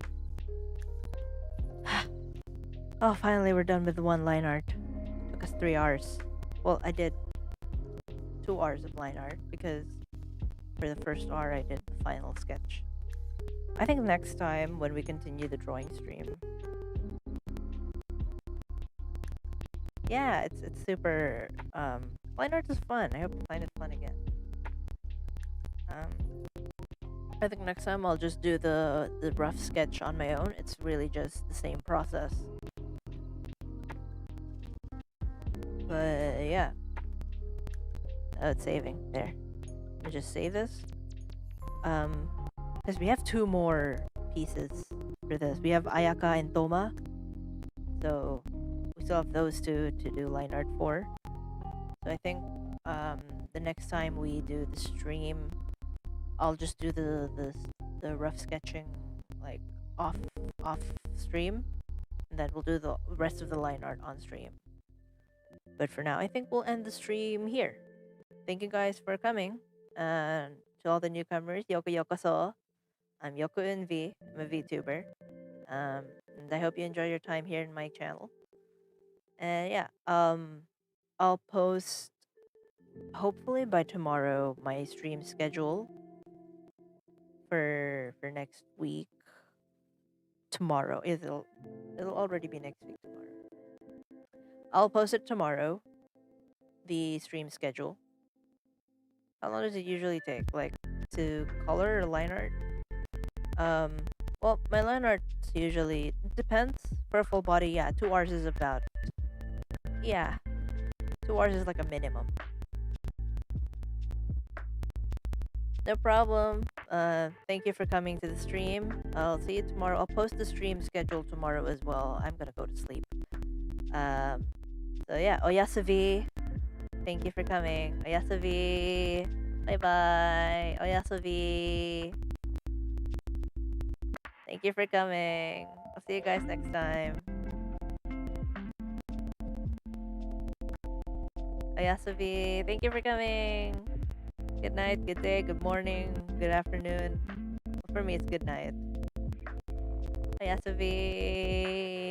Oh, finally we're done with one line art. Took us 3 hours. Well, I did 2 hours of line art because for the first hour I did the final sketch. I think next time when we continue the drawing stream. Yeah, it's super line art is fun. I hope you find it fun again. I think next time I'll just do the rough sketch on my own. It's really just the same process. But yeah. Oh, it's saving. There. Let me just save this. Because we have 2 more pieces for this. We have Ayaka and Toma. So we still have those 2 to do line art for. So I think the next time we do the stream, I'll just do the rough sketching like off stream, and then we'll do the rest of the line art on stream. But for now, I think we'll end the stream here. Thank you guys for coming, and to all the newcomers, Yokuyokoso. I'm Yokuun Vee. I'm a VTuber, and I hope you enjoy your time here in my channel. And yeah, I'll post hopefully by tomorrow my stream schedule for next week. Tomorrow it'll already be next week tomorrow. I'll post it tomorrow. The stream schedule. How long does it usually take? Like to color or line art? Well, my line art usually depends. For a full body, yeah, 2 hours is about. Yeah, 2 hours is like a minimum. No problem. Thank you for coming to the stream. I'll see you tomorrow. I'll post the stream schedule tomorrow as well. I'm gonna go to sleep. So yeah, Oyasavi. Thank you for coming. Oyasavi. Bye bye. Oyasavi. Thank you for coming. I'll see you guys next time. Oyasavi. Thank you for coming. Good night, good day, good morning, good afternoon. Well, for me, it's good night. Oyasavi.